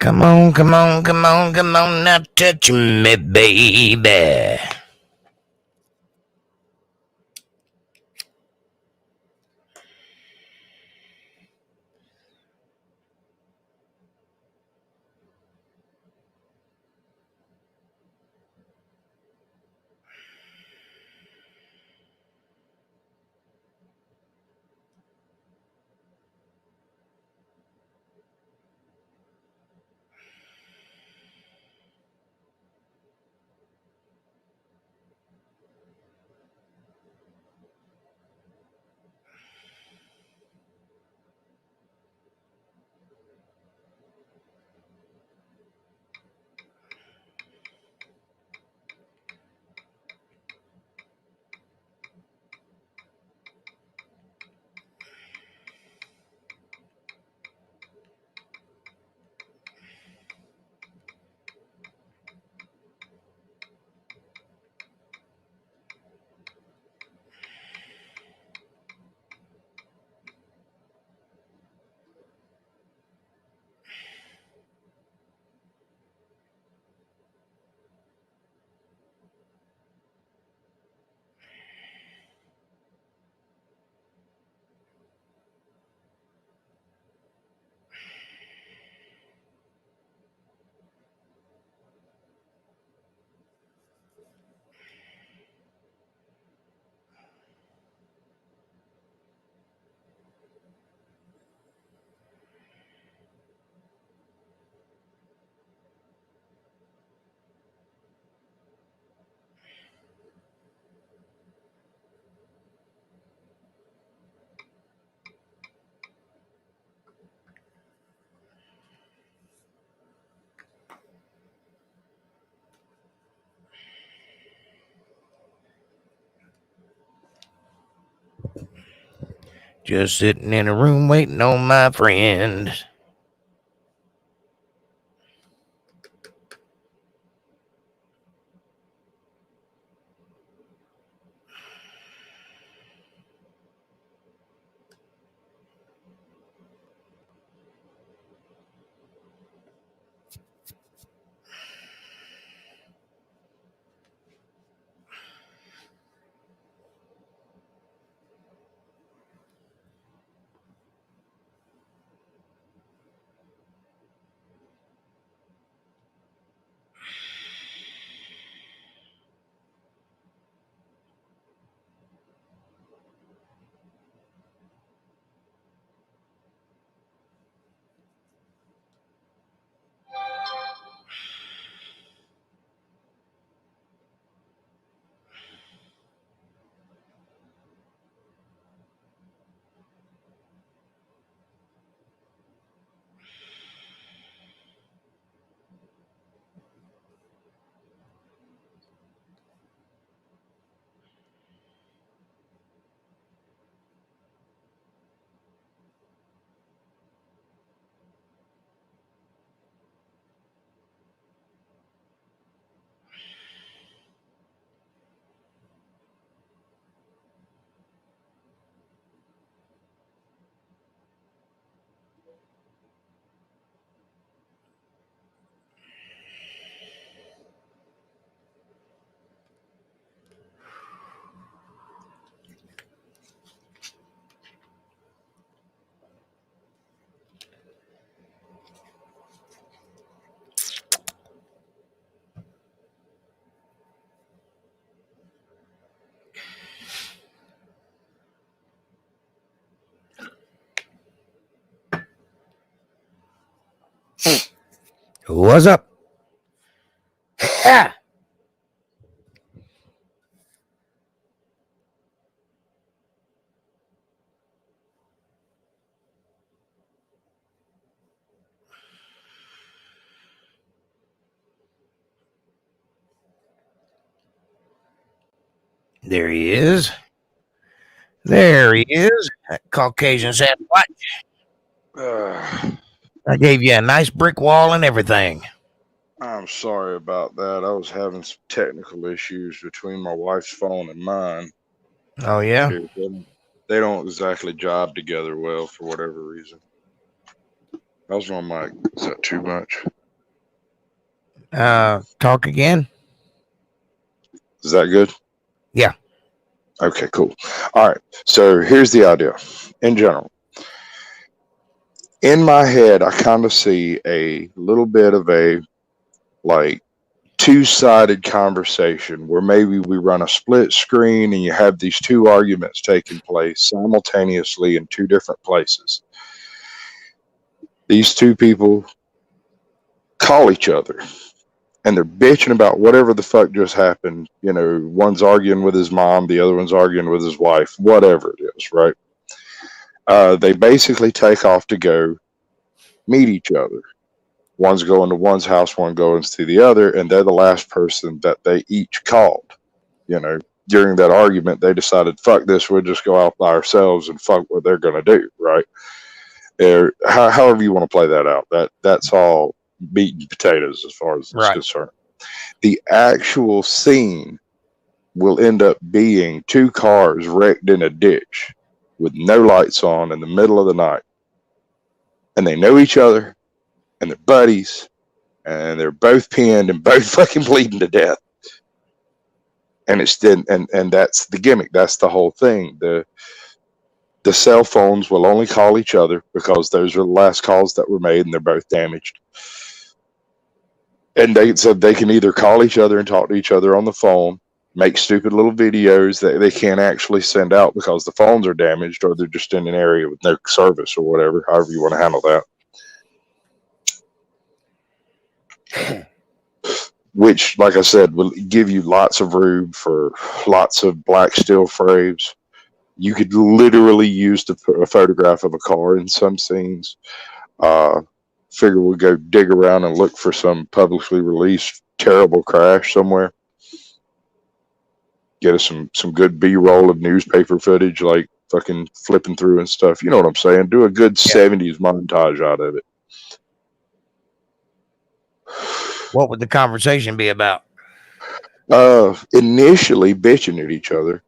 Come on, come on, come on, come on, now touch me, baby. Just sitting in a room waiting on my friend. What's up? Ah! There he is. There he is. That Caucasian Sasquatch. I gave you a nice brick wall and everything. I'm sorry about that. I was having some technical issues between my wife's phone and mine. Oh, yeah? They don't exactly jibe together well for whatever reason. How's my mic? Is that too much? Talk again. Is that good? Yeah. Okay, cool. All right. So here's the idea. In general, in my head, I kind of see a little bit of a like two-sided conversation where maybe we run a split screen and you have these two arguments taking place simultaneously in two different places. These two people call each other and they're bitching about whatever the fuck just happened. You know, one's arguing with his mom, the other one's arguing with his wife, whatever it is, right? They basically take off to go meet each other. One's going to one's house, one goes to the other, and they're the last person that they each called. You know, during that argument, they decided, fuck this, we'll just go out by ourselves and fuck what they're going to do, right? However you want to play that out, that's all meat and potatoes as far as it's concerned. The actual scene will end up being two cars wrecked in a ditch with no lights on in the middle of the night. And they know each other, and they're buddies, and they're both pinned and both fucking bleeding to death. And it's then, and that's the gimmick. That's the whole thing. The cell phones will only call each other because those are the last calls that were made, and they're both damaged. And they can either call each other and talk to each other on the phone, make stupid little videos that they can't actually send out because the phones are damaged, or they're just in an area with no service or whatever. However you want to handle that. Which, like I said, will give you lots of room for lots of black steel frames. You could literally use a photograph of a car in some scenes. Figure we'll go dig around and look for some publicly released terrible crash somewhere. Get us some good B-roll of newspaper footage, like fucking flipping through and stuff. You know what I'm saying? Do a good 70s montage out of it. What would the conversation be about? Initially bitching at each other.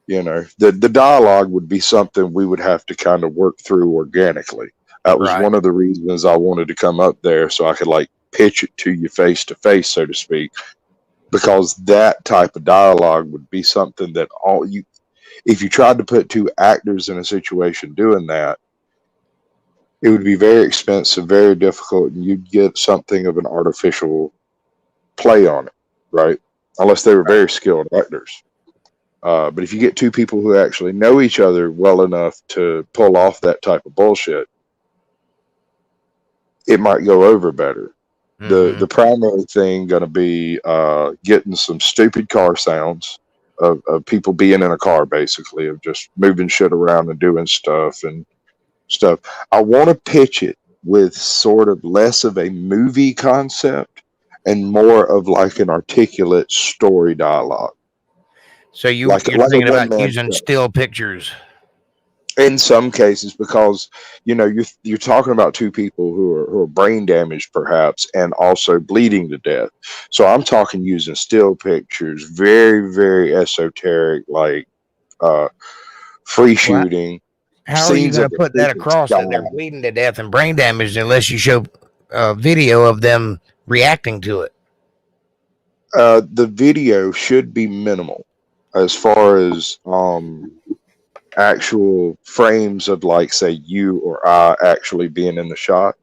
You know, the dialogue would be something we would have to kind of work through organically. That was one of the reasons I wanted to come up there, so I could like pitch it to you face to face, so to speak, because that type of dialogue would be something that if you tried to put two actors in a situation doing that, it would be very expensive, very difficult, and you'd get something of an artificial play on it, right? Unless they were very skilled actors. But if you get two people who actually know each other well enough to pull off that type of bullshit, it might go over better. The primary thing going to be getting some stupid car sounds of people being in a car, basically, of just moving shit around and doing stuff and stuff. I want to pitch it with sort of less of a movie concept and more of like an articulate story dialogue. So you're thinking about using still pictures? In some cases, because you know you're talking about two people who are brain damaged, perhaps, and also bleeding to death. So I'm talking using still pictures, very very esoteric, like free shooting. How are you going to put that across that they're bleeding to death and brain damaged unless you show a video of them reacting to it? The video should be minimal as far as actual frames of, like, say, you or I actually being in the shot.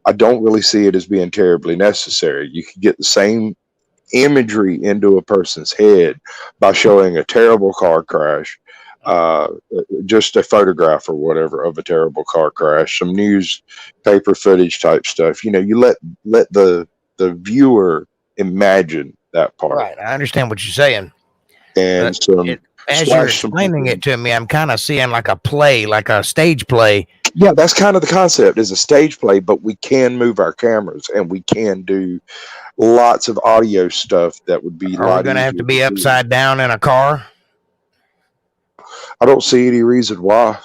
I don't really see it as being terribly necessary. You can get the same imagery into a person's head by showing a terrible car crash, just a photograph or whatever of a terrible car crash, some newspaper footage type stuff. You know, you let the viewer imagine that part. Right, I understand what you're saying. And as you're explaining it to me, I'm kind of seeing like a play, like a stage play. Yeah, that's kind of the concept, is a stage play, but we can move our cameras and we can do lots of audio stuff that would be. Are we going to have to be upside down in a car? I don't see any reason why.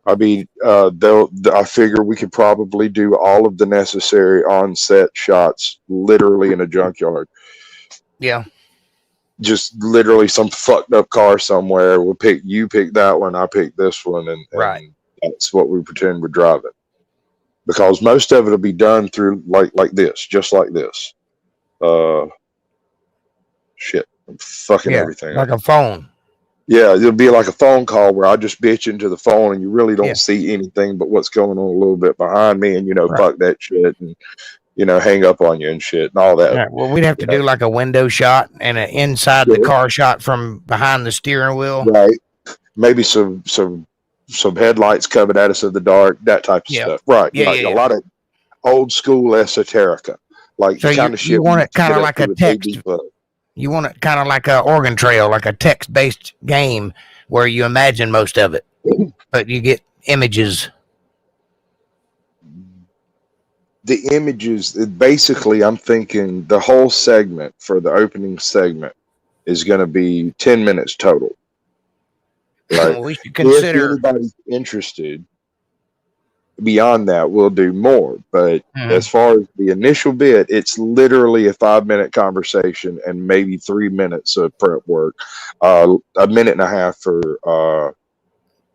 I mean, I figure we could probably do all of the necessary on-set shots literally in a junkyard. Yeah. Just literally some fucked up car somewhere. You pick that one, I pick this one, and that's what we pretend we're driving. because most of it will be done through like this, just like this. Shit, I'm fucking everything like up. a phone. Yeah, it'll be like a phone call where I just bitch into the phone and you really don't Yeah. see anything but what's going on a little bit behind me, and Right. fuck that shit, and hang up on you and shit and all that. Right. Well, we'd have to do like a window shot and an inside the car shot from behind the steering wheel. Right. Maybe some headlights coming at us in the dark, that type of stuff. Right. Yeah, A lot of old school esoterica, like so the kind of shit. You want it kind of like a text. Club. You want it kind of like a Oregon Trail, like a text-based game where you imagine most of it, but you get images. The images, basically, I'm thinking the whole segment for the opening segment is going to be 10 minutes total. Right? Well, we should consider. If anybody's interested, beyond that, we'll do more. But as far as the initial bit, it's literally a 5-minute conversation and maybe 3 minutes of prep work, a minute and a half for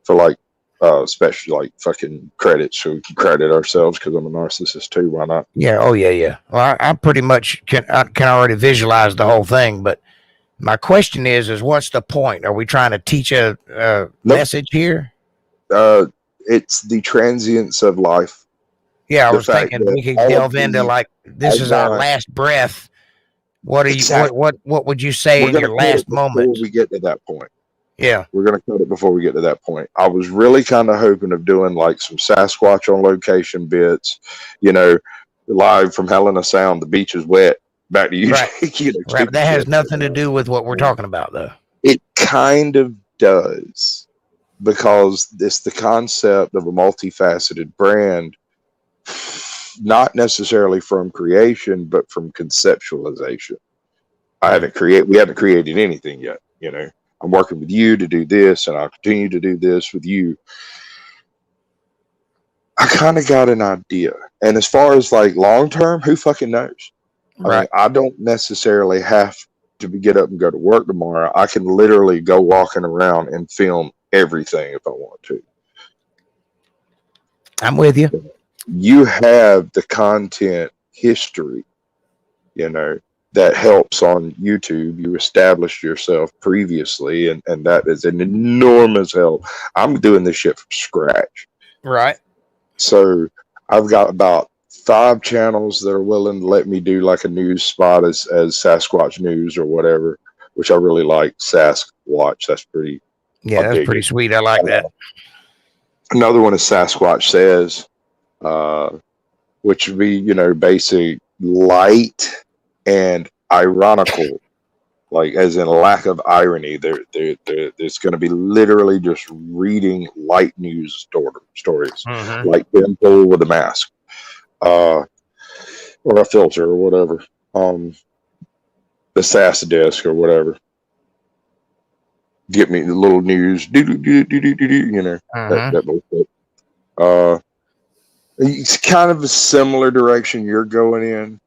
like especially like fucking credits, so we can credit ourselves because I'm a narcissist too. Why not? Yeah. Oh yeah. Well, I pretty much can already visualize the whole thing, but my question is what's the point? Are we trying to teach a message here? It's the transience of life. Yeah, I was thinking we could delve into like this is our last breath. What are you? What would you say in your last moment? Before we get to that point. Yeah, we're gonna cut it before we get to that point. I was really kind of hoping of doing like some Sasquatch on location bits, live from Helena Sound. The beach is wet. Back to you. Right. Right. That has nothing to do with what we're talking about, though. It kind of does, because it's the concept of a multifaceted brand, not necessarily from creation, but from conceptualization. We haven't created anything yet. I'm working with you to do this, and I'll continue to do this with you. I kind of got an idea. And as far as like long term, who fucking knows? Right. I mean, I don't necessarily have to get up and go to work tomorrow. I can literally go walking around and film everything if I want to. I'm with you. You have the content history, that helps on YouTube. You established yourself previously, and that is an enormous help. I'm doing this shit from scratch. Right. So I've got about 5 channels that are willing to let me do like a news spot as Sasquatch News or whatever, which I really like. Sasquatch, that's pretty. Yeah, that's pretty sweet. I like that. Another one is Sasquatch Says, which would be, basic light and ironical, like as in a lack of irony. There's going to be literally just reading light news stories, like Ben Pole with a mask, or a filter or whatever, the SAS desk or whatever. Get me the little news, that bullshit. It's kind of a similar direction you're going in.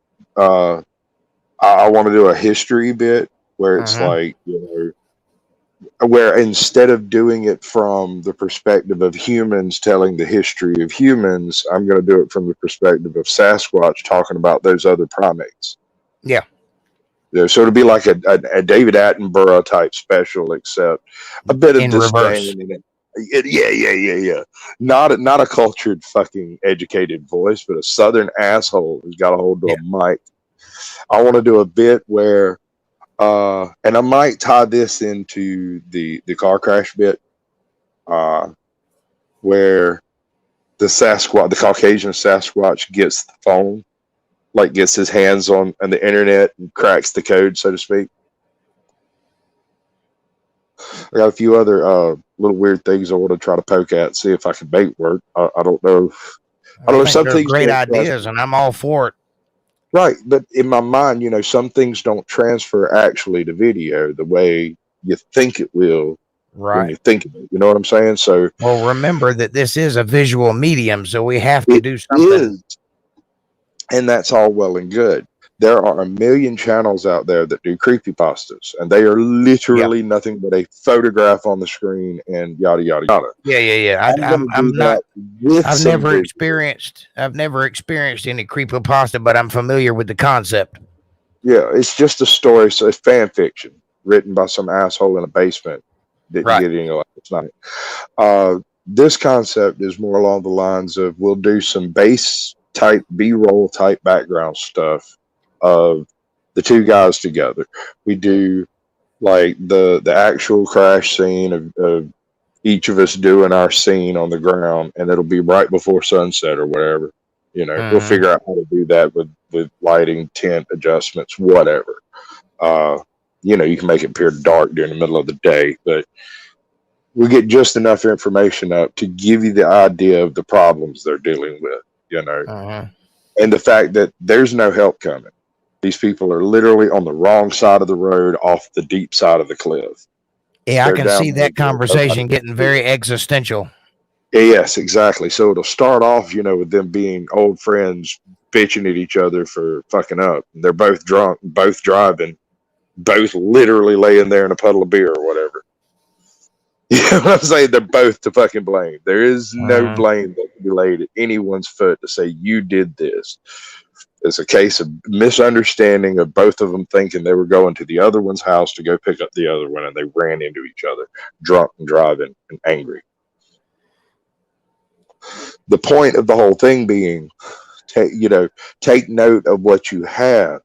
I want to do a history bit where it's like, where instead of doing it from the perspective of humans telling the history of humans, I'm going to do it from the perspective of Sasquatch talking about those other primates. Yeah. So it'll be like a David Attenborough type special, except a bit of disdain in it. Yeah. Not a cultured fucking educated voice, but a southern asshole who's got a hold of a mic. I want to do a bit where, and I might tie this into the car crash bit, where the Caucasian Sasquatch gets the phone, like gets his hands on the internet and cracks the code, so to speak. I got a few other little weird things I want to try to poke at, see if I can make work. I don't know. I don't know. Some things great ideas, and I'm all for it. Right, but in my mind, some things don't transfer actually to video the way you think it will. Right. When you think of it, you know what I'm saying? So, well, remember that this is a visual medium, so we have to do something. And that's all well and good. There are a million channels out there that do creepypastas, and they are Yeah. literally nothing but a photograph on the screen and yada yada yada. Yeah. Yeah. Yeah. I'm going to do I'm not. that with I've some never visual. experienced. I've never experienced any creepypasta, but I'm familiar with the concept. Yeah, it's just a story, so it's fan fiction written by some asshole in a basement. Didn't Right. get any last night. This concept is more along the lines of we'll do some base type B-roll type background stuff of the two guys together. We do like the actual crash scene of each of us doing our scene on the ground, and it'll be right before sunset or whatever. We'll Mm-hmm. figure out how to do that with lighting, tint adjustments, whatever. Uh, you can make it appear dark during the middle of the day, but we get just enough information up to give you the idea of the problems they're dealing with, Mm-hmm. and the fact that there's no help coming. These people are literally on the wrong side of the road off the deep side of the cliff. Yeah, I They're can down see there. that conversation getting very existential. Yes, exactly. So it'll start off, with them being old friends bitching at each other for fucking up. They're both drunk, both driving, both literally laying there in a puddle of beer or whatever. You know what I'm saying? They're both to fucking blame. There is no Mm-hmm. blame that can be laid at anyone's foot to say you did this. It's a case of misunderstanding of both of them thinking they were going to the other one's house to go pick up the other one, and they ran into each other, drunk and driving and angry. The point of the whole thing being, take note of what you have,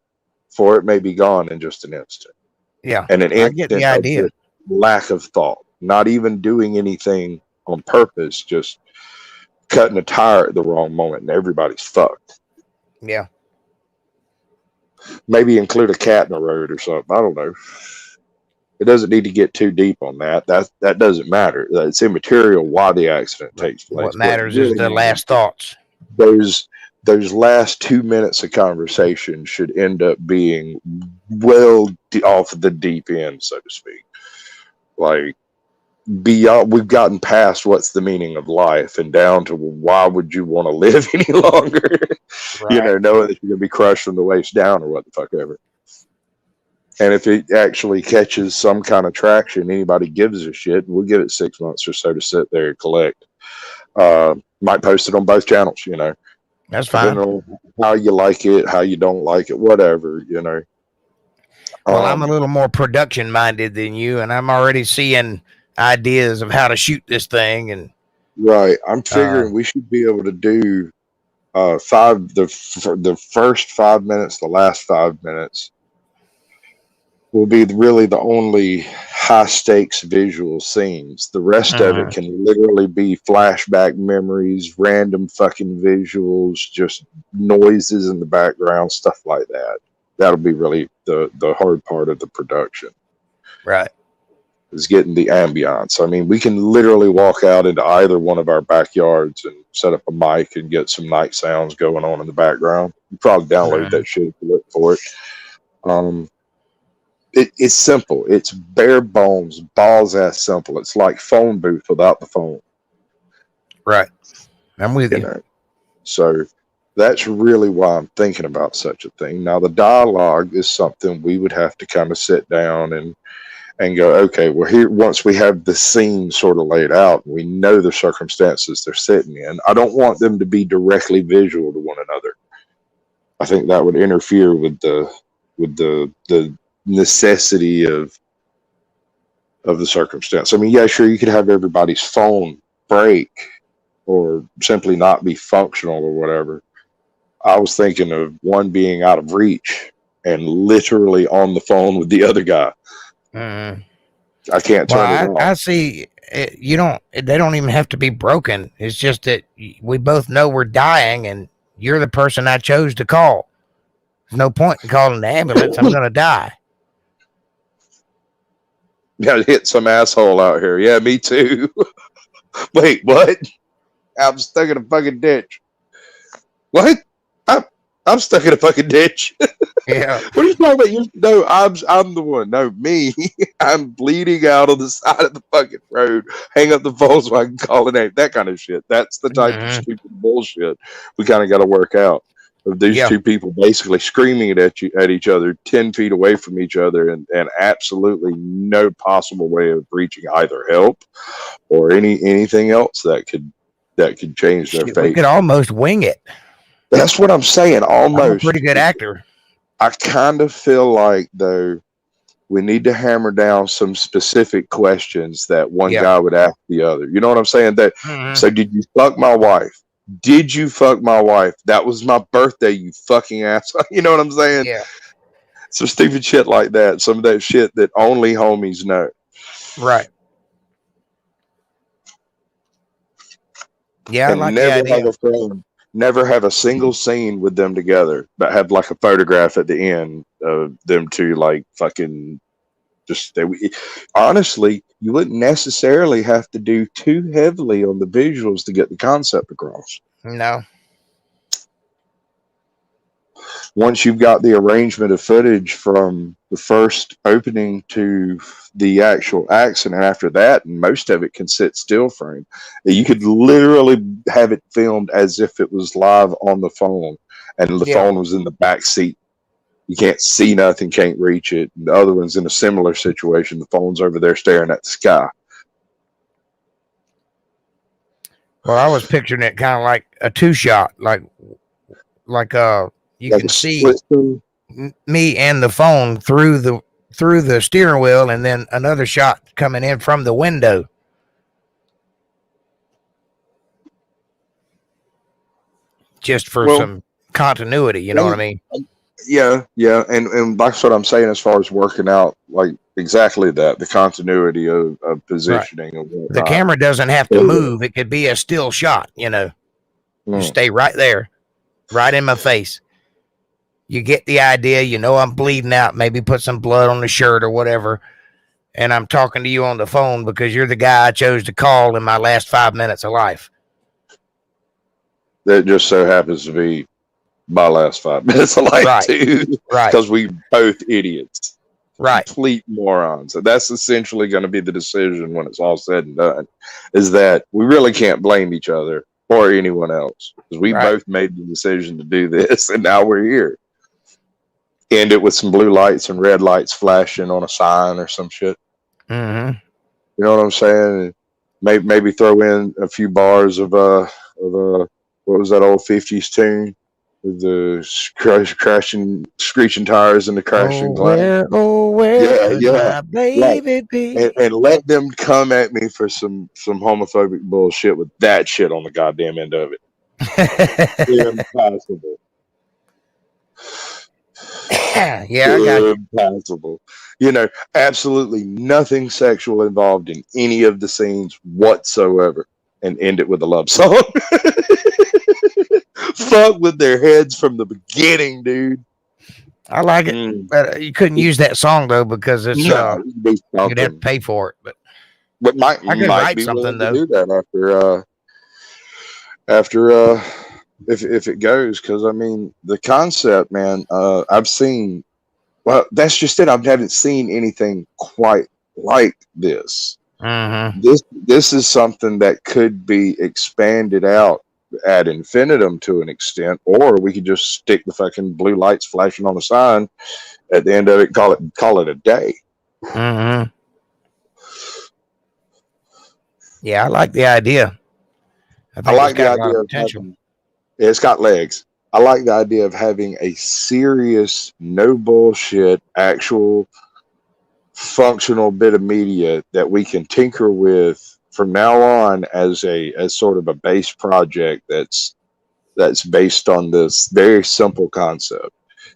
for it may be gone in just an instant. Yeah, And an I get the instant of idea. just lack of thought, not even doing anything on purpose, just cutting a tire at the wrong moment, and everybody's fucked. Yeah. Maybe include a cat in the road or something. I don't know. It doesn't need to get too deep on that. That doesn't matter. It's immaterial why the accident takes What place. What matters is really the matters, last thoughts. those those last 2 minutes of conversation should end up being well off the deep end, so to speak. Like beyond, we've gotten past what's the meaning of life and down to why would you want to live any longer? Right. Knowing that you're gonna be crushed from the waist down or what the fuck ever. And if it actually catches some kind of traction, anybody gives a shit, we'll give it 6 months or so to sit there and collect. Might post it on both channels, That's depending fine. on how you like it, how you don't like it, whatever. Well, I'm a Um, little more production minded than you, and I'm already seeing ideas of how to shoot this thing. And right. I'm uh, figuring we should be able to do the first 5 minutes, the last 5 minutes will be really the only high stakes visual scenes. The rest of it mhm. can literally be flashback memories, random fucking visuals, just noises in the background, stuff like that. That'll be really the hard part of the production, Right. is getting the ambiance. I mean, we can literally walk out into either one of our backyards and set up a mic and get some night sounds going on in the background. You probably download Mhm. that shit if you look for it. Um, it's simple. It's bare bones, balls ass simple. It's like phone booth without the phone. Right. I'm with You you. know, so that's really why I'm thinking about such a thing. Now, the dialogue is something we would have to kind of sit down and go, okay, well, here, once we have the scene sort of laid out, we know the circumstances they're sitting in. I don't want them to be directly visual to one another. I think that would interfere with the necessity of the circumstance. I mean, yeah, sure, you could have everybody's phone break or simply not be functional or whatever. I was thinking of one being out of reach and literally on the phone with the other guy. Mhm. I can't Well, turn it I off. see. You don't. They don't even have to be broken. It's just that we both know we're dying, and you're the person I chose to call. There's no point in calling the ambulance. I'm gonna die. Got to hit some asshole out here. Yeah, me too. Wait, what? I'm stuck in a fucking ditch. What? I'm, I'm stuck in a fucking ditch. Yeah. What are you talking about? No, I'm the one. No, me. I'm bleeding out on the side of the fucking road. Hang up the phone so I can call a name. That kind of shit. That's the type of Mhm. stupid bullshit we kind of got to work out. of these two people basically screaming at each other 10 feet away from each other, and absolutely no possible way of reaching either help or anything else that could change their Shit, we fate. could almost wing it. That's what I'm saying. Almost. I'm a pretty good actor. I kind of feel like, though, we need to hammer down some specific questions that one guy would ask the other. You know what I'm saying? That So did you fuck my wife? Did you fuck my wife? That was my birthday, you fucking asshole. You know what I'm saying? Yeah. Some stupid shit like that. Some of that shit that only homies know. Right. Yeah, And I like never the idea. have a friend, never have a single scene with them together, but have like a photograph at the end of them two, like fucking just. Honestly, you wouldn't necessarily have to do too heavily on the visuals to get the concept across. No. Once you've got the arrangement of footage from the first opening to the actual accident, after that, and most of it can sit still frame, you could literally have it filmed as if it was live on the phone, and the phone was in the back seat. You can't see nothing, can't reach it. And the other one's in a similar situation. The phone's over there staring at the sky. Well, I was picturing it kind of like a two-shot, like you can see me and the phone through the steering wheel, and then another shot coming in from the window. Just for some continuity, you know what I mean? Yeah, and that's what I'm saying as far as working out, like exactly that, the continuity of positioning. Right. And the camera doesn't have to move. It could be a still shot, you know. You stay right there, right in my face. You get the idea. You know I'm bleeding out. Maybe put some blood on the shirt or whatever. And I'm talking to you on the phone because you're the guy I chose to call in my last 5 minutes of life. That just so happens to be my last 5 minutes of life, too. Right. Because we both idiots. Right. Complete morons. So that's essentially going to be the decision when it's all said and done, is that we really can't blame each other or anyone else. Because we both made the decision to do this, and now we're here. End it with some blue lights and red lights flashing on a sign or some shit. Mm-hmm. You know what I'm saying? Maybe throw in a few bars of what was that old 50s tune? With the crashing, screeching tires and the crashing glass. My baby be? And let them come at me for some homophobic bullshit with that shit on the goddamn end of it. Impossible. Yeah, I got you. Impossible. You know, absolutely nothing sexual involved in any of the scenes whatsoever, and end it with a love song. Fuck with their heads from the beginning, dude. I like it, but you couldn't use that song though because it's you'd have to pay for it. But I could write be something though. To do that after if it goes, because I mean the concept, man. I've seen. Well, that's just it. I haven't seen anything quite like this. Mm-hmm. This is something that could be expanded out ad infinitum to an extent, or we could just stick the fucking blue lights flashing on the sign at the end of it, call it a day. Mm-hmm. Yeah, I like the idea. I like the idea of having, it's got legs. I like the idea of having a serious, no bullshit, actual functional bit of media that we can tinker with from now on as sort of a base project that's based on this very simple concept.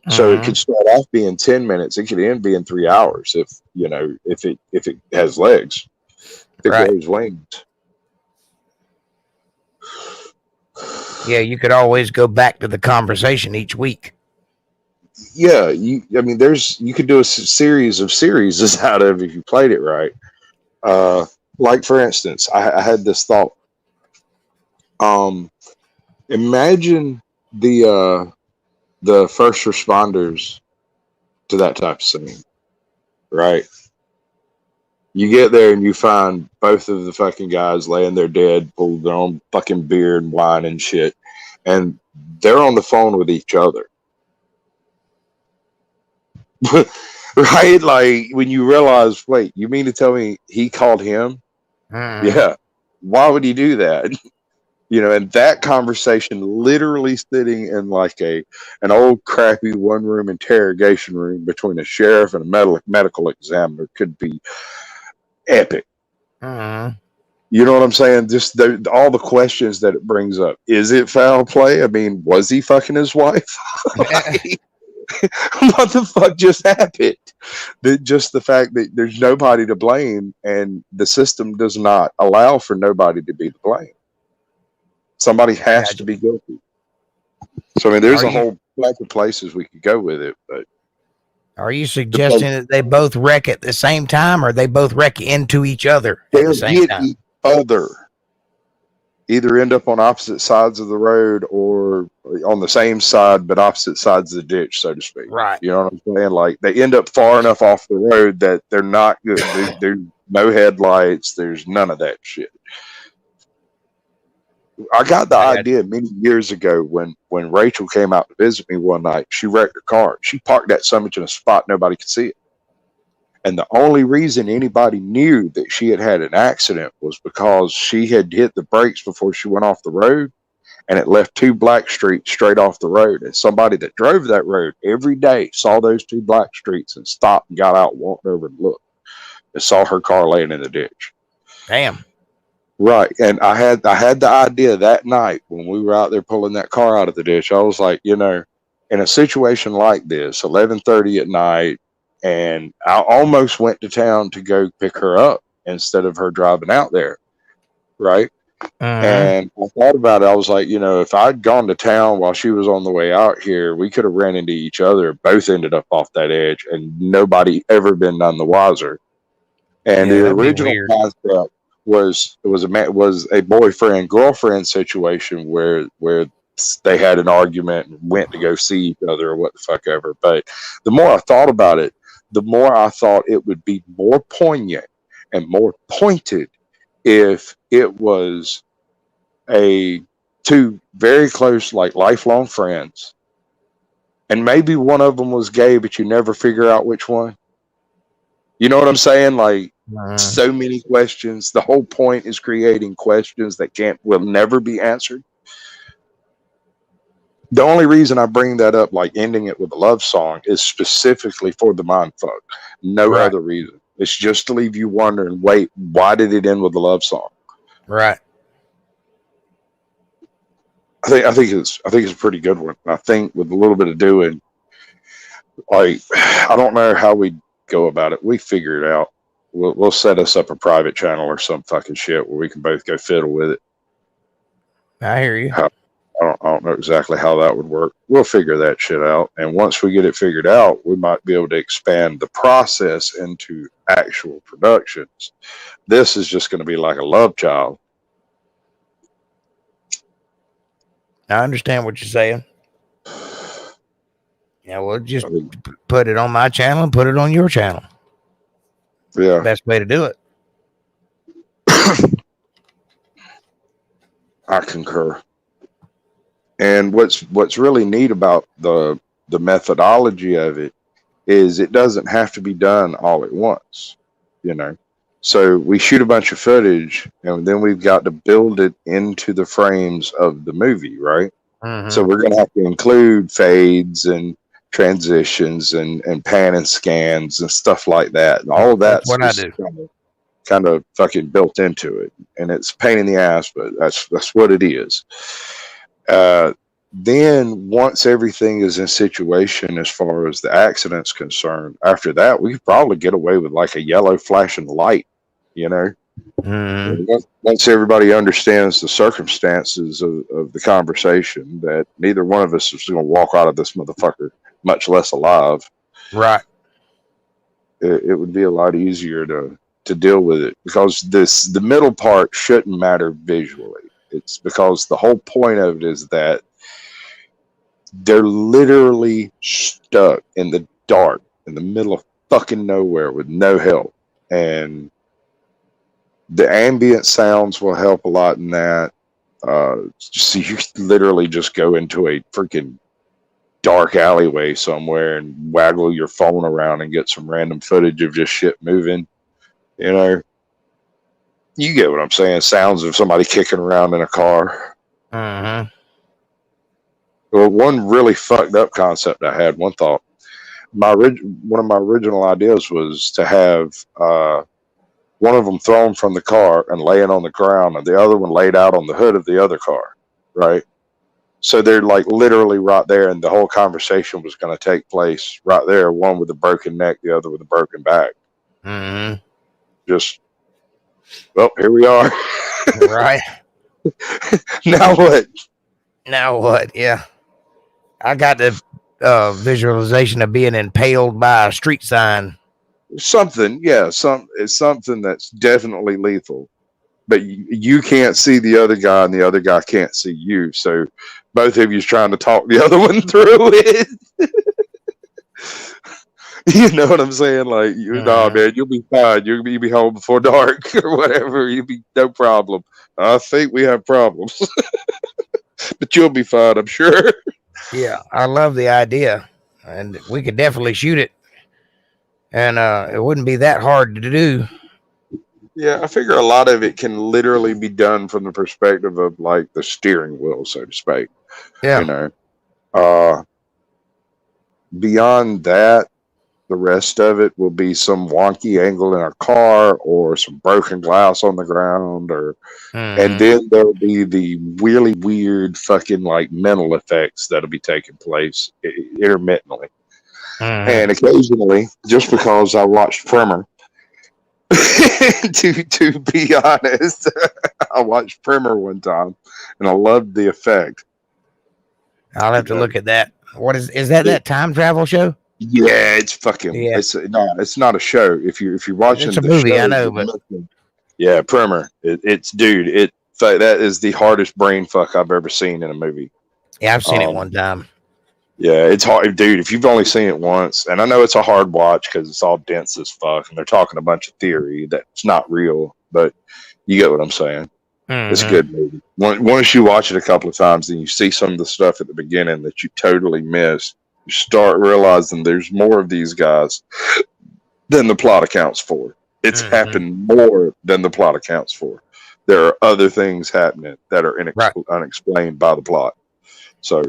So it could start off being 10 minutes. It could end being 3 hours if it has legs. If it grows wings. Yeah, you could always go back to the conversation each week. Yeah, you could do a series of series out of if you played it right. Like for instance, I had this thought. Imagine the first responders to that type of scene, right? You get there and you find both of the fucking guys laying there dead, full of their own fucking beer and wine and shit. and they're on the phone with each other. Right? Like when you realize, wait, you mean to tell me he called him? Yeah. Why would he do that? And that conversation literally sitting in like an old crappy one-room interrogation room between a sheriff and a medical examiner could be epic. You know what I'm saying? Just all the questions that it brings up. Is it foul play? I mean, was he fucking his wife? Like, what the fuck just happened? Just the fact that there's nobody to blame, and the system does not allow for nobody to be to blame. Somebody has to be guilty. So I mean, there's a whole bunch of places we could go with it. But are you suggesting that they both wreck at the same time, or they both wreck into each other at the same time? Each other. Either end up on opposite sides of the road or on the same side but opposite sides of the ditch, so to speak. Right. You know what I'm saying? Like they end up far enough off the road that they're not good. There's no headlights. There's none of that shit. I got the idea many years ago when Rachel came out to visit me one night. She wrecked her car. She parked that summit in a spot nobody could see it. And the only reason anybody knew that she had had an accident was because she had hit the brakes before she went off the road, and it left 2 black streets straight off the road. And somebody that drove that road every day saw those 2 black streets and stopped and got out, walked over and looked, and saw her car laying in the ditch. Damn. Right. And I had the idea that night when we were out there pulling that car out of the ditch. I was like, in a situation like this, 11:30 at night, and I almost went to town to go pick her up instead of her driving out there. Right. And I thought about it. I was like, if I'd gone to town while she was on the way out here, we could have ran into each other, both ended up off that edge, and nobody ever been none the wiser. And the original concept was a boyfriend girlfriend situation where they had an argument and went to go see each other or what the fuck ever. But the more I thought about it, the more I thought it would be more poignant and more pointed if it was 2 very close, like lifelong friends, and maybe one of them was gay, but you never figure out which one. You know what I'm saying? Like, so many questions. The whole point is creating questions that will never be answered. The only reason I bring that up, like ending it with a love song, is specifically for the mind fuck. No other reason. It's just to leave you wondering, wait, why did it end with a love song? Right. I think it's a pretty good one. I think with a little bit of doing, like, I don't know how we go about it. We figure it out. We'll set us up a private channel or some fucking shit where we can both go fiddle with it. I hear you. I don't know exactly how that would work. We'll figure that shit out. And once we get it figured out, we might be able to expand the process into actual productions. This is just going to be like a love child. I understand what you're saying. Yeah, we'll just put it on my channel and put it on your channel. Yeah. Best way to do it. I concur. And what's really neat about the methodology of it is it doesn't have to be done all at once, So we shoot a bunch of footage, and then we've got to build it into the frames of the movie, right? So we're going to have to include fades and transitions and pan and scans and stuff like that. And all of that's what I do. Kind of fucking built into it. And it's a pain in the ass, but that's what it is. Then once everything is in situation as far as the accident's concerned, after that, we could probably get away with like a yellow flashing light, Once everybody understands the circumstances of the conversation, that neither one of us is going to walk out of this motherfucker, much less alive. Right. It would be a lot easier to deal with it, because the middle part shouldn't matter visually. It's because the whole point of it is that they're literally stuck in the dark, in the middle of fucking nowhere with no help. And the ambient sounds will help a lot in that. So you literally just go into a freaking dark alleyway somewhere and waggle your phone around and get some random footage of just shit moving. You know, you get what I'm saying. Sounds of somebody kicking around in a car. Mm-hmm. Well, one really fucked up concept I had, one thought. One of my original ideas was to have one of them thrown from the car and laying on the ground, and the other one laid out on the hood of the other car, right? So they're like literally right there, and the whole conversation was going to take place right there. One with a broken neck, the other with a broken back. Mm-hmm. Just, well, here we are. Right. Now what? Now what? Yeah. I got the visualization of being impaled by a street sign. Something, yeah. It's something that's definitely lethal. But you can't see the other guy, and the other guy can't see you. So both of you's trying to talk the other one through it. You know what I'm saying? Like, no, man, you'll be fine. You'll be home before dark or whatever. You'll be no problem. I think we have problems, but you'll be fine, I'm sure. Yeah, I love the idea, and we could definitely shoot it, and it wouldn't be that hard to do. Yeah, I figure a lot of it can literally be done from the perspective of like the steering wheel, so to speak. Yeah. You know, beyond that, the rest of it will be some wonky angle in a car or some broken glass on the ground, or and then there'll be the really weird fucking like mental effects that'll be taking place intermittently. And occasionally, just because I watched Primer, to be honest, I watched Primer one time and I loved the effect. I'll have to look at that. What is that time travel show? Yeah, it's fucking. Yeah. It's not a show. If you're watching it's a the movie, show, I know, but yeah, Primer. It's dude. That is the hardest brain fuck I've ever seen in a movie. Yeah, I've seen it one time. Yeah, it's hard, dude. If you've only seen it once, and I know it's a hard watch because it's all dense as fuck, and they're talking a bunch of theory that's not real, but you get what I'm saying. It's a good movie. Once you watch it a couple of times, and you see some of the stuff at the beginning that you totally missed, you start realizing there's more of these guys than the plot accounts for. It's happened more than the plot accounts for. There are other things happening that are unexplained by the plot. So,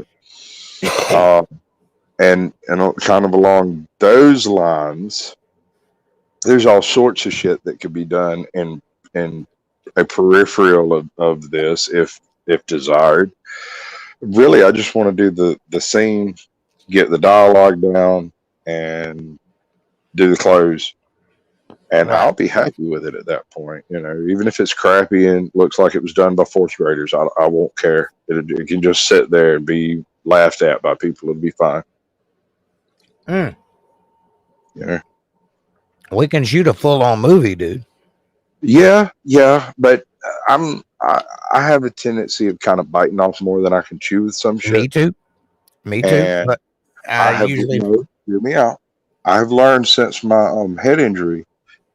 and kind of along those lines, there's all sorts of shit that could be done in a peripheral of this if desired. Really, I just want to do the scene, get the dialogue down, and do the close, and I'll be happy with it at that point. You know, even if it's crappy and looks like it was done by fourth graders, I won't care. It can just sit there and be laughed at by people. It'll be fine. Yeah, we can shoot a full-on movie, dude. Yeah, but I have a tendency of kind of biting off more than I can chew with some shit. Me too. And but I usually hear me out. I've learned since my head injury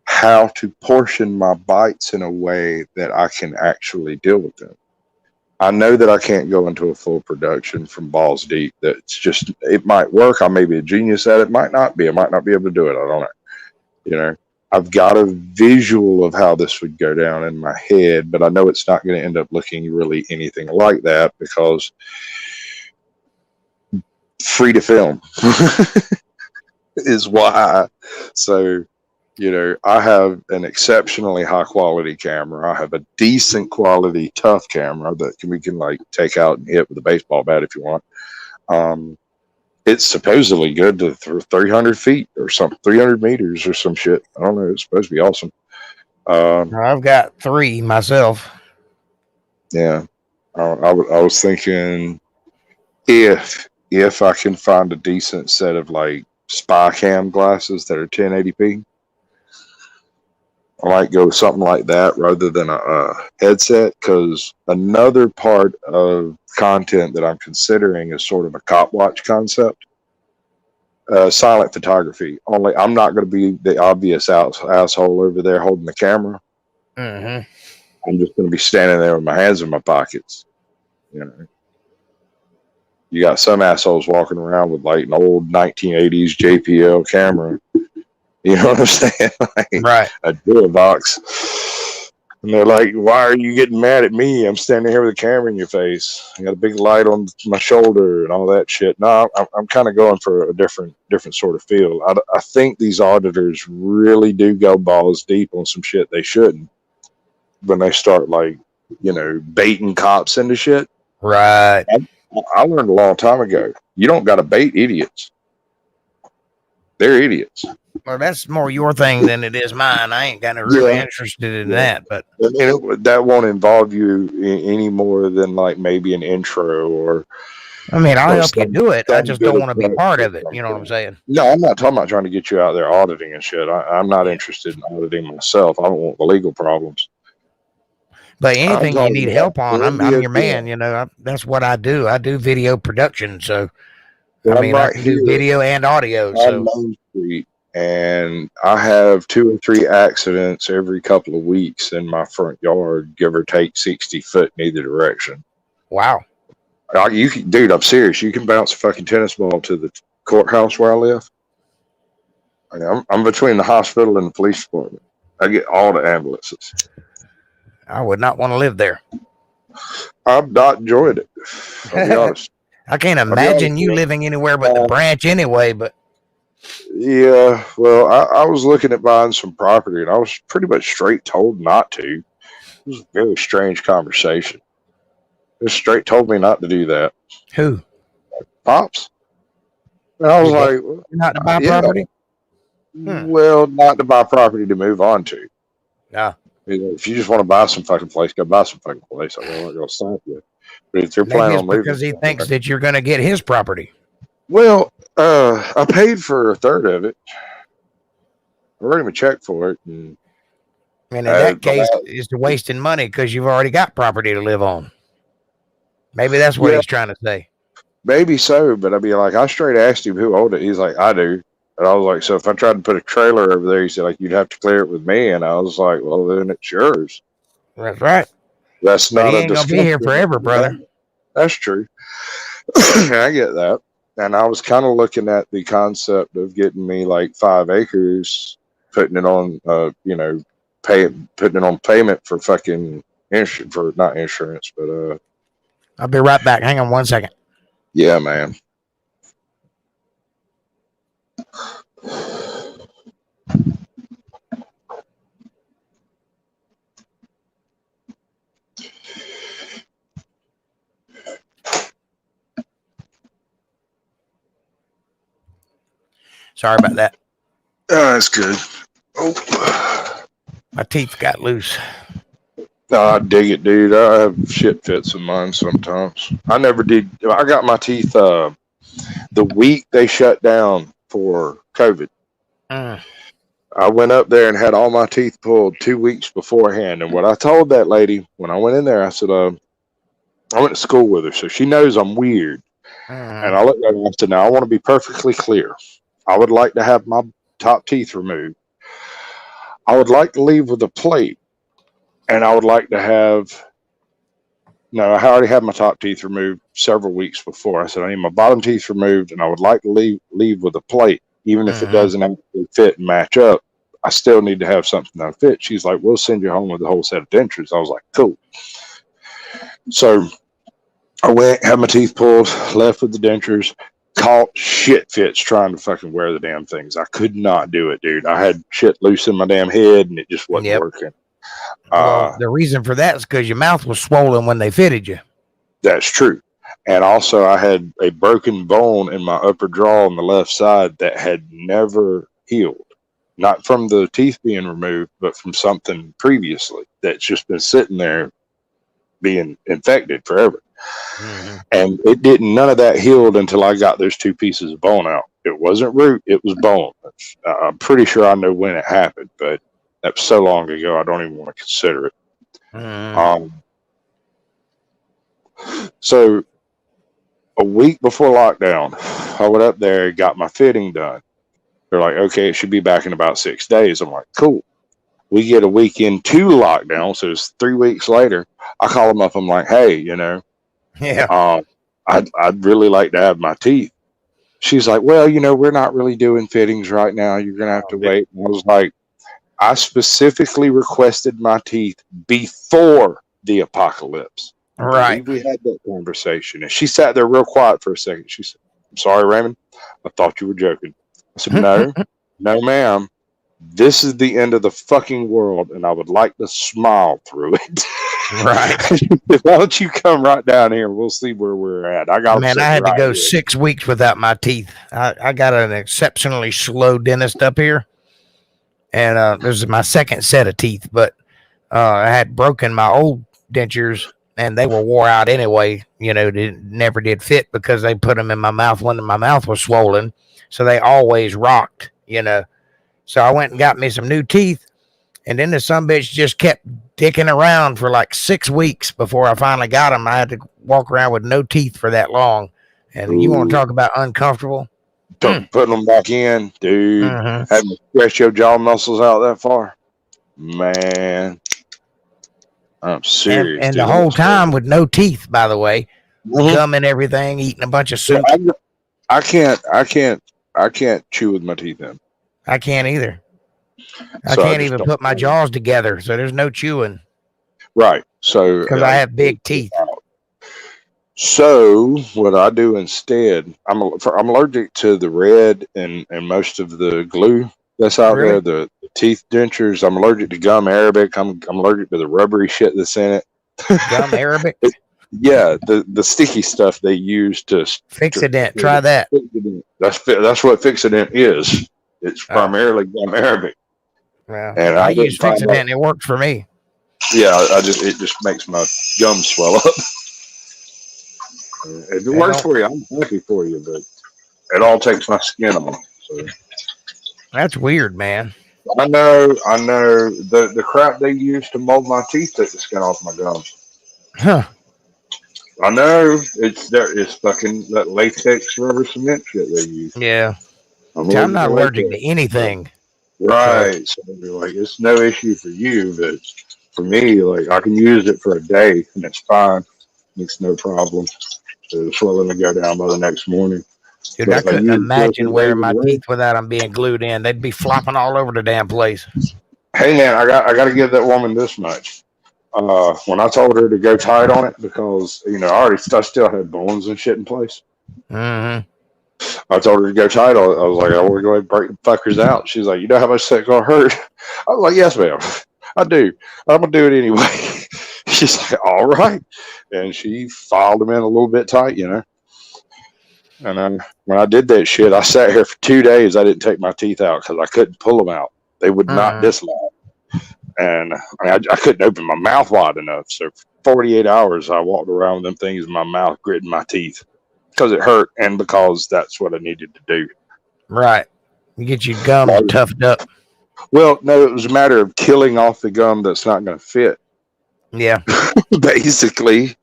how to portion my bites in a way that I can actually deal with them. I know that I can't go into a full production from balls deep. That's just, it might work. I may be a genius at it. Might not be. I might not be able to do it. I don't know. You know, I've got a visual of how this would go down in my head, but I know it's not going to end up looking really anything like that because free to film is why. So, you know, I have an exceptionally high quality camera. I have a decent quality tough camera that we can like take out and hit with a baseball bat if you want. It's supposedly good to 300 feet or something, 300 meters or some shit. I don't know. It's supposed to be awesome. I've got 3 myself. Yeah. I was thinking if I can find a decent set of like spy cam glasses that are 1080p, I might go with something like that rather than a headset, because another part of content that I'm considering is sort of a cop watch concept. Silent photography. Only I'm not going to be the obvious asshole over there holding the camera. I'm just going to be standing there with my hands in my pockets. You know, you got some assholes walking around with like an old 1980s JPL camera. You know what I'm saying? Like Right. a dual box. And they're like, "Why are you getting mad at me? I'm standing here with a camera in your face. I got a big light on my shoulder and all that shit." No, I'm kind of going for a different sort of feel. I think these auditors really do go balls deep on some shit they shouldn't when they start like, baiting cops into shit. Right. I learned a long time ago. You don't got to bait idiots. They're idiots. Well, that's more your thing than it is mine. I ain't kind of really Yeah. interested in Yeah. that, but that won't involve you any more than like maybe an intro or. I mean, I'll or help you do it. I just bit don't of want to be prep part or of it. You know what I'm something. saying? No, I'm not talking about trying to get you out there auditing and shit. I'm not Yeah. interested in auditing myself. I don't want the legal problems. But I'm anything you need talking about help on, I'm your man. You know, that's what I do. I do video production, so I I'm mean, I right can do here video and audio. on So Main Street, and I have 2 or 3 accidents every couple of weeks in my front yard, give or take 60 foot in either direction. wow. Dude, I'm serious. You can bounce a fucking tennis ball to the courthouse where I live. I'm between the hospital and the police department. I get all the ambulances. I would not want to live there. I've not enjoyed it. I'll be honest. I can't I'll be honest imagine you with living anywhere but the branch anyway. But yeah, well, I was looking at buying some property, and I was pretty much straight told not to. It was a very strange conversation. Just straight told me not to do that. who? Pops. And I was Your dad? like, well, Not to buy yeah, property? well, not to buy property to move on to. No. If you just want to buy some fucking place, go buy some fucking place. I'm not going to stop you. But if you're Maybe planning it's on moving, because he thinks that you're going to get his property. well, I paid for a third of it. I wrote him a check for it. And, And in that case, it's wasting money because you've already got property to live on. Maybe that's what he's trying to say. Maybe so, but I'd be like, I straight asked him who owned it. He's like, I do. And I was like, so if I tried to put a trailer over there, he said, like, you'd have to clear it with me. And I was like, well, then it's yours. That's right. That's But not he a ain't going to be here forever, brother. That's true. I get that. And I was kind of looking at the concept of getting me like 5 acres, putting it on, putting it on payment for fucking insurance, for not insurance, but I'll be right back. Hang on 1 second. Yeah, man. Sorry about that. That's good. Oh, my teeth got loose. No, I dig it, dude. I have shit fits in mine sometimes. I never did. I got my teeth the week they shut down for COVID. I went up there and had all my teeth pulled 2 weeks beforehand. And what I told that lady when I went in there, I said, I went to school with her, so she knows I'm weird. And I looked at her and I said, now I want to be perfectly clear. I would like to have my top teeth removed. I would like to leave with a plate. And I would like to have, no, I already had my top teeth removed several weeks before. I said, I need my bottom teeth removed, and I would like to leave with a plate. Even if it doesn't actually fit and match up, I still need to have something that fit. She's like, we'll send you home with a whole set of dentures. I was like, cool. So I went, had my teeth pulled, left with the dentures, caught shit fits trying to fucking wear the damn things. I could not do it, dude. I had shit loose in my damn head, and it just wasn't working. Well, the reason for that is because your mouth was swollen when they fitted you. That's true. And also, I had a broken bone in my upper jaw on the left side that had never healed. Not from the teeth being removed, but from something previously that's just been sitting there being infected forever. And it didn't, none of that healed until I got those 2 pieces of bone out. It wasn't root, it was bone. I'm pretty sure I know when it happened, but that was so long ago, I don't even want to consider it. So a week before lockdown, I went up there, got my fitting done. They're like, okay, it should be back in about 6 days. I'm like, cool. We get a week into lockdown, so it's 3 weeks later. I call them up. I'm like, hey, Yeah. I'd really like to have my teeth. She's like, well, we're not really doing fittings right now. You're going to have Oh, to wait. And I was like, I specifically requested my teeth before the apocalypse. I right. believe we had that conversation. And she sat there real quiet for a second. She said, I'm sorry, Raymond. I thought you were joking. I said, no, no, ma'am. This is the end of the fucking world, and I would like to smile through it. right. Why don't you come right down here and we'll see where we're at? I got them Man, I sitting had to right go here. 6 weeks without my teeth. I got an exceptionally slow dentist up here, and this is my second set of teeth. But I had broken my old dentures, and they were wore out anyway. They never did fit because they put them in my mouth when my mouth was swollen, so they always rocked. So I went and got me some new teeth, and then the sumbitch just kept dicking around for like 6 weeks before I finally got them. I had to walk around with no teeth for that long. And you want to Ooh, talk about uncomfortable? Mm. putting them back in, dude. Mm-hmm. Having to stretch your jaw muscles out that far. Man, I'm serious, And the dude. whole time with no teeth, by the way, Mhm. gum and everything, eating a bunch of Yeah, soup. I can't chew with my teeth in. I can't either. I So I can't just even don't. put my jaws together, so there's no chewing Right. So because I have big teeth. So what I do instead, I'm allergic to the red and most of the glue that's out Really? there. The teeth dentures. I'm allergic to gum arabic. I'm allergic to the rubbery shit that's in it. Gum Arabic? Yeah, the sticky stuff they use Fixodent. Try that. That's what Fixodent is. It's Oh, primarily gum arabic, well, and I I use didn't find Fixodent out. and it worked for me. Yeah, it just makes my gums swell up. If it They works don't. for you, I'm happy for you, but it all takes my skin off. So That's weird, man. I know. The crap they use to mold my teeth took the skin off my gums. Huh. I know it's fucking that latex rubber cement shit they use. Yeah. I'm See, I'm allergic to not allergic latex. to anything. So, Right. So like it's no issue for you, but for me, like I can use it for a day and it's fine. It's no problem. So the swelling will go down by the next morning. dude, But I if I couldn't use it for a imagine few days wearing in a my row, teeth without them being glued in. They'd be flopping all over the damn place. hey man, I got to give that woman this much. When I told her to go tight on it because I still had bones and shit in place. Mm-hmm. I told her to go tight on it. I was like, I want to go ahead and break the fuckers out. She's like, you know how much that's gonna hurt? I was like, yes, ma'am, I do. I'm gonna do it anyway. She's like, all right, and she filed them in a little bit tight. And then when I did that shit, I sat here for 2 days. I didn't take my teeth out because I couldn't pull them out. They would not Mm-hmm. dislodge. And I couldn't open my mouth wide enough. So for 48 hours, I walked around with them things in my mouth, gritting my teeth because it hurt and because that's what I needed to do. Right. You get your gums Like, toughed up. well, no, it was a matter of killing off the gum that's not going to fit, Yeah. basically.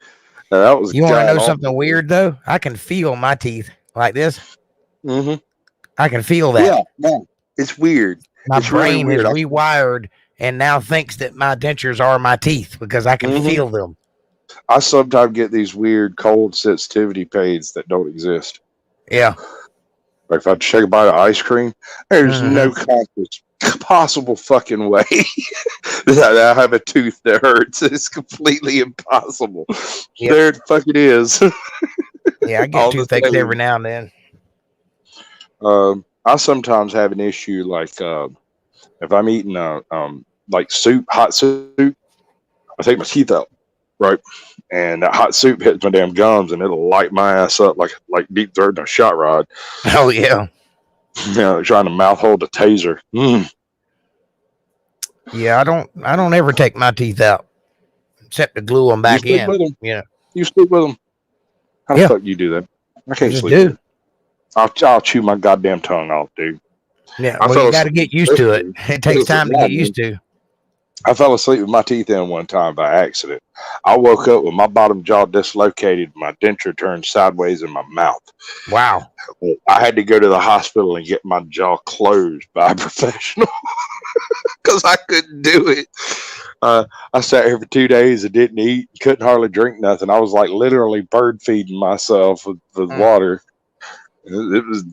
That was You want to god know something awful. weird though? I can feel my teeth like this. Mm-hmm. I can feel that. Yeah, no, it's weird. My It's really brain is weird. rewired and now thinks that my dentures are my teeth because I can Mhm. feel them. I sometimes get these weird cold sensitivity pains that don't exist. Yeah. Like if I take a bite of ice cream, there's Mm-hmm. no conscious possible fucking way that I have a tooth that hurts. It's completely impossible. Yep. There it fucking is. Yeah, I get All the toothaches same. every now and then. I sometimes have an issue like if I'm eating like soup, hot soup, I take my teeth out, right? And that hot soup hits my damn gums and it'll light my ass up like deep throat in a shot rod. Oh yeah. Trying to mouth hold a taser. Yeah, I don't ever take my teeth out except to glue them You back sleep in. with them? Yeah. You sleep with them? How the Yeah. fuck you do that? I I can't just sleep with do. them. I'll chew my goddamn tongue off, dude. Yeah. I Well, fell you got to asleep get used to it. It takes Listen, time to get used to. I fell asleep with my teeth in one time by accident. I woke up with my bottom jaw dislocated, my denture turned sideways in my mouth. Wow. I had to go to the hospital and get my jaw closed by a professional. because I couldn't do it. I sat here for 2 days and didn't eat, couldn't hardly drink nothing. I was like literally bird feeding myself with water. There's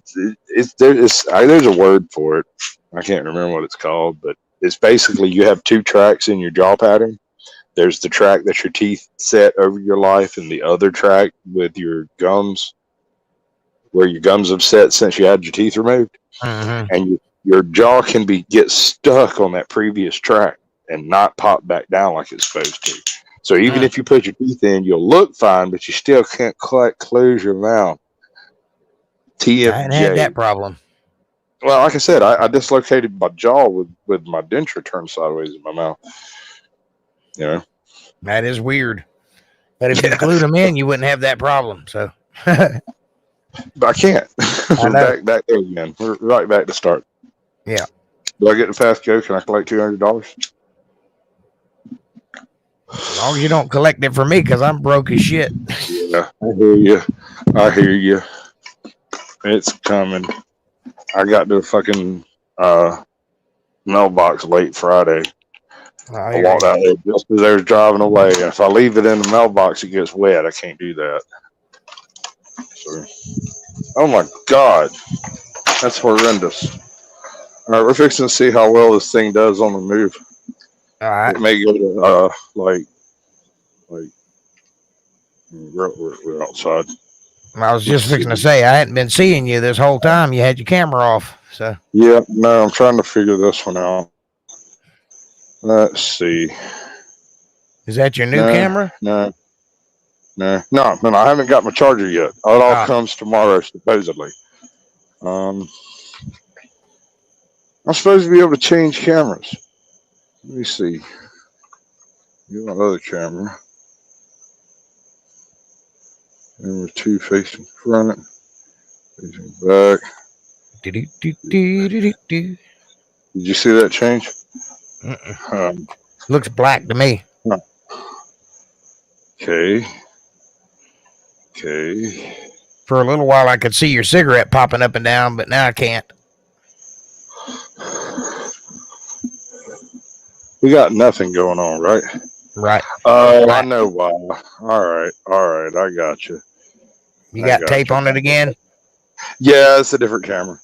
a word for it. I can't remember what it's called, but it's basically you have two tracks in your jaw pattern. There's the track that your teeth set over your life, and the other track with your gums, where your gums have set since you had your teeth removed, and your jaw can get stuck on that previous track and not pop back down like it's supposed to. So even if you put your teeth in, you'll look fine, but you still can't quite close your mouth. TFJ. I ain't had that problem. Well, like I said, I dislocated my jaw with my denture turned sideways in my mouth. You know? That is weird. But if you glued them in, you wouldn't have that problem. So, but I can't. I know. back there again. We're right back to start. Yeah. Do I get the fast go? Can I collect $200? As long as you don't collect it for me, because I'm broke as shit. Yeah, I hear you. I hear you. It's coming. I got to the fucking mailbox late Friday. I walked out there just as they was driving away. And if I leave it in the mailbox, it gets wet. I can't do that. So, oh my God. That's horrendous. All right, we're fixing to see how well this thing does on the move. All right. It may go to, we're outside. I was just fixing to say, I hadn't been seeing you this whole time. You had your camera off. So. Yeah, no, I'm trying to figure this one out. Let's see. Is that your new camera? No, I haven't got my charger yet. It all comes tomorrow, supposedly. I'm supposed to be able to change cameras. Let me see. Get my other camera. Camera 2 facing front, facing back. Did you see that change? Looks black to me. Okay. For a little while, I could see your cigarette popping up and down, but now I can't. We got nothing going on, right? Right. Oh, I know why. All right. I got you. You got tape on it again? Yeah, it's a different camera.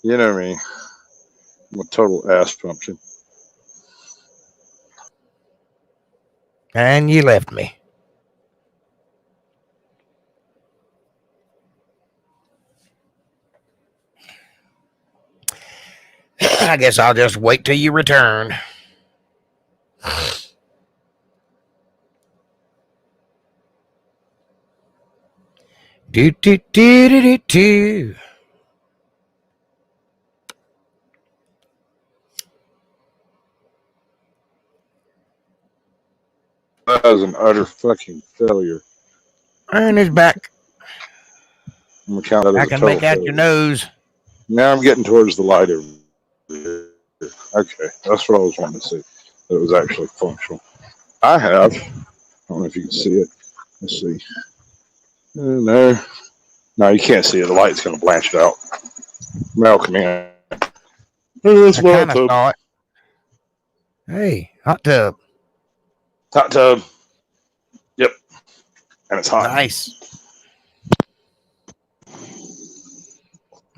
You know me. I'm a total ass pumpkin. And you left me. I guess I'll just wait till you return. Do. That was an utter fucking failure. And it's back. I'm gonna count that I as a can total make out failure. your nose. Now I'm getting towards the light over here. Okay, that's what I was wanting to see. That it was actually functional. I don't know if you can see it. Let's see. No, you can't see it. The light's gonna blanch it out. Mel, come in. I kind of saw it. Hey, hot tub. Hot tub. Yep. And it's hot. Nice.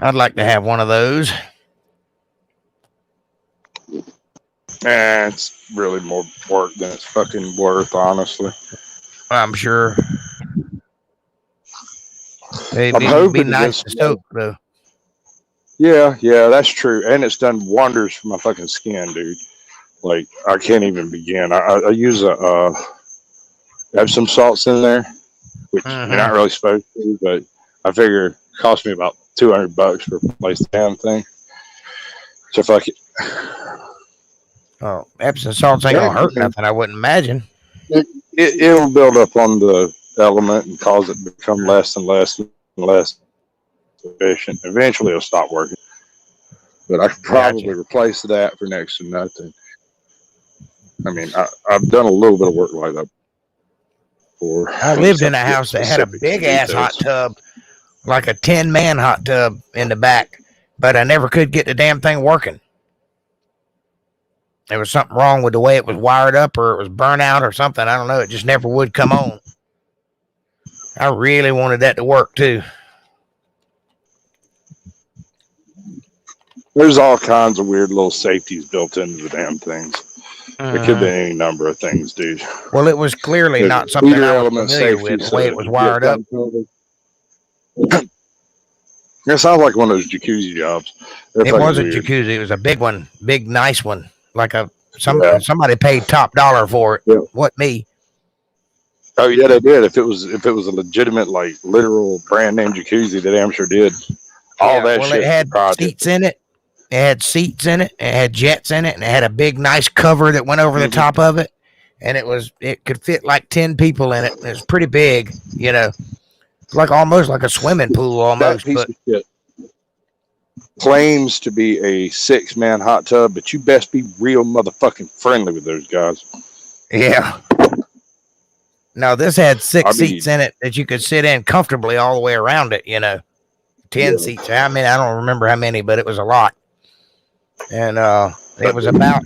I'd like to have one of those. It's really more work than it's fucking worth, honestly. I'm sure. I'm hoping be nice to soak, though. Yeah, that's true. And it's done wonders for my fucking skin, dude. Like, I can't even begin. I use Epsom salts in there, which you're not really supposed to, but I figure it cost me about $200 for replace the damn thing. So fuck it. Oh, Epsom salts ain't gonna hurt nothing, I wouldn't imagine. It'll build up on the element and cause it to become less and less and less efficient. Eventually it'll stop working. But I could probably replace that for next to nothing. I mean, I've done a little bit of work like that before. I lived in a house that had a big-ass hot tub, like a 10-man hot tub in the back, but I never could get the damn thing working. There was something wrong with the way it was wired up, or it was burnt out or something. I don't know. It just never would come on. I really wanted that to work too. There's all kinds of weird little safeties built into the damn things. It could be any number of things, dude. Well, it was clearly There's not something I was element familiar safety with, the way it was wired up. It sounds like one of those jacuzzi jobs. It was a jacuzzi. It was a big one, big, nice one. Like somebody paid top dollar for it. Yeah. What, me? Oh yeah, they did. If it was a legitimate, like literal brand name jacuzzi, they damn sure did. All that shit. It had seats in it. It had seats in it. It had jets in it, and it had a big, nice cover that went over the top of it. And it could fit like 10 people in it. It was pretty big, you know. It's like almost like a swimming pool almost. That piece of shit claims to be a 6-man hot tub, but you best be real motherfucking friendly with those guys. Yeah. No, this had 6 seats in it that you could sit in comfortably all the way around it, you know. 10 seats. I mean, I don't remember how many, but it was a lot. And it was about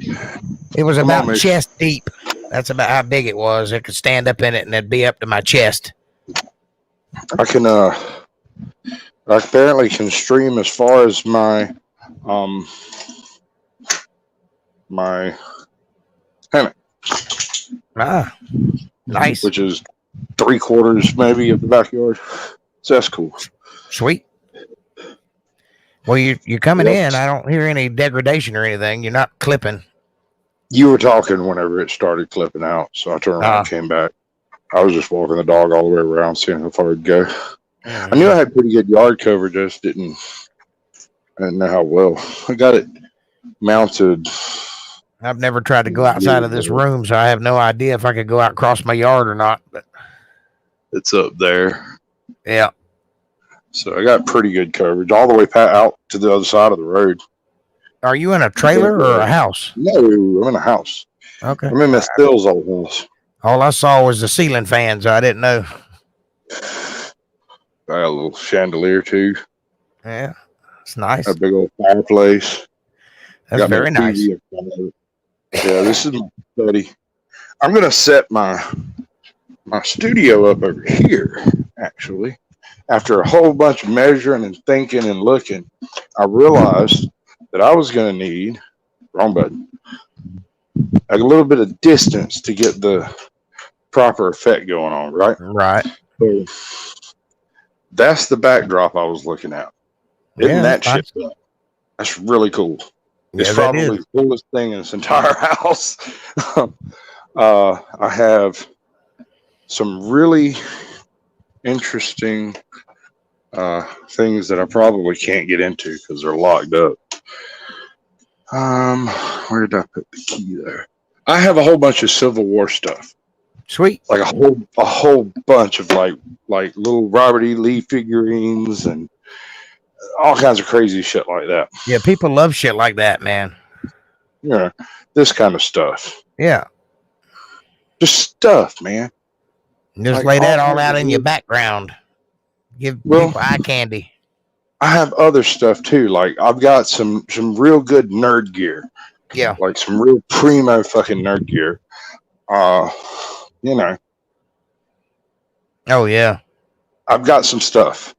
chest deep. That's about how big it was. I could stand up in it and it'd be up to my chest. I apparently can stream as far as my my hammock. Ah, nice. Which is 3/4 maybe of the backyard. So that's cool. Sweet. Well, you're coming in. I don't hear any degradation or anything. You're not clipping. You were talking whenever it started clipping out, so I turned around and came back. I was just walking the dog all the way around, seeing how far it'd go. I knew I had pretty good yard coverage. I just didn't know how well. I got it mounted. I've never tried to go outside of this room, so I have no idea if I could go out across my yard or not. But it's up there. Yeah. So I got pretty good coverage all the way out to the other side of the road. Are you in a trailer or a house? No, I'm in a house. Okay. I'm in Miss Bill's old house. All I saw was the ceiling fan, so I didn't know. I got a little chandelier too. Yeah, it's nice. A big old fireplace. That's very nice. Yeah, this is my study. I'm gonna set my studio up over here. Actually, after a whole bunch of measuring and thinking and looking, I realized that I was gonna need wrong button. A little bit of distance to get the proper effect going on, right? Right. So that's the backdrop I was looking at. Isn't that shit? That's really cool. It's probably the coolest thing in this entire house. I have some really interesting things that I probably can't get into because they're locked up. Where did I put the key there? I have a whole bunch of Civil War stuff. Sweet. Like a whole bunch of like little Robert E. Lee figurines and all kinds of crazy shit like that. Yeah, people love shit like that, man. Yeah, this kind of stuff. Yeah. Just stuff, man. Just lay that all out in your background. Give people eye candy. I have other stuff too. Like I've got some real good nerd gear. Yeah. Like some real primo fucking nerd gear. You know. Oh yeah. I've got some stuff.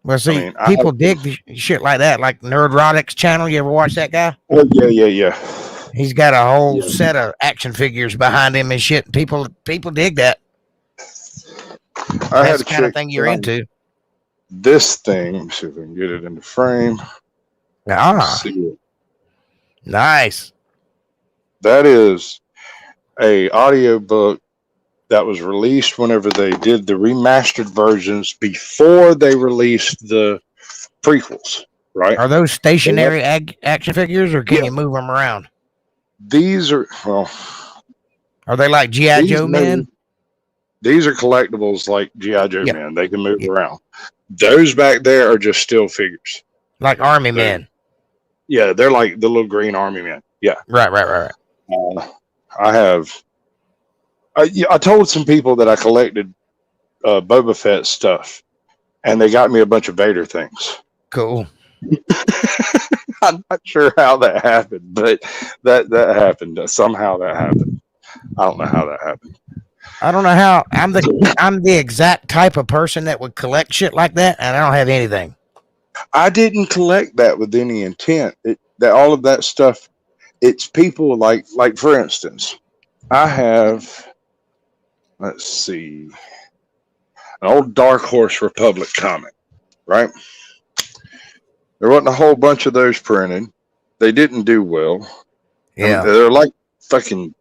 Well, see, people dig shit like that, like Nerdrotics channel. You ever watch that guy? Oh yeah. He's got a whole set of action figures behind him and shit. People dig that. That's the kind of thing you're into. This thing, let me see if I can get it in the frame. Nice. That is a audiobook that was released whenever they did the remastered versions before they released the prequels, right? Are those stationary action figures, or can you move them around? These are, are they like G.I. Joe men? These are collectibles like G.I. Joe men. They can move around. Those back there are just still figures. Like army men. Yeah, they're like the little green army men. Yeah. Right. I told some people that I collected Boba Fett stuff, and they got me a bunch of Vader things. Cool. I'm not sure how that happened, but that happened. Somehow that happened. I don't know how that happened. I don't know how. I'm the exact type of person that would collect shit like that, and I don't have anything. I didn't collect that with any intent. That all of that stuff. It's people like for instance, I have. Let's see, an old Dark Horse Republic comic, right? There wasn't a whole bunch of those printed. They didn't do well. Yeah. They're like fucking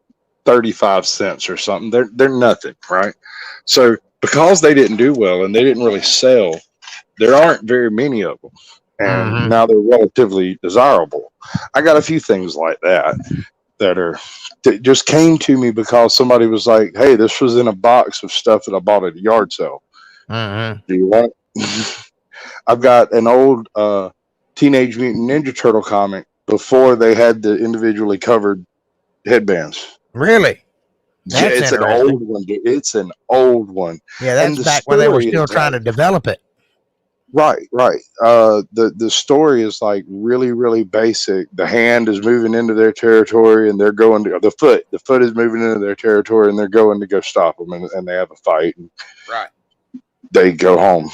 35 cents or something. They're nothing, right? So because they didn't do well and they didn't really sell, there aren't very many of them. And now they're relatively desirable. I got a few things like that that just came to me because somebody was like, "Hey, this was in a box of stuff that I bought at a yard sale. Do you want it?" I've got an old Teenage Mutant Ninja Turtle comic before they had the individually covered headbands. Really? Yeah, it's an old one, dude. It's an old one. Yeah, that's back when they were still trying to develop it. Right. The story is like really, really basic. The hand is moving into their territory, and they're going to the foot. The foot is moving into their territory, and they're going to go stop them, and they have a fight. And right. They go home.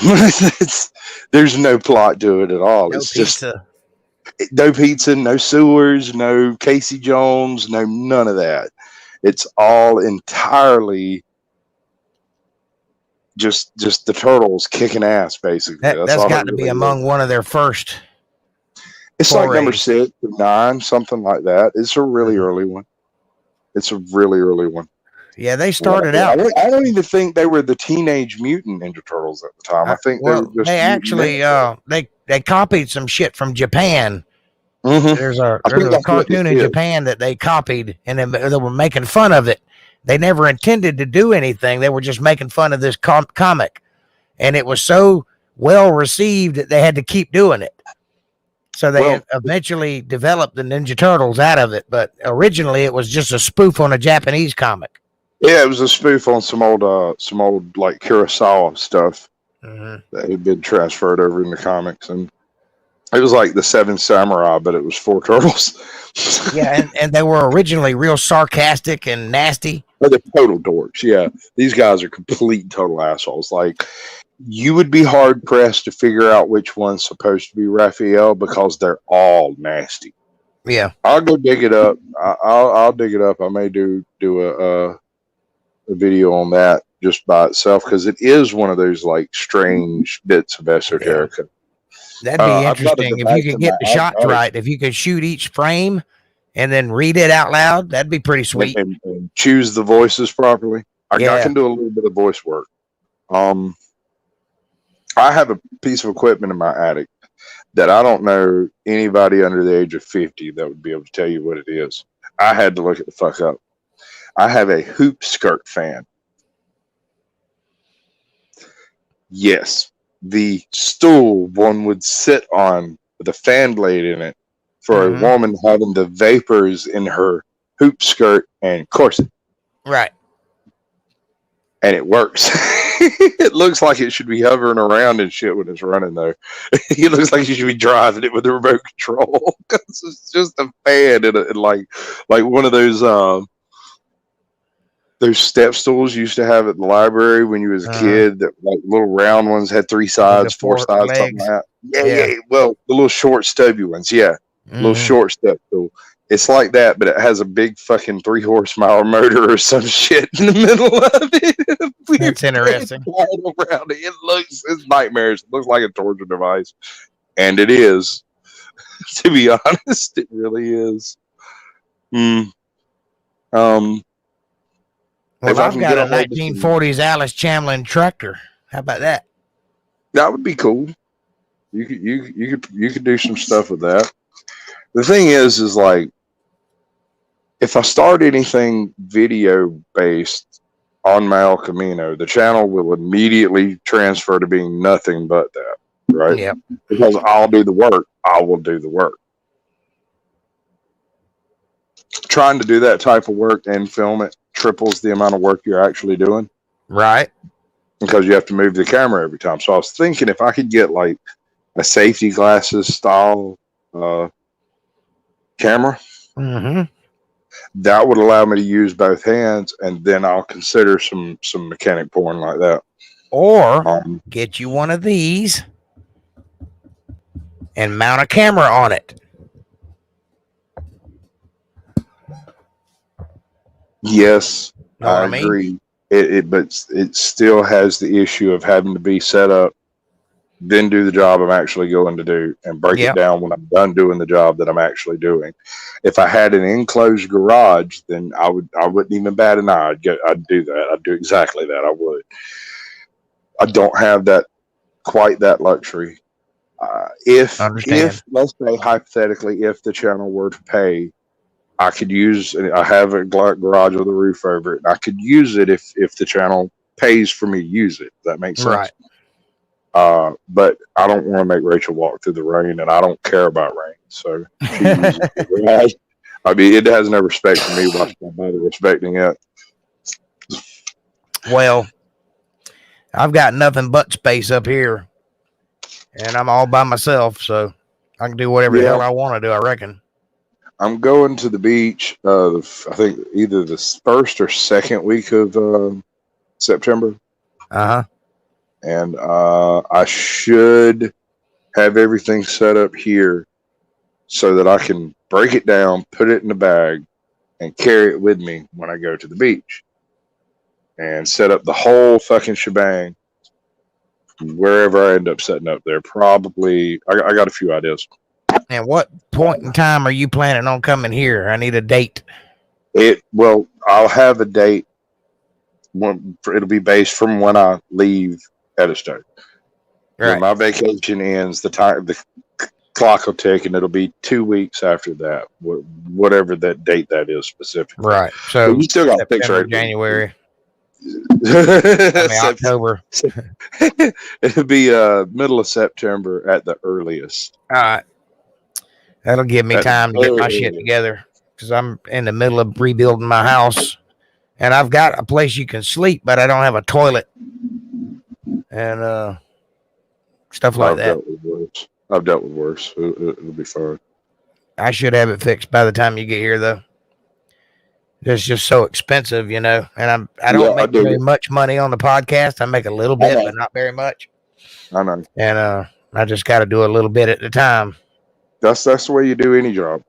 There's no plot to it at all. No it's pizza. Just no pizza, no sewers, no Casey Jones, no none of that. It's all entirely just the turtles kicking ass, basically. That's got to be among one of their first. It's like number 6 or 9, something like that. It's a really early one. Yeah, they started out. I don't even think they were the Teenage Mutant Ninja Turtles at the time. I think they actually they copied some shit from Japan. There's a cartoon in Japan that they copied, and they were making fun of it. They never intended to do anything. They were just making fun of this comic, and it was so well received that they had to keep doing it. So they eventually developed the Ninja Turtles out of it, but originally it was just a spoof on a Japanese comic. Yeah, it was a spoof on some old like Kurosawa stuff that had been transferred over into comics, and it was like the Seven Samurai, but it was 4 turtles. Yeah, and they were originally real sarcastic and nasty. They're total dorks. Yeah, these guys are complete total assholes. Like, you would be hard pressed to figure out which one's supposed to be Raphael because they're all nasty. Yeah, I'll go dig it up. I'll dig it up. I may do a video on that just by itself because it is one of those like strange bits of esoterica. Yeah. That'd be interesting if you could get the shots right. If you could shoot each frame and then read it out loud, that'd be pretty sweet. And choose the voices properly. I can do a little bit of voice work. I have a piece of equipment in my attic that I don't know anybody under the age of 50 that would be able to tell you what it is. I had to look it the fuck up. I have a hoop skirt fan. Yes. The stool one would sit on with a fan blade in it for a woman having the vapors in her hoop skirt and corset. Right. And it works. It looks like it should be hovering around and shit when it's running, though. It looks like you should be driving it with the remote control because it's just a fan and like one of those step stools you used to have at the library when you was a kid, that like little round ones had 3 sides, 4 sides, legs. Something like that. Yeah. Well, the little short stubby ones, little short step stool. It's like that, but it has a big fucking 3 horsepower motor or some shit in the middle of it. That's interesting. Around it. It's nightmares. It looks like a torture device, and it is. To be honest, it really is. Well, I've got a 1940s Alice Chamlin tractor. How about that? That would be cool. You could do some stuff with that. The thing is like, if I start anything video based on my El Camino, the channel will immediately transfer to being nothing but that, right? Yeah. Because I'll do the work. I will do the work. Trying to do that type of work and film it triples the amount of work you're actually doing. Right. Because you have to move the camera every time. So I was thinking if I could get like a safety glasses style camera. Mm-hmm. That would allow me to use both hands, and then I'll consider some mechanic porn like that. Or get you one of these and mount a camera on it. Yes, know I what I agree. mean? But it still has the issue of having to be set up, then do the job I'm actually going to do, and break it down when I'm done doing the job that I'm actually doing. If I had an enclosed garage, then I wouldn't even bat an eye. I'd do that. I'd do exactly that. I would. I don't have that quite that luxury. If let's say hypothetically, if the channel were to pay, I could use. I have a garage with a roof over it. I could use it if the channel pays for me to use it. Does that make sense? Right. But I don't want to make Rachel walk through the rain, and I don't care about rain. So she uses the garage. I mean, it has no respect for me. Watch my mother respecting it. Well, I've got nothing but space up here, and I'm all by myself, so I can do whatever the hell I want to do, I reckon. I'm going to the beach, I think either the first or second week of September. Uh-huh. And I should have everything set up here so that I can break it down, put it in a bag, and carry it with me when I go to the beach. And set up the whole fucking shebang wherever I end up setting up there. Probably, I got a few ideas. And what point in time are you planning on coming here? I need a date. Well, I'll have a date. It'll be based from when I leave Eddystone. Right. When my vacation ends, the clock will tick, and it'll be 2 weeks after that, whatever that date that is specifically. Right. So you still got September, January. October. It'll be middle of September at the earliest. All right. That'll give me time to get my shit together, because I'm in the middle of rebuilding my house, and I've got a place you can sleep, but I don't have a toilet and stuff like that. I've dealt with worse. It'll be fine. I should have it fixed by the time you get here, though. It's just so expensive, you know, and I don't make very much money on the podcast. I make a little bit, but not very much. I know. And I just got to do a little bit at a time. That's the way you do any job.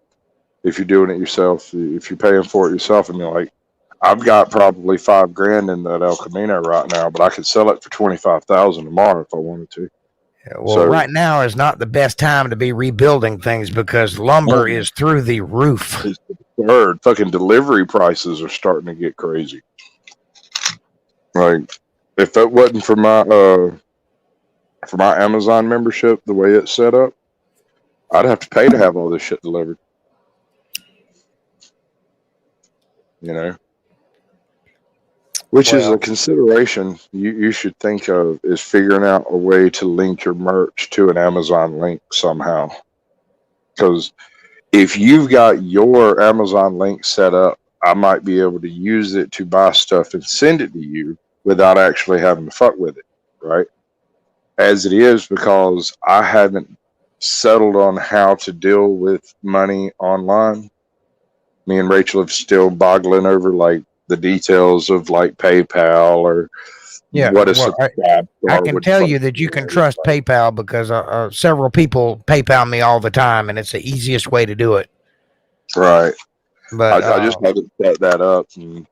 If you're doing it yourself, if you're paying for it yourself, and you're like, I've got probably $5,000 in that El Camino right now, but I could sell it for $25,000 tomorrow if I wanted to. Yeah, well, right now is not the best time to be rebuilding things because lumber is through the roof. Fucking delivery prices are starting to get crazy. Like, if that wasn't for my Amazon membership, the way it's set up, I'd have to pay to have all this shit delivered. You know? Which is a consideration you should think of, is figuring out a way to link your merch to an Amazon link somehow. Because if you've got your Amazon link set up, I might be able to use it to buy stuff and send it to you without actually having to fuck with it, right? As it is, because I haven't settled on how to deal with money online. Me and Rachel have still boggling over like the details of like PayPal or what a subscribe. I can tell you that you can trust PayPal because several people PayPal me all the time, and it's the easiest way to do it. Right. But I just had to set that up, and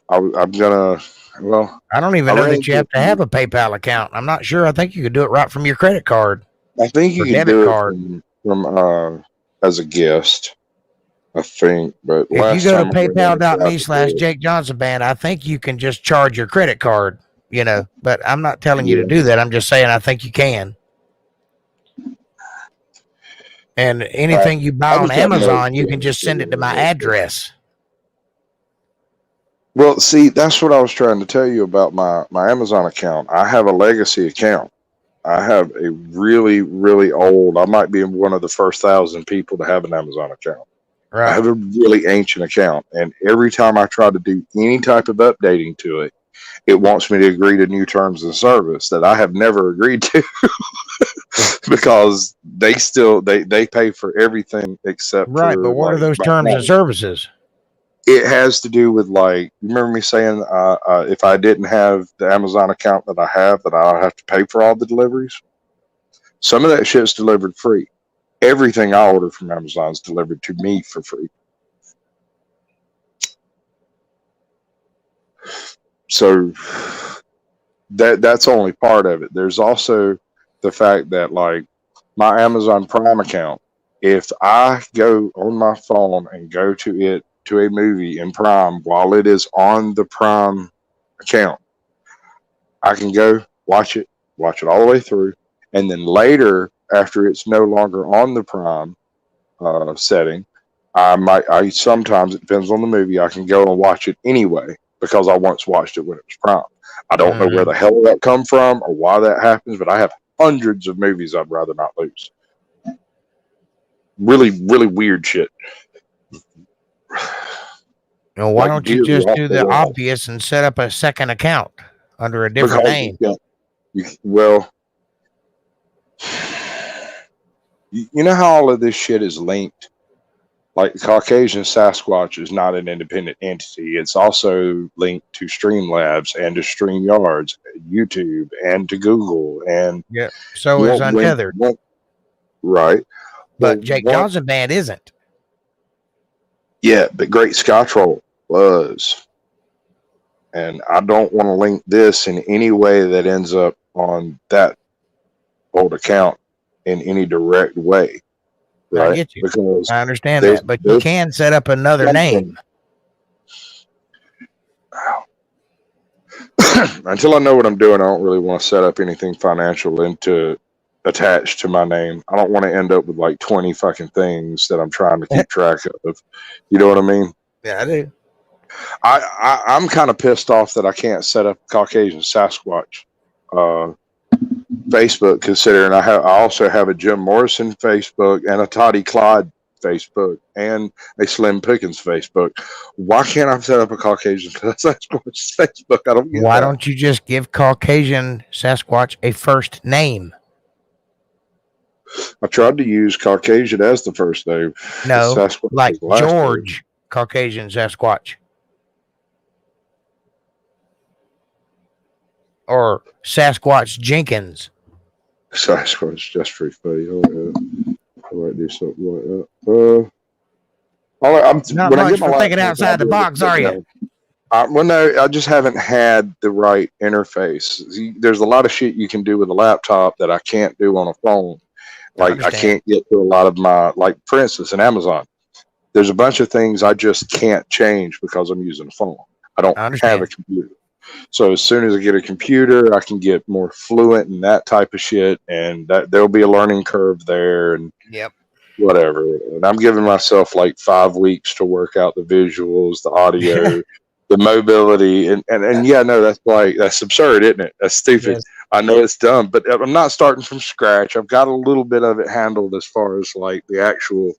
I'm gonna. Well, I don't even know that you have to have a PayPal account. I'm not sure. I think you could do it right from your credit card. I think you can do it from as a guest. I think, but if you go to paypal.me/Jake Johnson Band, I think you can just charge your credit card, you know, but I'm not telling you to do that. I'm just saying I think you can. And anything you buy on Amazon, you can just send it to my address. Well, see, that's what I was trying to tell you about my Amazon account. I have a legacy account. I have a really, really old, I might be one of the first 1,000 people to have an Amazon account. Right. I have a really ancient account, and every time I try to do any type of updating to it, it wants me to agree to new terms of service that I have never agreed to. because they pay for everything except Right, but for what are like those my terms and phone. services? It has to do with like, remember me saying if I didn't have the Amazon account that I have, that I'll have to pay for all the deliveries. Some of that shit's delivered free. Everything I order from Amazon is delivered to me for free. So that's only part of it. There's also the fact that like my Amazon Prime account, if I go on my phone and go to a movie in Prime while it is on the Prime account, I can go watch it all the way through, and then later, after it's no longer on the Prime setting, I sometimes, it depends on the movie, I can go and watch it anyway because I once watched it when it was Prime. I don't know where the hell that come from or why that happens, but I have hundreds of movies I'd rather not lose. Really, really weird shit. Why Like don't you deer just off do the the wall. obvious and set up a second account under a different Because name? well, you know how all of this shit is linked? Like the Caucasian Sasquatch is not an independent entity. It's also linked to Streamlabs and to StreamYards, YouTube, and to Google. And Yeah. So is Untethered. Right. But Jake Johnson Band isn't. Yeah, but Great Sky Troll was. And I don't want to link this in any way that ends up on that old account in any direct way. Right? I get you. Because I understand that. But you can set up another name. Until I know what I'm doing, I don't really want to set up anything financial attached to my name. I don't want to end up with like 20 fucking things that I'm trying to keep track of. You know what I mean? Yeah, I do. I'm kind of pissed off that I can't set up Caucasian Sasquatch Facebook, considering I also have a Jim Morrison Facebook and a Toddy Clyde Facebook and a Slim Pickens Facebook. Why can't I set up a Caucasian Sasquatch Facebook? I don't get Why that. don't you just give Caucasian Sasquatch a first name? I tried to use Caucasian as the first name. No, Sasquatch like was the George name. Caucasian Sasquatch. Or Sasquatch Jenkins. Sasquatch just for funny. I might do something like that. I'm not when much I get my for thinking outside the box, are you? Well, no, I just haven't had the right interface. There's a lot of shit you can do with a laptop that I can't do on a phone. Like I can't get to a lot of my, like for instance, in Amazon, there's a bunch of things I just can't change because I'm using a phone. I don't have a computer. So as soon as I get a computer, I can get more fluent in that type of shit, and there'll be a learning curve there, and whatever. And I'm giving myself like 5 weeks to work out the visuals, the audio, the mobility, and yeah, no, that's absurd, isn't it? That's stupid. Yes. I know it's dumb, but I'm not starting from scratch. I've got a little bit of it handled as far as like the actual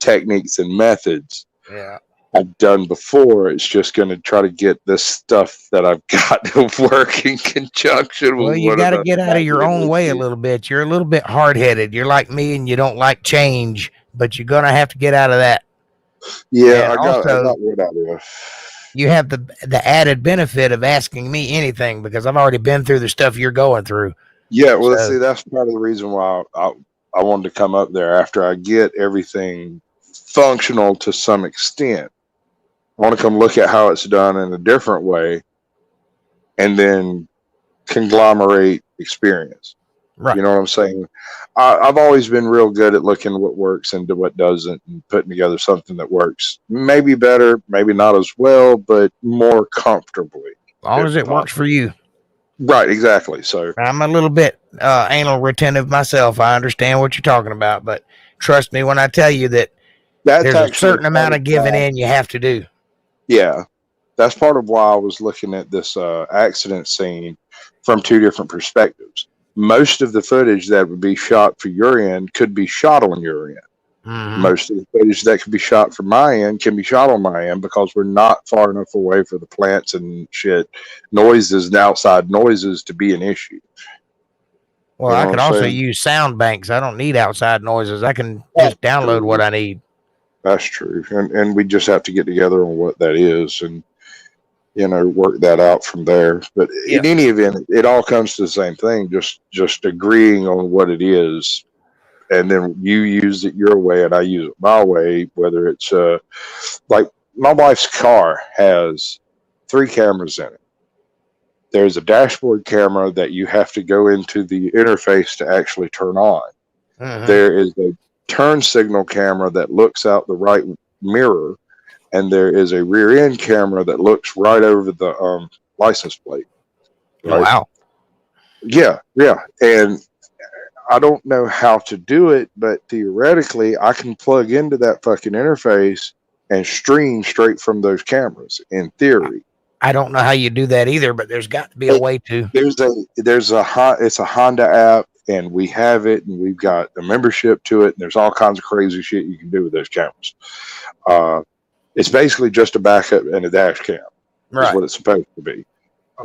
techniques and methods. Yeah. I've done before. It's just going to try to get this stuff that I've got to work in conjunction with. Well, you got to get out of your own way a little bit. You're a little bit hard-headed. You're like me, and you don't like change, but you're going to have to get out of that. Yeah, I got what out of. You have the added benefit of asking me anything because I've already been through the stuff you're going through. Yeah, well, see, that's part of the reason why I wanted to come up there after I get everything functional to some extent. I want to come look at how it's done in a different way and then conglomerate experience. Right. You know what I'm saying? I've always been real good at looking at what works and what doesn't and putting together something that works. Maybe better, maybe not as well, but more comfortably. As long as it works for you. Right, exactly. So I'm a little bit anal retentive myself. I understand what you're talking about, but trust me when I tell you that there's a certain amount of giving in you have to do. Yeah, that's part of why I was looking at this accident scene from two different perspectives. Most of the footage that would be shot for your end could be shot on your end. Mm-hmm. Most of the footage that could be shot from my end can be shot on my end because we're not far enough away for the plants and shit, noises and outside noises to be an issue. Well, You I know could what I'm also saying? use sound banks. I don't need outside noises. I can That's just download what true. I need. That's true. And we just have to get together on what that is and, work that out from there. But Yeah. in any event, it all comes to the same thing, just agreeing on what it is. And then you use it your way and I use it my way, whether it's like my wife's car has 3 cameras in it. There's a dashboard camera that you have to go into the interface to actually turn on. Mm-hmm. There is a turn signal camera that looks out the right mirror, and there is a rear end camera that looks right over the license plate. Right? Wow. Yeah, yeah. And I don't know how to do it, but theoretically, I can plug into that fucking interface and stream straight from those cameras. In theory, I don't know how you do that either, but there's got to be a way to. it's a Honda app, and we have it, and we've got a membership to it, and there's all kinds of crazy shit you can do with those cameras. It's basically just a backup and a dash cam, is what it's supposed to be.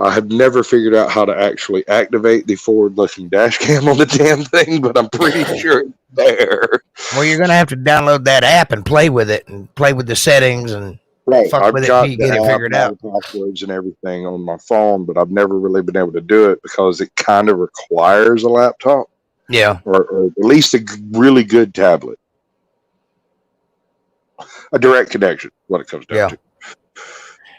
I have never figured out how to actually activate the forward-looking dash cam on the damn thing, but I'm pretty sure it's there. Well, you're going to have to download that app and play with it and play with the settings and fuck I've with it got till you the get it app figured and all out. the passwords and everything on my phone, but I've never really been able to do it because it kind of requires a laptop. Yeah. Or at least a really good tablet. A direct connection, what it comes down to.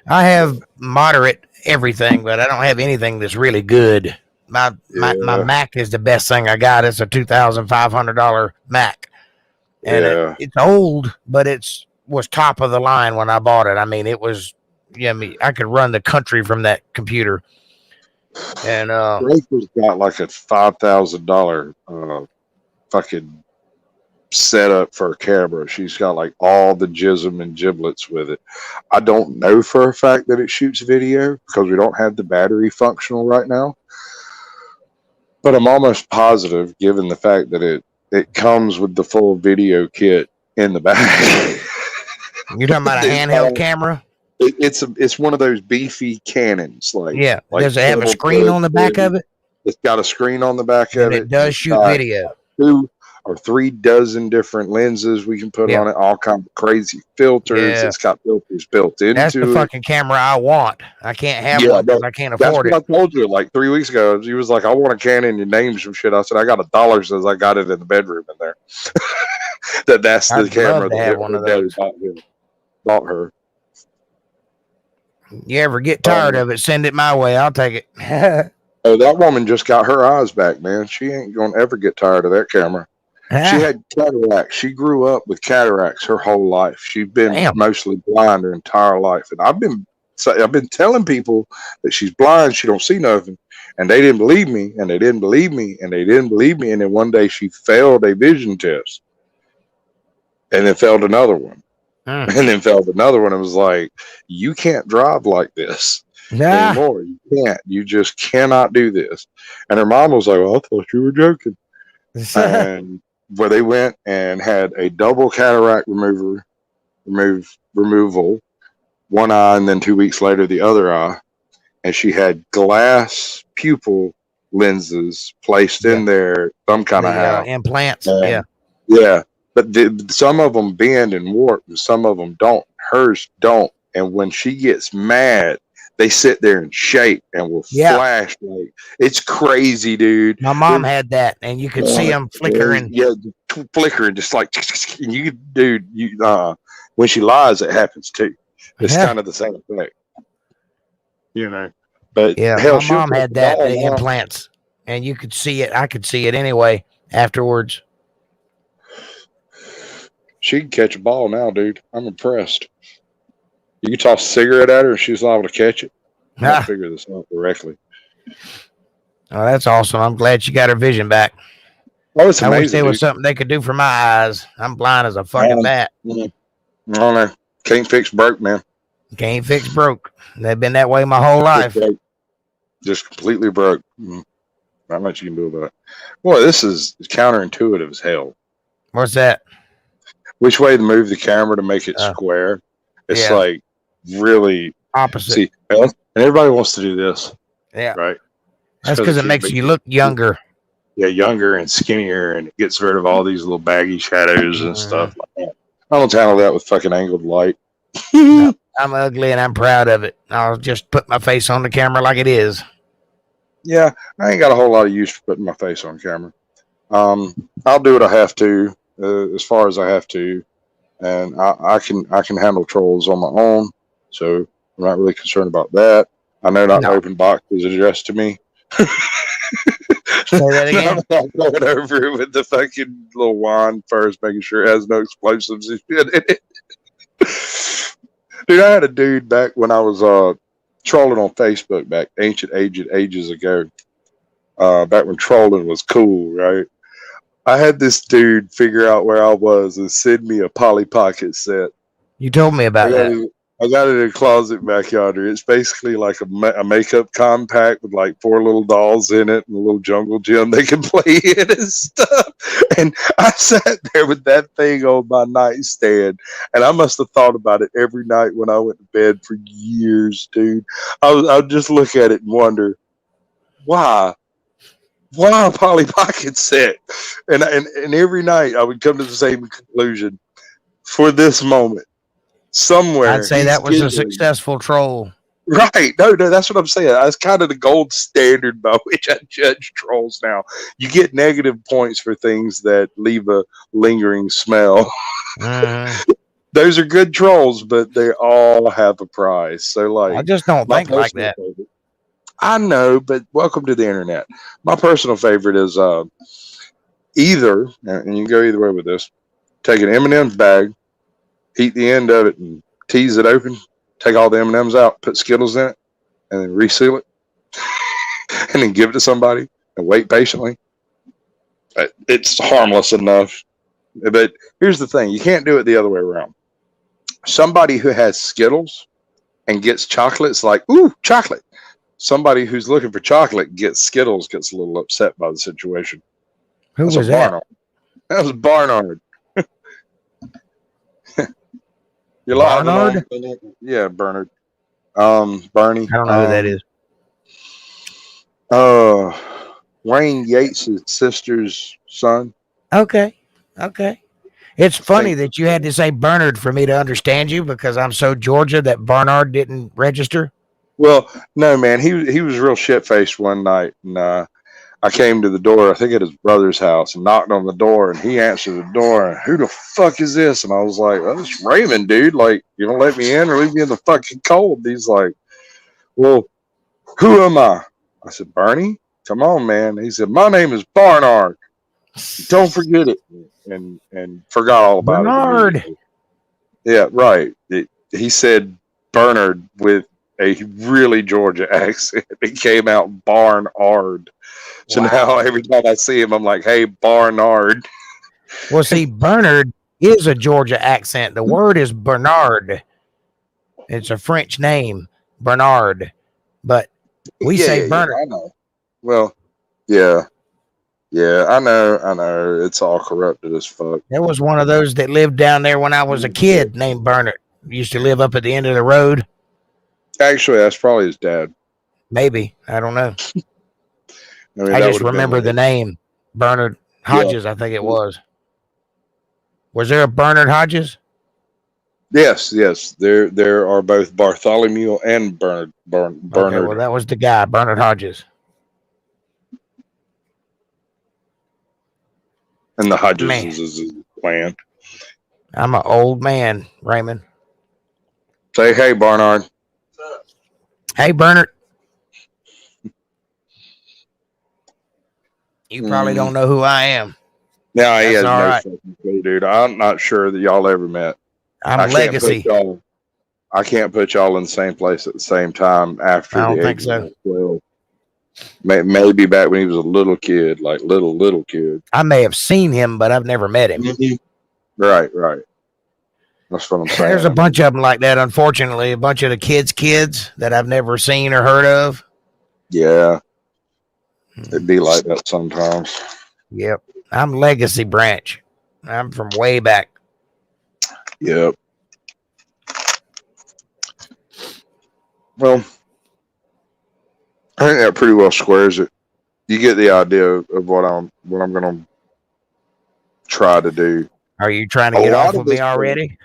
I have moderate everything, but I don't have anything that's really good. My Mac is the best thing I got. It's a $2,500 Mac, and it's old, but was top of the line when I bought it. I mean, it was. Yeah, I could run the country from that computer. And Rachel's got like a $5,000 fucking setup for a camera. She's got like all the jism and giblets with it. I don't know for a fact that it shoots video because we don't have the battery functional right now. But I'm almost positive, given the fact that it comes with the full video kit in the back. You're talking about a handheld camera? It's one of those beefy Canons. Does it have a screen on the back of it? It's got a screen on the back of it. It does shoot video. 2 or 3 dozen different lenses we can put on it, all kinds of crazy filters. It's got filters built into it. That's the fucking camera I want. I can't have one because I can't afford it. That's what I told you like 3 weeks ago. He was like, I want a Canon. You named some shit. I said, I got $1 since I got it in the bedroom in there. That's the camera that one of those. bought her. You ever get tired of it, send it my way. I'll take it. Oh, that woman just got her eyes back, man. She ain't going to ever get tired of that camera. She had cataracts. She grew up with cataracts her whole life. She's been mostly blind her entire life. And I've been telling people that she's blind, she don't see nothing. And they didn't believe me, and they didn't believe me, and they didn't believe me. And then one day she failed a vision test. And then failed another one. And then failed another one. It was like, you can't drive like this anymore. You can't. You just cannot do this. And her mom was like, well, I thought you were joking. And where they went and had a double cataract removal, one eye, and then 2 weeks later the other eye, and she had glass pupil lenses placed in there, some kind of how implants. Yeah. But some of them bend and warp, and some of them don't. Hers don't. And when she gets mad, they sit there and shake and will flash. Like, it's crazy, dude. My mom had that, and you could see them flickering. Yeah, flickering, just like when she lies, it happens too. It's kind of the same thing, But hell, my mom had that, the implants, and you could see it. I could see it anyway afterwards. She can catch a ball now, dude. I'm impressed. You can toss a cigarette at her and she's liable to catch it. I'll figure this out directly. Oh, that's awesome. I'm glad she got her vision back. Oh, it's amazing. I wish there was something they could do for my eyes. I'm blind as a fucking bat. I don't know. Can't fix broke, man. Can't fix broke. They've been that way my whole life. Just completely broke. Not much you can do about it. Boy, this is counterintuitive as hell. What's that? Which way to move the camera to make it square? It's like really opposite. See, and everybody wants to do this. Yeah. Right. That's because it makes you look younger. yeah, younger and skinnier, and it gets rid of all these little baggy shadows and stuff like that. I don't handle that with fucking angled light. No, I'm ugly and I'm proud of it. I'll just put my face on the camera like it is. Yeah, I ain't got a whole lot of use for putting my face on camera. I'll do what I have to, as far as I have to, and I can handle trolls on my own, so I'm not really concerned about that. I know not No. open box is addressed to me. Say that again. No, I'm not going over it with the fucking little wand first, making sure it has no explosives and shit in it. Dude, I had a dude back when I was trolling on Facebook back ages ago. Back when trolling was cool, right? I had this dude figure out where I was and send me a Polly Pocket set. You told me about that. I got it in a closet back yonder. It's basically like a makeup compact with like 4 little dolls in it and a little jungle gym they can play in and stuff. And I sat there with that thing on my nightstand, and I must have thought about it every night when I went to bed for years, dude. I would just look at it and wonder, why? Why a Polly Pocket set? And every night I would come to the same conclusion. For this moment, somewhere, I'd say that was a successful troll. Right. No, that's what I'm saying. That's kind of the gold standard by which I judge trolls now. You get negative points for things that leave a lingering smell. Those are good trolls, but they all have a price. So, like, I just don't think like that. Favorite, I know, but welcome to the internet. My personal favorite is either, and you can go either way with this, take an M&M's bag, heat the end of it, and tease it open, take all the M&M's out, put Skittles in it, and then reseal it, and then give it to somebody and wait patiently. It's harmless enough. But here's the thing. You can't do it the other way around. Somebody who has Skittles and gets chocolates like, ooh, chocolate. Somebody who's looking for chocolate gets Skittles gets a little upset by the situation. Who was that? Barnard. That was Barnard. You're Barnard? Yeah, Bernard. Bernie. I don't know who that is. Wayne Yates' sister's son. Okay. It's funny that you had to say Bernard for me to understand you because I'm so Georgia that Barnard didn't register. Well, no, man. He was real shit-faced one night, and I came to the door, I think at his brother's house, and knocked on the door, and he answered the door, and who the fuck is this? And I was like, oh, it's Raymond, dude. Like, you don't let me in or leave me in the fucking cold. And he's like, well, who am I? I said, Bernie, come on, man. He said, my name is Barnard. Don't forget it. And forgot all about Bernard. it. Yeah, right. He said Bernard with a really Georgia accent. It came out Barnard. So now every time I see him, I'm like, hey, Barnard. Well, see, Bernard is a Georgia accent. The word is Bernard. It's a French name, Bernard. But we say Bernard. Yeah, I know. Well, yeah. Yeah, I know. It's all corrupted as fuck. There was one of those that lived down there when I was a kid named Bernard. Used to live up at the end of the road. Actually, that's probably his dad. Maybe. I don't know. I just remember the name. Bernard Hodges, yeah. I think it was. Was there a Bernard Hodges? Yes. There are both Bartholomew and Bernard. Okay, well, that was the guy, Bernard Hodges. And the Hodges is his clan. I'm an old man, Raymond. Say hey, Barnard. Hey, Bernard. You probably don't know who I am. No, he has no fucking clue, dude. I'm not sure that y'all ever met. I'm Legacy. I can't put y'all in the same place at the same time after I don't think so. 12. Maybe back when he was a little kid, like little kid. I may have seen him, but I've never met him. Right. That's what I'm saying. There's a bunch of them like that, unfortunately. A bunch of the kids that I've never seen or heard of. Yeah. It'd be like that sometimes. Yep. I'm Legacy Branch. I'm from way back. Yep. Well, I think that pretty well squares it. You get the idea of what I'm going to try to do. Are you trying to A get off lot of with me this stuff, already?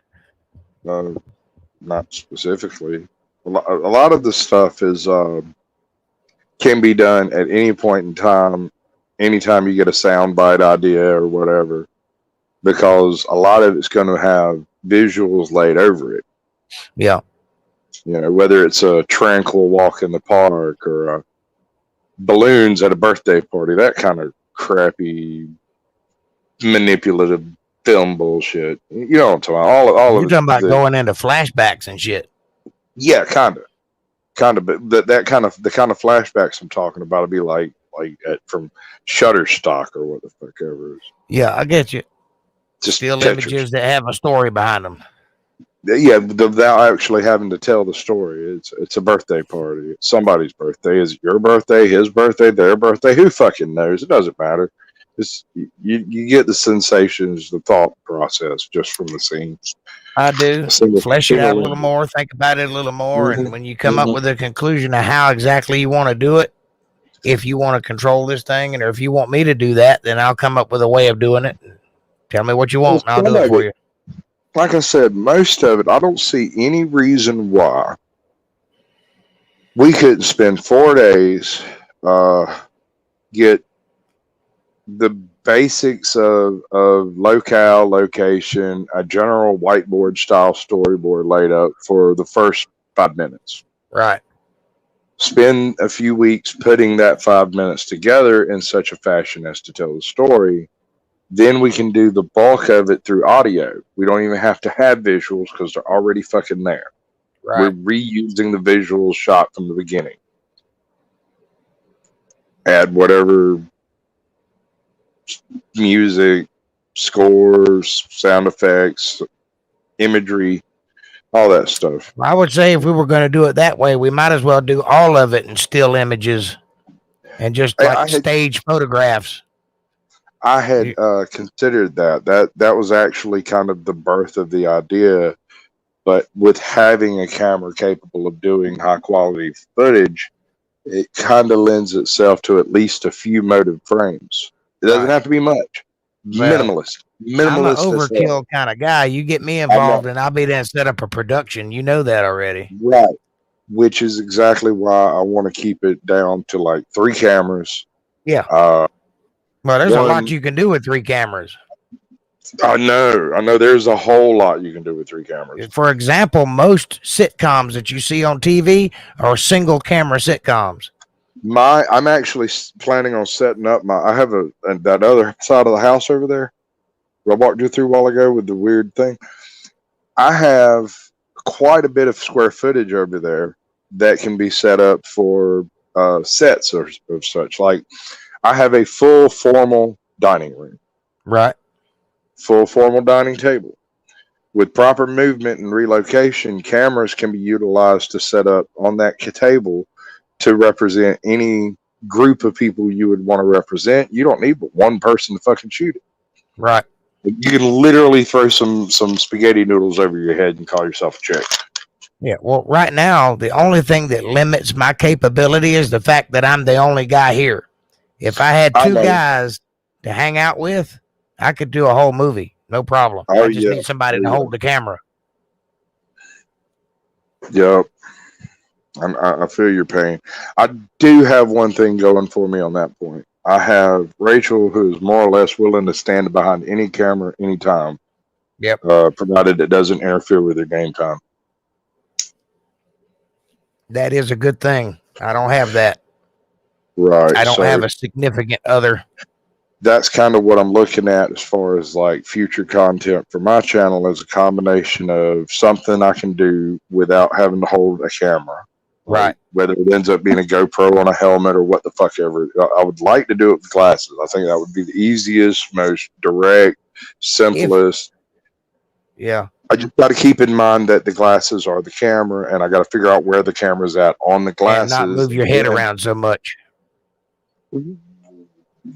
not specifically. A lot of the stuff is can be done at any point in time, anytime you get a soundbite idea or whatever, because a lot of it's going to have visuals laid over it. Yeah. You know, whether it's a tranquil walk in the park or balloons at a birthday party, that kind of crappy, manipulative film bullshit. You know what I'm talking about? All You're of talking about the going into flashbacks and shit. yeah, kind of, but that kind of the kind of flashbacks I'm talking about would be like from Shutterstock or what the fuck ever it is. Yeah, I get you. Just Still pictures. images that have a story behind them. Yeah, without actually having to tell the story. It's a birthday party. It's somebody's birthday. Is it your birthday, his birthday, their birthday? Who fucking knows? It doesn't matter. Just you get the sensations, the thought process just from the scenes. I do. Flesh it out a little Single more, think about it a little more, and when you come up mhm. with a conclusion of how exactly you want to do it, if you want to control this thing, and or if you want me to do that, then I'll come up with a way of doing it. Tell me what you Well, want, and I'll some do it of for it, you. like I said, most of it, I don't see any reason why we couldn't spend 4 days, get the basics of locale, location, a general whiteboard style storyboard laid up for the first 5 minutes. Right. Spend a few weeks putting that 5 minutes together in such a fashion as to tell the story. Then we can do the bulk of it through audio. We don't even have to have visuals because they're already fucking there. Right. We're reusing the visuals shot from the beginning. Add whatever music, scores, sound effects, imagery, all that stuff. I would say if we were going to do it that way, we might as well do all of it in still images and just like stage photographs. I had considered that. That was actually kind of the birth of the idea. But with having a camera capable of doing high quality footage, it kind of lends itself to at least a few motive frames. It doesn't have to be much. Minimalist. I'm an Minimalist overkill kind of guy. You get me involved and I'll be there and set up a production. You know that already. Right. Which is exactly why I want to keep it down to like 3 cameras. Yeah. Well, there's a lot you can do with 3 cameras. I know. There's a whole lot you can do with 3 cameras. For example, most sitcoms that you see on TV are single camera sitcoms. I'm actually planning on setting up I have that other side of the house over there. I walked you through a while ago with the weird thing. I have quite a bit of square footage over there that can be set up for sets of such. Like I have a full formal dining room. Right. Full formal dining table. With proper movement and relocation, cameras can be utilized to set up on that table to represent any group of people you would want to represent. You don't need but one person to fucking shoot it. Right. You can literally throw some spaghetti noodles over your head and call yourself a chick. Yeah, well, right now, the only thing that limits my capability is the fact that I'm the only guy here. If I had 2 guys to hang out with, I could do a whole movie. No problem. I just need somebody to hold the camera. Yep. I feel your pain. I do have one thing going for me on that point. I have Rachel, who is more or less willing to stand behind any camera anytime. Yep. Provided it doesn't interfere with her game time. That is a good thing. I don't have that. Right. I don't have a significant other. That's kind of what I'm looking at as far as like future content for my channel is a combination of something I can do without having to hold a camera. Right. Like, whether it ends up being a GoPro on a helmet or what the fuck ever. I would like to do it with glasses. I think that would be the easiest, most direct, simplest. Yeah. I just got to keep in mind that the glasses are the camera, and I got to figure out where the camera's at on the glasses. And not move your head around so much.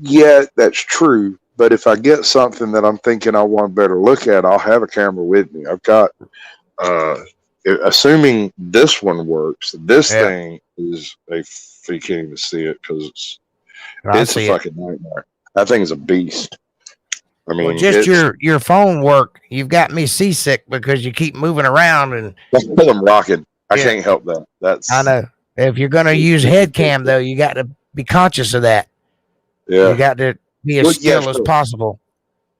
Yeah, that's true. But if I get something that I'm thinking I want to better look at, I'll have a camera with me. I've got, assuming this one works, this thing is, you can't even see it because I It's a see it. fucking nightmare. That thing is a beast. I Well, mean, just it's your phone work. You've got me seasick because you keep moving around, and that's because I'm rocking. I yeah, can't help that. I That's know. If you're gonna use head cam though, you got to be conscious of that. You yeah. got to be as Well, yeah, still as sure. possible.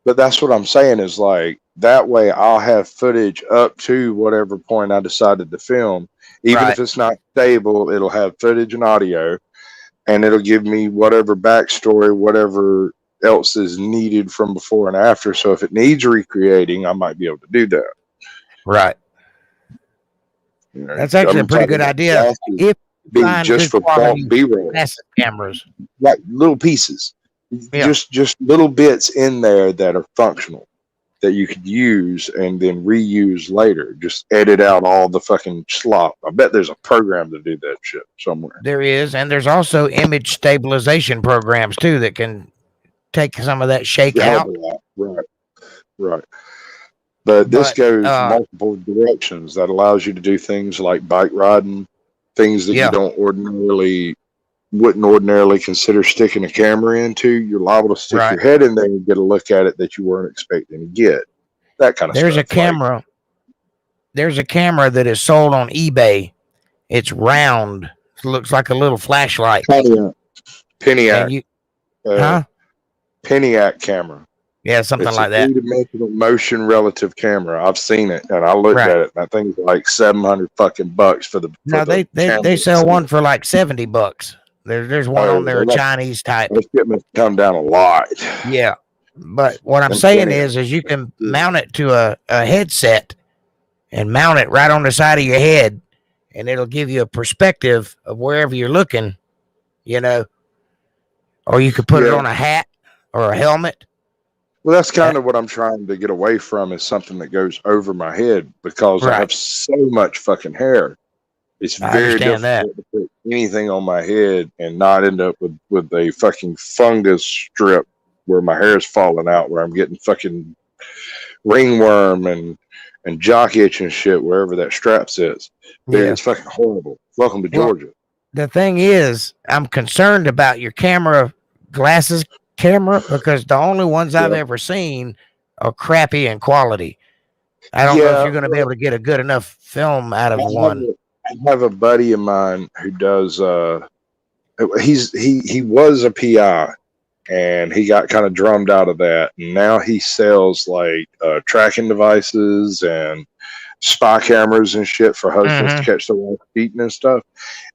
But that's what I'm saying is like that way I'll have footage up to whatever point I decided to film. Even Right. if it's not stable, it'll have footage and audio, and it'll give me whatever backstory, whatever else is needed from before and after. So if it needs recreating, I might be able to do that. Right. You know, That's actually a I'm pretty talking good about idea glasses if you being find just good for quality B-roll, passive cameras. like little pieces, Yeah. just little bits in there that are functional that you could use and then reuse later. Just edit out all the fucking slop. I bet there's a program to do that shit somewhere. There is, and there's also image stabilization programs too that can take some of that shake Hell of out. a lot. Right, right. But this But goes multiple directions. That allows you to do things like bike riding, things that you yeah, don't wouldn't ordinarily consider sticking a camera into. You're liable to stick right. your head in there and get a look at it that you weren't expecting to get. That kind of There's a stuff. Like camera. There's a camera that is sold on eBay. It's round. It looks like a little flashlight. And Peniac, you, uh, huh? Peniac camera. Yeah, something It's a like that. three-dimensional motion relative camera. I've seen it and I looked Right. at it and I think it's like $700 for the No, camera. they sell one for like $70. There's one on there, a That Chinese type. shipment's come down a lot. Yeah. But what I'm And saying is you can mount it to a headset and mount it right on the side of your head, and it'll give you a perspective of wherever you're looking, you know, or you could put it on a hat or a helmet. Well, that's kind of what I'm trying to get away from is something that goes over my head because I Right. have so much fucking hair. It's I very understand that. difficult to put anything on my head and not end up with a fucking fungus strip where my hair is falling out, where I'm getting fucking ringworm and jock itch and shit wherever that strap sits. Yeah. It's fucking horrible. Welcome to Well, Georgia. the thing is, I'm concerned about your glasses camera, because the only ones I've ever seen are crappy in quality. I don't know if you're going to be able to get a good enough film out of one. I have a buddy of mine who does he was a PI and he got kind of drummed out of that, and now he sells like tracking devices and spy cameras and shit for husbands to catch their wife cheating and stuff.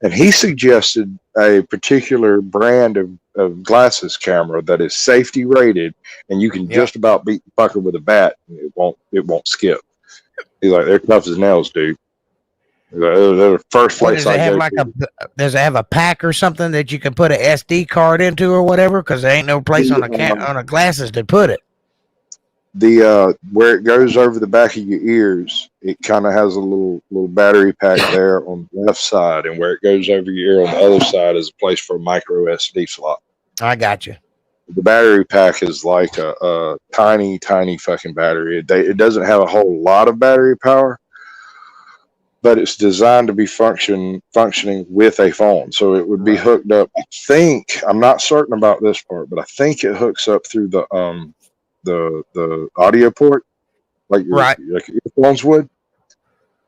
And he suggested a particular brand of glasses camera that is safety rated, and you can just about beat the fucker with a bat, and it won't skip. He's like, they're tough as nails, dude. They're the first place I go to. Does it have a pack or something that you can put an SD card into or whatever? Because there ain't no place on a glasses to put it. The where it goes over the back of your ears, it kind of has a little battery pack there on the left side, and where it goes over your ear on the other side is a place for a micro SD slot. I got you. The battery pack is like a tiny fucking battery. It doesn't have a whole lot of battery power, but it's designed to be functioning with a phone. So it would be hooked up. I think, I'm not certain about this part, but I think it hooks up through the audio port, like your earphones would.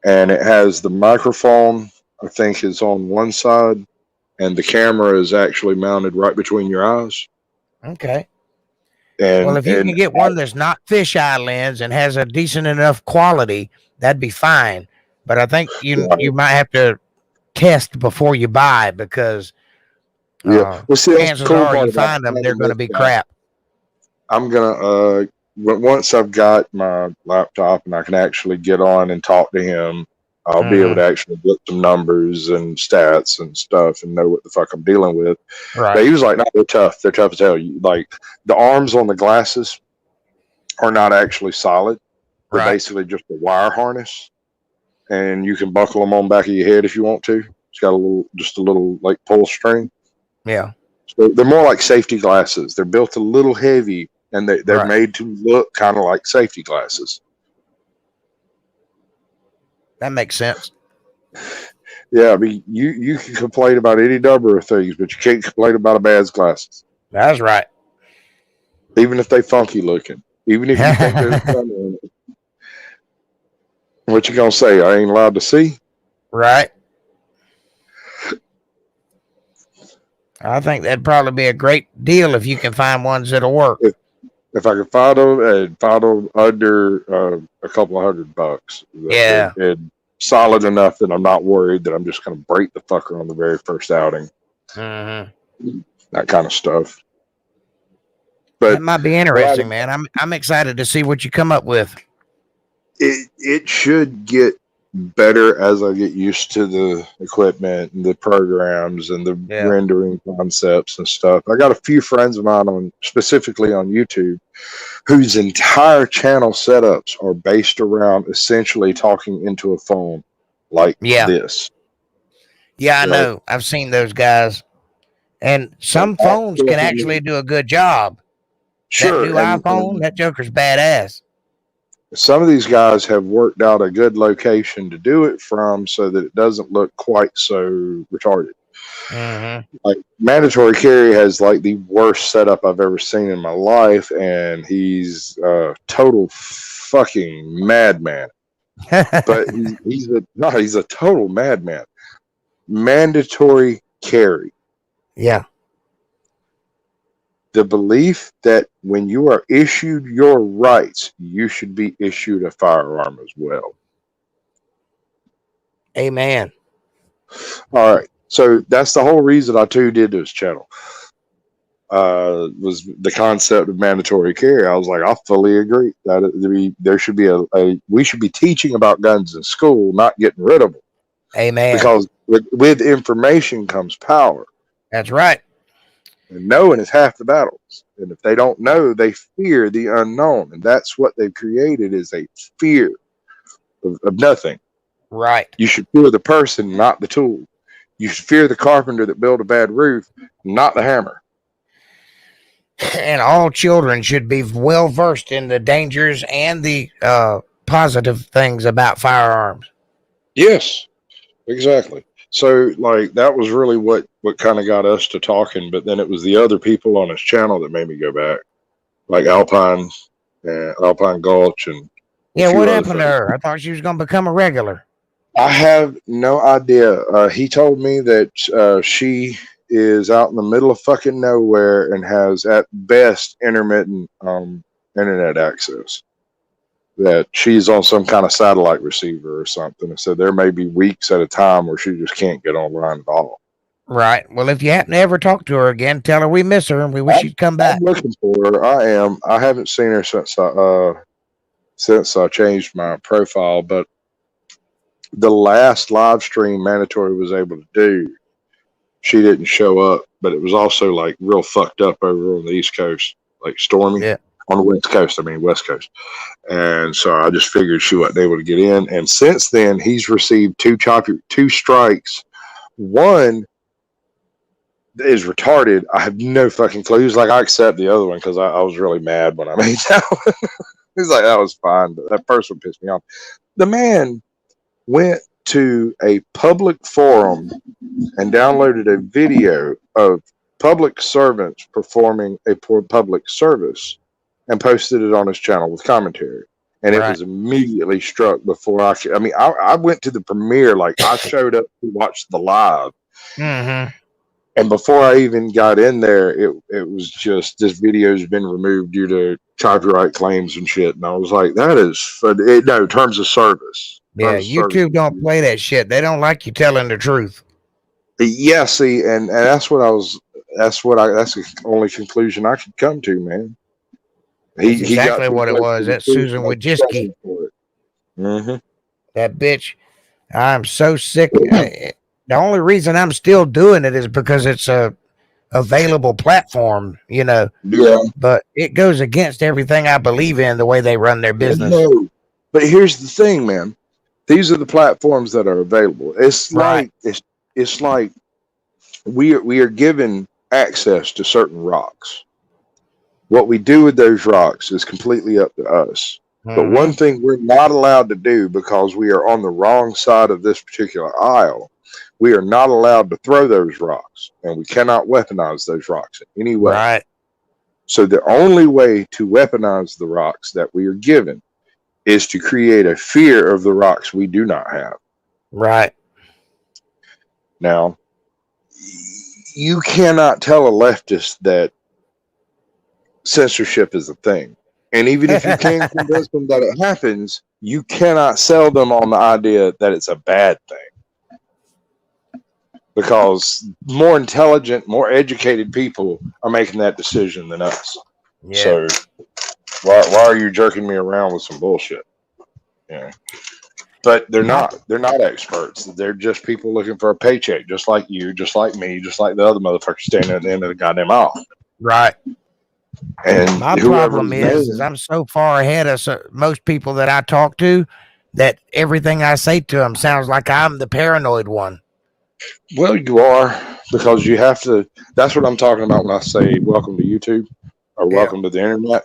And it has the microphone, I think, is on one side, and the camera is actually mounted right between your eyes. Okay. And, well, if you can get one that's not fisheye lens and has a decent enough quality, that'd be fine. But I think you might have to test before you buy, because chances are you find them, they're going to be crap. I'm gonna once I've got my laptop and I can actually get on and talk to him, I'll be able to actually get some numbers and stats and stuff and know what the fuck I'm dealing with. Right. But he was like, no, they're tough. They're tough as hell. Like the arms on the glasses are not actually solid. They're basically just a wire harness, and you can buckle them on back of your head if you want to. It's got just a little like pull string. Yeah. So they're more like safety glasses. They're built a little heavy, and they're made to look kind of like safety glasses. That makes sense. Yeah, I mean, you can complain about any number of things, but you can't complain about a man's glasses, That's right. even if they funky looking. Even if you think there's something. What you gonna say? I ain't allowed to see. Right. I think that'd probably be a great deal if you can find ones that'll work. If I could find them and find them under a couple of $100, Yeah. and solid enough that I'm not worried that I'm just gonna break the fucker on the very first outing. That kind of stuff. But that might be interesting, man. I'm excited to see what you come up with. It should get better as I get used to the equipment and the programs and the rendering concepts and stuff. I got a few friends of mine specifically on YouTube whose entire channel setups are based around essentially talking into a phone like this. Yeah, I know. I've seen those guys. And some phones can actually do a good job. Sure. That new iPhone, that joker's badass. Some of these guys have worked out a good location to do it from so that it doesn't look quite so retarded. Like Mandatory Carry has like the worst setup I've ever seen in my life, and he's a total fucking madman. But he's a total madman. Mandatory Carry. Yeah. The belief that when you are issued your rights, you should be issued a firearm as well. Amen. All right. So that's the whole reason I too did this channel. Was the concept of mandatory carry. I was like, I fully agree that there should be we should be teaching about guns in school, not getting rid of them. Amen. Because with information comes power. That's right. And knowing is half the battles. And if they don't know, they fear the unknown. And that's what they've created, is a fear of nothing. Right. You should fear the person, not the tool. You should fear the carpenter that built a bad roof, not the hammer. And all children should be well versed in the dangers and the positive things about firearms. Yes, exactly. So, like, that was really what kind of got us to talking. But then it was the other people on his channel that made me go back, like Alpine Gulch, and what happened to her? I thought she was going to become a regular. I have no idea. He told me that she is out in the middle of fucking nowhere and has at best intermittent internet access. That she's on some kind of satellite receiver or something. And so there may be weeks at a time where she just can't get online at all. Right. Well, if you happen to ever talk to her again, tell her we miss her and we wish she'd come back. I'm looking for her. I am. I haven't seen her since I changed my profile, but the last live stream Mandatory was able to do, she didn't show up, but it was also like real fucked up over on the East Coast, like stormy. Yeah. On the West Coast, West Coast. And so I just figured she wasn't able to get in. And since then, he's received two strikes. One is retarded. I have no fucking clue. He's like, I accept the other one because I was really mad when I made that one. He's like, that was fine, but that first one pissed me off. The man went to a public forum and downloaded a video of public servants performing a public service and posted it on his channel with commentary. And it was immediately struck before I could. I mean, I went to the premiere, like I showed up to watch the live. And before I even got in there, it was just, this video's been removed due to copyright claims and shit. And I was like, that is, no, terms of service. Yeah, YouTube don't play that shit. They don't like you telling the truth. Yeah, see, and that's that's the only conclusion I could come to, man. That's exactly what it was. That Susan Wojcicki. That bitch. I'm so sick. The only reason I'm still doing it is because it's a available platform, you know. Yeah. But it goes against everything I believe in, the way they run their business. No. But here's the thing, man. These are the platforms that are available. It's like it's like we are given access to certain rocks. What we do with those rocks is completely up to us. But one thing we're not allowed to do, because we are on the wrong side of this particular aisle, we are not allowed to throw those rocks, and we cannot weaponize those rocks in any way. Right. So the only way to weaponize the rocks that we are given is to create a fear of the rocks we do not have. Right. Now, you cannot tell a leftist that censorship is a thing. And even if you can convince them that it happens, you cannot sell them on the idea that it's a bad thing. Because more intelligent, more educated people are making that decision than us. Yeah. So why are you jerking me around with some bullshit? Yeah. But they're not. They're not experts. They're just people looking for a paycheck, just like you, just like me, just like the other motherfuckers standing at the end of the goddamn aisle. Right. And my problem is I'm so far ahead of most people that I talk to that everything I say to them sounds like I'm the paranoid one. Well, you are, because you have to. That's what I'm talking about when I say welcome to YouTube or welcome to the internet.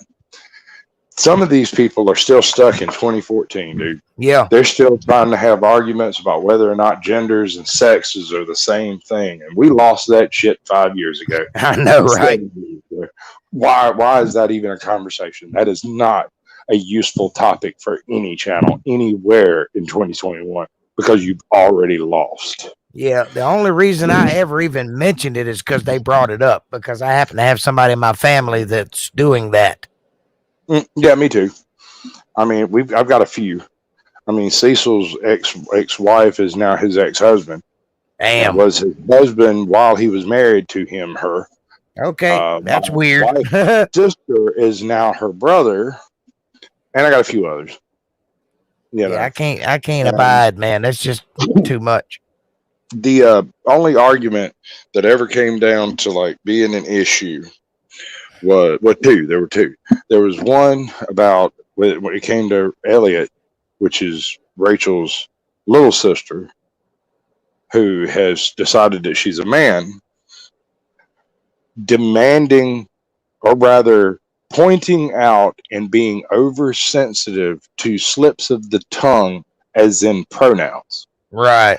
Some of these people are still stuck in 2014, dude. Yeah. They're still trying to have arguments about whether or not genders and sexes are the same thing. And we lost that shit 5 years ago. I know, right? Why is that even a conversation? That is not a useful topic for any channel anywhere in 2021 because you've already lost. Yeah, the only reason I ever even mentioned it is because they brought it up, because I happen to have somebody in my family that's doing that. Yeah, me too. I mean, I've got a few. I mean, Cecil's ex-wife is now his ex-husband. Damn. Was his husband while he was married to her. Okay, that's weird. My sister is now her brother, and I got a few others. You know, I can't abide, man. That's just too much. The only argument that ever came down to like being an issue was two. There were two. There was one about when it came to Elliot, which is Rachel's little sister, who has decided that she's a man, demanding, or rather pointing out and being oversensitive to slips of the tongue, as in pronouns. Right.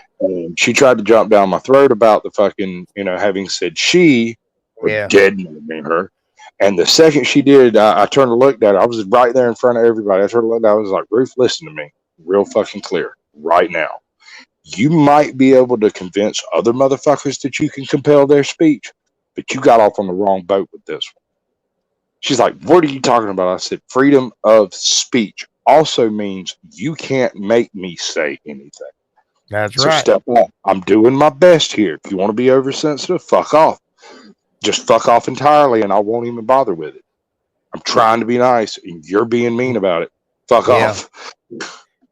She tried to jump down my throat about the fucking, having said she, or dead naming her. And the second she did, I turned and looked at her. I was right there in front of everybody. I turned and looked at her. I was like, Ruth, listen to me real fucking clear right now. You might be able to convince other motherfuckers that you can compel their speech, but you got off on the wrong boat with this one. She's like, what are you talking about? I said, freedom of speech also means you can't make me say anything. That's so right. Step up. I'm doing my best here. If you want to be oversensitive, fuck off. Just fuck off entirely, and I won't even bother with it. I'm trying to be nice, and you're being mean about it. Fuck off.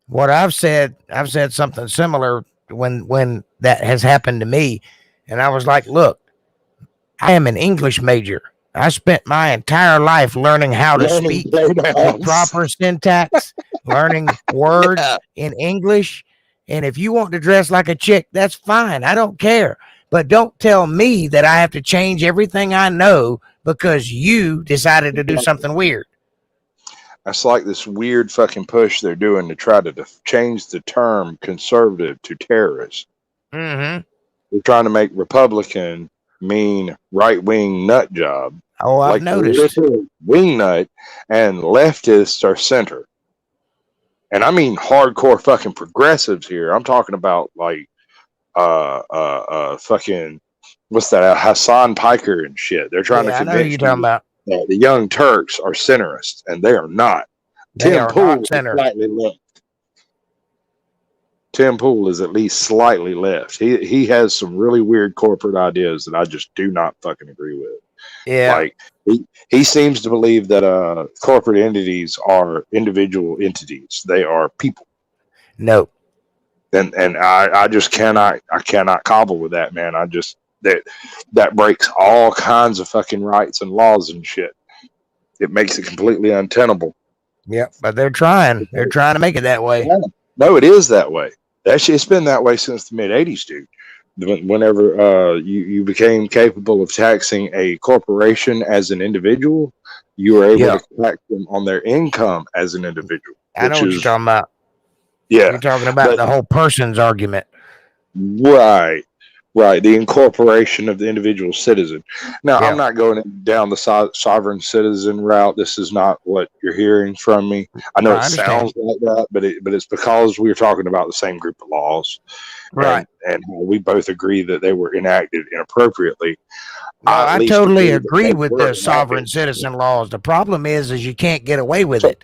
What I've said something similar when that has happened to me, and I was like, look, I am an English major. I spent my entire life learning how to speak with proper syntax, learning words in English. And if you want to dress like a chick, that's fine. I don't care. But don't tell me that I have to change everything I know because you decided to do something weird. That's like this weird fucking push they're doing to try to change the term conservative to terrorist. Mm-hmm. They're trying to make Republican mean right-wing nut job. Oh, I've noticed. Wing nut, and leftists are center. And I mean hardcore fucking progressives here. I'm talking about like fucking what's that? Hassan Piker and shit. They're trying to convince I know you're talking about. That the Young Turks are centerists, and they are not. Tim Pool is slightly left. Tim Pool is at least slightly left. He has some really weird corporate ideas that I just do not fucking agree with. Yeah. Like he seems to believe that corporate entities are individual entities. They are people. No. And I just cannot cobble with that, man. That breaks all kinds of fucking rights and laws and shit. It makes it completely untenable. Yeah, but they're trying. They're trying to make it that way. Yeah. No, it is that way. Actually, it's been that way since the mid '80s, dude. Whenever you became capable of taxing a corporation as an individual, you were able to tax them on their income as an individual. I know what you're talking about. Yeah. You're talking about the whole person's argument. Right. Right, the incorporation of the individual citizen. Now, I'm Yeah, not going down the sovereign citizen route. This is not what you're hearing from me. I know it I understand. sounds like that, but it's because we're talking about the same group of laws, Right. and we both agree that they were enacted inappropriately. No, I at I least totally agree that agree they with were the enacted. sovereign citizen laws. The problem is you can't get away with So, it.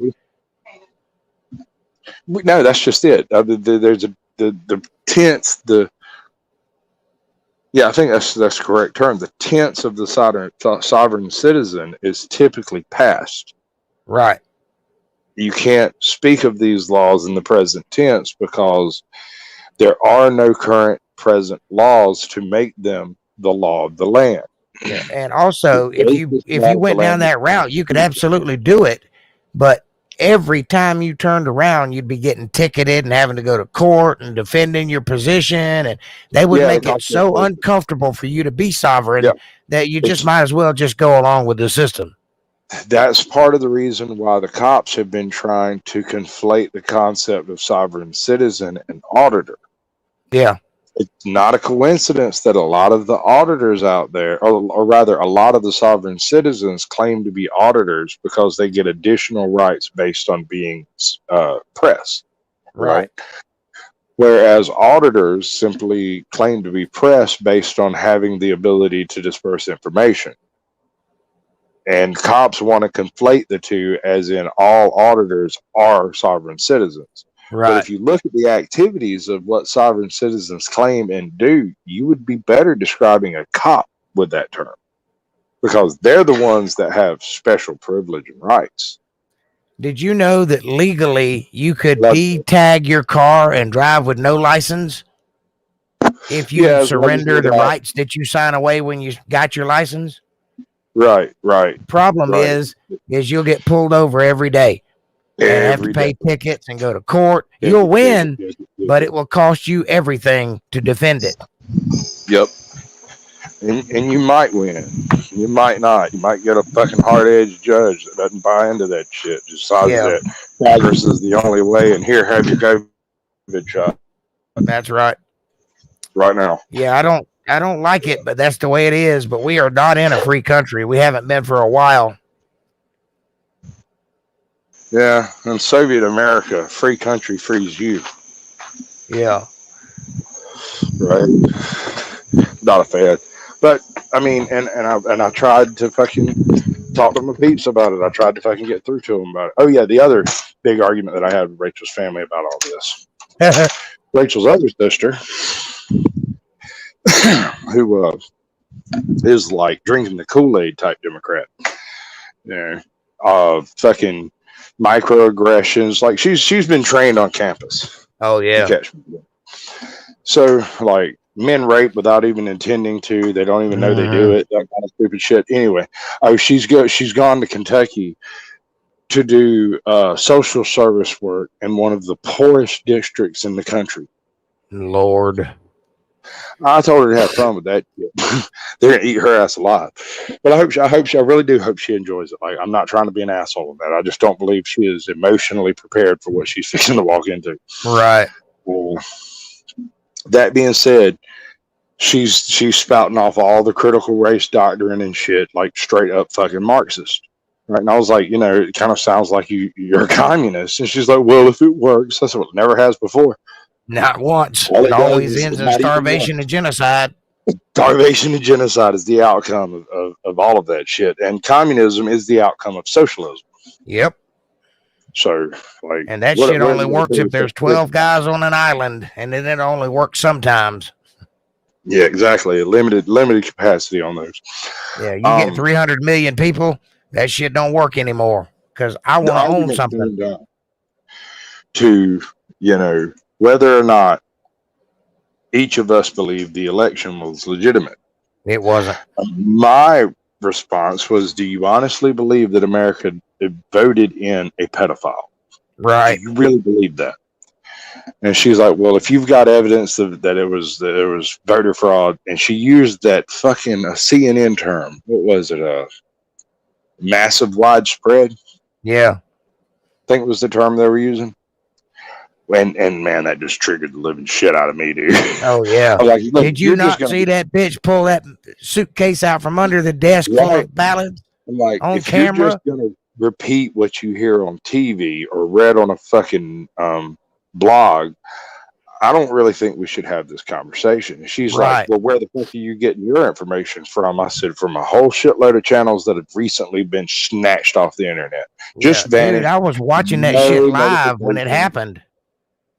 no, that's just it. There's the tense the Yeah, I think that's the correct term. The tense of the sovereign citizen is typically past. Right. You can't speak of these laws in the present tense because there are no current present laws to make them the law of the land. Yeah, and The also basis if law you of the went down land is that route, you could Constitution. absolutely do it, but every time you turned around, you'd be getting ticketed and having to go to court and defending your position, and they would Yeah, it make it costs more so fortune. uncomfortable for you to be Yeah, sovereign that you just it's might as well just go along with the system. that's part of the reason why the cops have been trying to conflate the concept of sovereign citizen and auditor. Yeah, It's not a coincidence that a lot of the auditors out there, or rather, a lot of the sovereign citizens claim to be auditors because they get additional rights based on being press, right. right? Whereas auditors simply claim to be press based on having the ability to disperse information. And cops want to conflate the two as in all auditors are sovereign citizens. But Right. if you look at the activities of what sovereign citizens claim and do, you would be better describing a cop with that term because they're the ones that have special privilege and rights. Did you know that legally you could Like, de-tag your car and drive with no license if yeah, you as long as surrender the without, rights that you sign away when you got your license? right, right, Problem right. is you'll get pulled over every day and have to Every day. pay tickets and go to court. You'll Ticket, ticket, win, ticket, but ticket. it will cost you everything to defend it. Yep. And you might win. You might not. You might get a fucking hard edged judge that doesn't buy into that shit. Decides Yeah, that progress is the only way, and here, have your COVID shot that's right. right now. Yeah, I don't like it, but that's the way it is. But we are not in a free country. We haven't been for a while. Yeah, in Soviet America, free country frees you, Yeah. right? Not a fan. But I mean, and I tried to fucking talk to my peeps about it. I tried to fucking get through to them about it. Oh yeah, the other big argument that I had with Rachel's family about all this. Rachel's other sister, who is like drinking the Kool-Aid type Democrat. You know, fucking microaggressions. Like she's been trained on campus. Oh You yeah. catch me. So like men rape without even intending to. They don't even know they do Hmm. it. That kind of stupid shit. Anyway, she's gone to Kentucky to do social service work in one of the poorest districts in the country. Lord. I told her to have fun with that shit. They're gonna eat her ass alive. But I really do hope she enjoys it. Like I'm not trying to be an asshole with that. I just don't believe she is emotionally prepared for what she's fixing to walk into. Right. Well, that being said, she's spouting off all the critical race doctrine and shit, like straight up fucking Marxist. Right. And I was like, it kind of sounds like you're a communist. And she's like, well, if it works, that's what it never has before. Not once. All It it does always is ends in not even starvation once. and genocide. Starvation and genocide is the outcome of all of that shit. And communism is the outcome of socialism. Yep. So, like, And that what shit are only we going to works do if with that there's 12 predicament? guys on an island, and then it only works sometimes. Yeah, exactly. Limited capacity on those. Yeah, you get Um, 300 million people, that shit don't work anymore because I the want to own argument something. came down to, whether or not each of us believed the election was legitimate. It wasn't. My response was, do you honestly believe that America voted in a pedophile? Do Right. you really believe that? And she's like, well, if you've got evidence that it was voter fraud, and she used that fucking CNN term. What was it? Massive widespread. I Yeah. think was the term they were using. And man, that just triggered the living shit out of me, dude. Oh yeah. I'm like, look, Did you you're just not gonna see that bitch pull that suitcase out from under the desk full right. of ballads I'm like, on if you're just camera? gonna repeat what you hear on TV or read on a fucking blog, I don't really think we should have this conversation. And she's like, Right. well, where the fuck are you getting your information from? I said, from a whole shitload of channels that have recently been snatched off the internet. Yeah, Just dude, vanished. I was watching that shit No live when it notification. happened.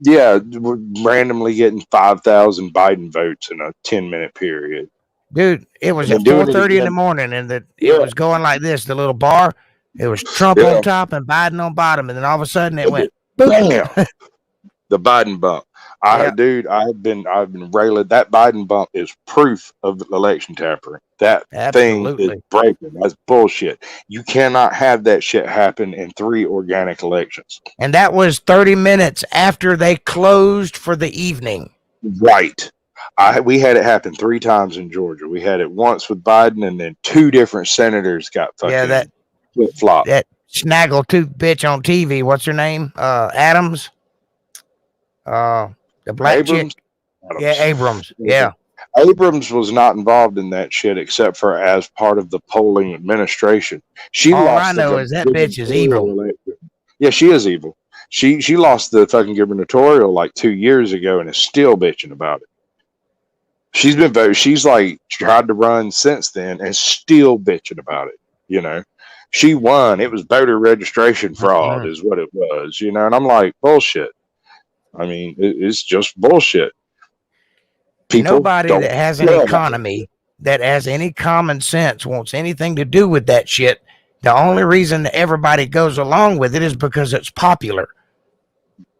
Yeah, we're randomly getting 5,000 Biden votes in a 10-minute period. Dude, it was And then at doing it 4:30 in the again. morning, and it Yeah, was going like this. The little bar, it was Trump on yeah. top and Biden on bottom, and then all of a sudden it And went then, boop. bam, the Biden bump. Yeah, Dude, I've been railing. That Biden bump is proof of election tampering. That thing is absolutely. breaking. That's bullshit. You cannot have that shit happen in 3 organic elections. And that was 30 minutes after they closed for the evening. Right. We had it happen 3 times in Georgia. We had it once with Biden, and then 2 different senators got Yeah, fucking flip flop. that snaggletooth bitch on TV. What's her name? Adams. The black Abrams. chick. Yeah, Abrams. Yeah. Abrams was not involved in that shit except for as part of the polling administration. She All lost I know is that bitch is evil. election. Yeah, she is evil. She lost the fucking gubernatorial like 2 years ago and is still bitching about it. She's been voted. She's like tried to run since then and still bitching about it. You know, she won. It was voter registration fraud, is what it was. You know, and I'm like, bullshit. I mean, it's just bullshit. People Nobody don't that has an care about it. economy that has any common sense wants anything to do with that shit. The only reason that everybody goes along with it is because it's popular.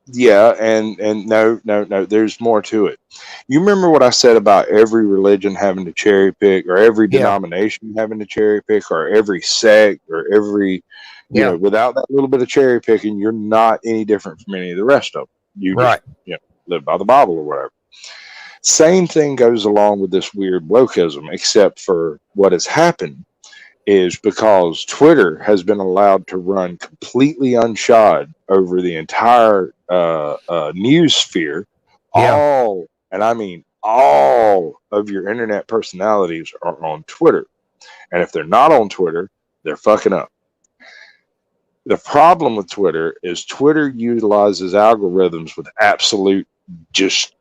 Yeah, and no, there's more to it. You remember what I said about every religion having to cherry pick, or every Yeah. denomination having to cherry pick, or every sect, or every, you Yeah. know, without that little bit of cherry picking, you're not any different from any of the rest of them. You Right. just, you know, live by the Bible or whatever. Same thing goes along with this weird wokeism, except for what has happened is because Twitter has been allowed to run completely unshod over the entire news sphere. Yeah. All, and I mean all of your internet personalities are on Twitter. And if they're not on Twitter, they're fucking up. The problem with Twitter is Twitter utilizes algorithms with absolute just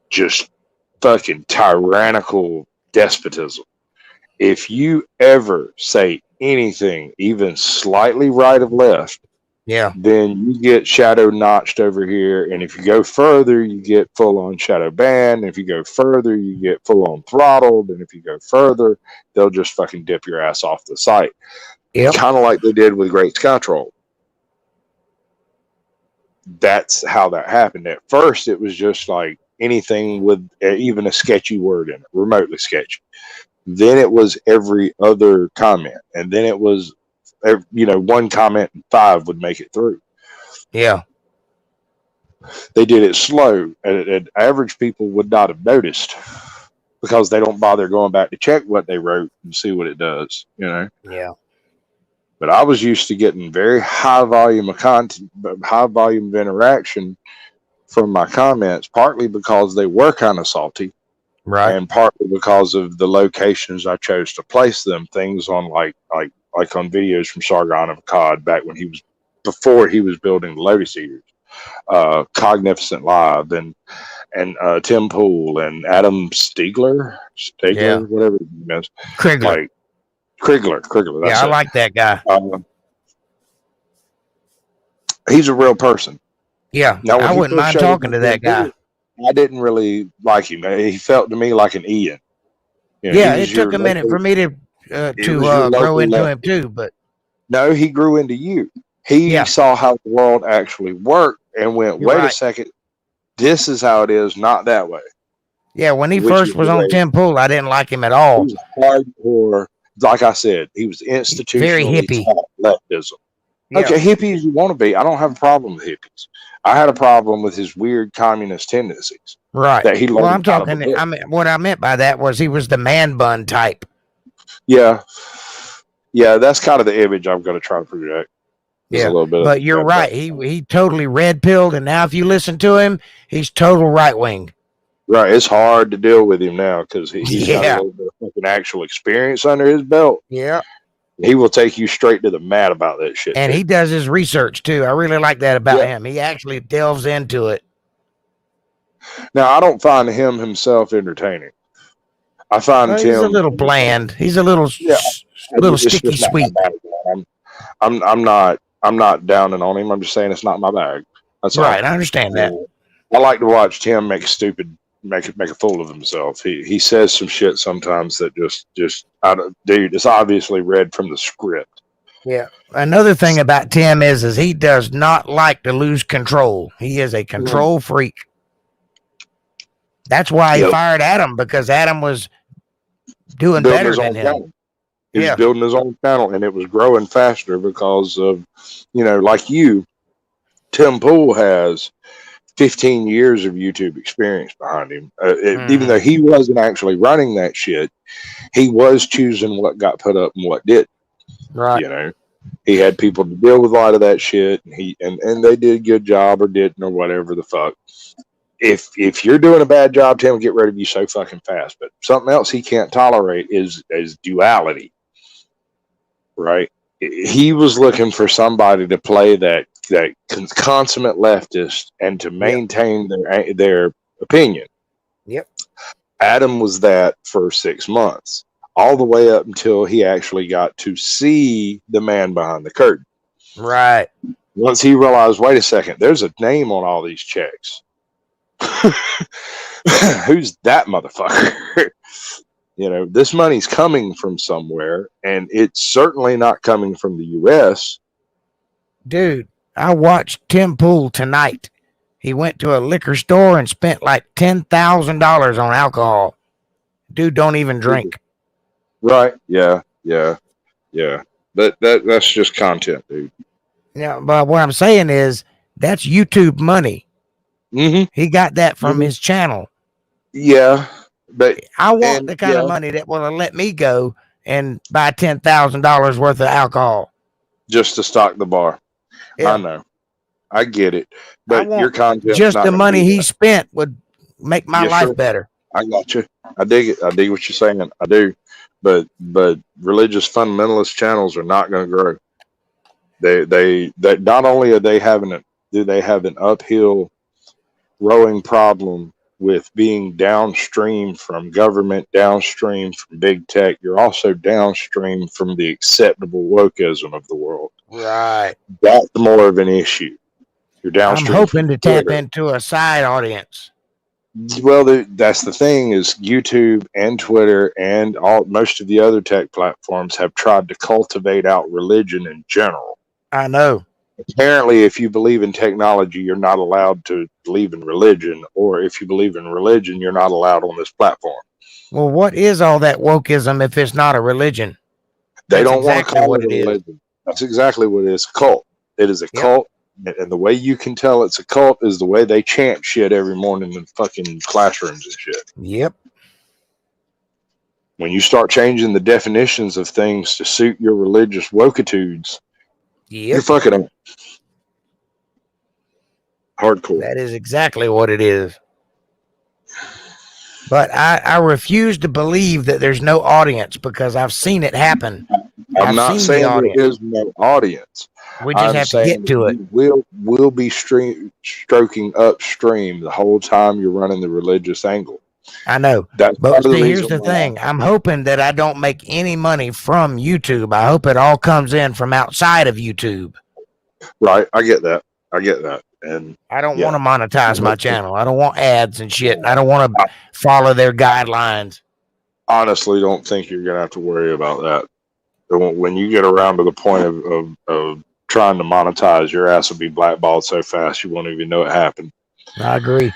fucking tyrannical despotism. If you ever say anything even slightly right of left, Yeah. then you get shadow notched over here. And if you go further, you get full on shadow banned. If you go further, you get full on throttled. And if you go further, they'll just fucking dip your ass off the site. Yep. Kind of like they did with Great Sky Troll. That's how that happened. At first, it was just like anything with even a sketchy word in it, remotely sketchy. Then it was every other comment, and then it was, you know, one comment and 5 would make it through. Yeah. They did it slow, and average people would not have noticed because they don't bother going back to check what they wrote and see what it does, you know. Yeah. But I was used to getting very high volume of content, high volume of interaction from my comments, partly because they were kind of salty. Right. And partly because of the locations I chose to place them, things on like on videos from Sargon of Akkad back when before he was building the Lotus Eaters, Cognificent Live, and Tim Pool and Adam Stiegler, Yeah. whatever his name is, Krigler. like Krigler. That's Yeah, I it. like that guy. He's a real person. Yeah. Now, when I he wouldn't first mind showed talking up to that guy. I didn't really like him. He felt to me like an Ian. You know, Yeah, he it was your took a minute for me to grow local into lefty. him too, but No, he grew into you. He Yeah. saw how the world actually worked and went, You're wait a right. second, this is how it is, not that way. Yeah, when he Which first is was the on way- Tim Pool, I didn't like him at He all. was hardcore. Like I said, he was Very institutionally hippie. taught leftism. Yeah. Okay, hippie as you want to be. I don't have a problem with hippies. I had a problem with his weird communist tendencies. Right. That he Well, learned I'm out of a talking. book. I mean, what I meant by that was he was the man bun type. Yeah. Yeah, that's kind of the image I'm going to try to project. There's a Yeah, little bit of but you're that. right. He totally red pilled, and now if you listen to him, he's total right wing. Right. It's hard to deal with him now because he's got a Yeah, little bit of fucking actual experience under his belt. yeah. He will take you straight to the mat about that shit, And too. he does his research too. I really like that about Yeah. him. He actually delves into it. Now, I don't find him himself entertaining. I find He's a him. little bland. He's a little Yeah. little It's sticky just not my sweet. bag. I'm not downing on him. I'm just saying it's not my bag. That's all. Right, I understand that. I like to watch Tim make a fool of himself. He says some shit sometimes that just dude, it's obviously read from the script. Yeah. Another thing about Tim is he does not like to lose control. He is a control freak. That's why he fired Adam, because Adam was doing Building better his than own him. channel. He was Yeah. building his own channel, and it was growing faster because of, like you, Tim Pool has 15 years of YouTube experience behind him. Even though he wasn't actually running that shit, he was choosing what got put up and what didn't. Right. He had people to deal with a lot of that shit, and they did a good job or didn't or whatever the fuck. If you're doing a bad job, Tim will get rid of you so fucking fast. But something else he can't tolerate is duality. Right? He was looking for somebody to play that consummate leftist and to maintain their opinion. Yep. Adam was that for 6 months, all the way up until he actually got to see the man behind the curtain. Right. Once he realized, wait a second, there's a name on all these checks. Who's that motherfucker? This money's coming from somewhere, and it's certainly not coming from the U.S. Dude, I watched Tim Pool tonight. He went to a liquor store and spent like $10,000 on alcohol. Dude don't even drink. Right. Yeah. That's just content, dude. Yeah, but what I'm saying is that's YouTube money. Mm-hmm. He got that from his channel. Yeah. But I want the kind of money that will let me go and buy $10,000 worth of alcohol. Just to stock the bar. Yeah. I know. I get it. But your content, just the money he spent would make my life better. I got you. I dig it. I dig what you're saying. I do. But religious fundamentalist channels are not going to grow. They not only are they do they have an uphill rowing problem with being downstream from government, downstream from big tech, you're also downstream from the acceptable wokeism of the world. Right. That's more of an issue. You're downstream. I'm hoping to tap into a side audience. Well, that's the thing is YouTube and Twitter and most of the other tech platforms have tried to cultivate out religion in general. I know. Apparently, if you believe in technology, you're not allowed to believe in religion, or if you believe in religion, you're not allowed on this platform. Well, what is all that wokeism if it's not a religion? They don't want to call it a religion. That's exactly what it is. A cult. It is a cult, and the way you can tell it's a cult is the way they chant shit every morning in fucking classrooms and shit. Yep. When you start changing the definitions of things to suit your religious wokeitudes, you're fucking up. Hardcore. That is exactly what it is. But I refuse to believe that there's no audience because I've seen it happen. I'm not saying there is no audience. We just have to get to it. We'll be stroking upstream the whole time you're running the religious angle. I know. But see, here's the thing. I'm hoping that I don't make any money from YouTube. I hope it all comes in from outside of YouTube. Right. I get that. And I don't want to monetize my channel. I don't want ads and shit. I don't want to follow their guidelines. Honestly, don't think you're going to have to worry about that. When you get around to the point of trying to monetize, your ass will be blackballed so fast you won't even know it happened. I agree.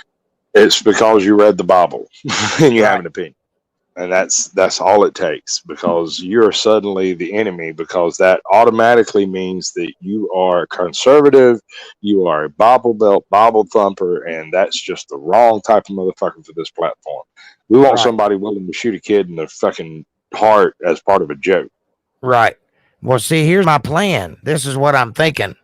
It's because you read the Bible and you have an opinion. And that's all it takes, because you're suddenly the enemy, because that automatically means that you are conservative, you are a Bible belt, Bible thumper, and that's just the wrong type of motherfucker for this platform. We want somebody willing to shoot a kid in the fucking heart as part of a joke. Right. Well, see, here's my plan. This is what I'm thinking.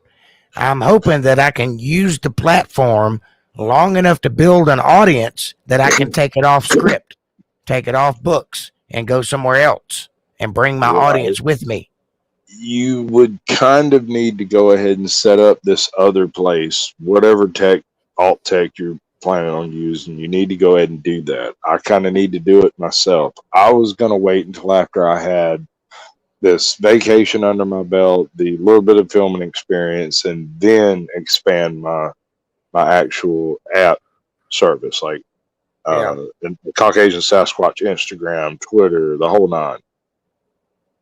I'm hoping that I can use the platform long enough to build an audience that I can take it off script, take it off books, and go somewhere else and bring my Right. audience with me. You would kind of need to go ahead and set up this other place, whatever alt tech you're planning on using. You need to go ahead and do that. I kind of need to do it myself. I was going to wait until after I had this vacation under my belt, the little bit of filming experience, and then expand my actual app service, like Yeah. the Caucasian Sasquatch, Instagram, Twitter, the whole nine.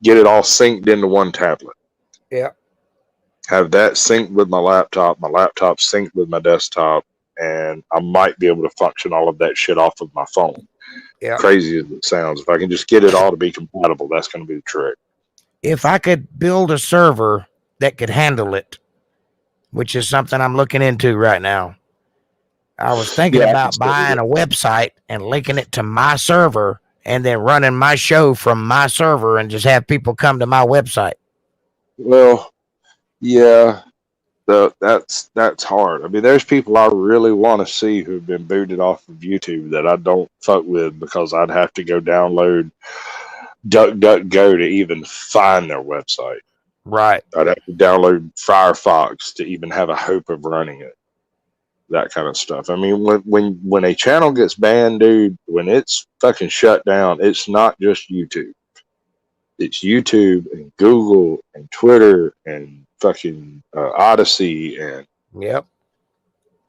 Get it all synced into one tablet. Yeah. Have that synced with my laptop synced with my desktop, and I might be able to function all of that shit off of my phone. Yeah. Crazy as it sounds, if I can just get it all to be compatible, that's going to be the trick. If I could build a server that could handle it, which is something I'm looking into right now. I was thinking about buying a website and linking it to my server and then running my show from my server and just have people come to my website. Well, yeah, that's hard. I mean, there's people I really want to see who've been booted off of YouTube that I don't fuck with because I'd have to go download DuckDuckGo to even find their website. Right. I'd have to download Firefox to even have a hope of running it. That kind of stuff. I mean, when a channel gets banned, dude, when it's fucking shut down, it's not just YouTube. It's YouTube and Google and Twitter and fucking Odyssey, and Yep.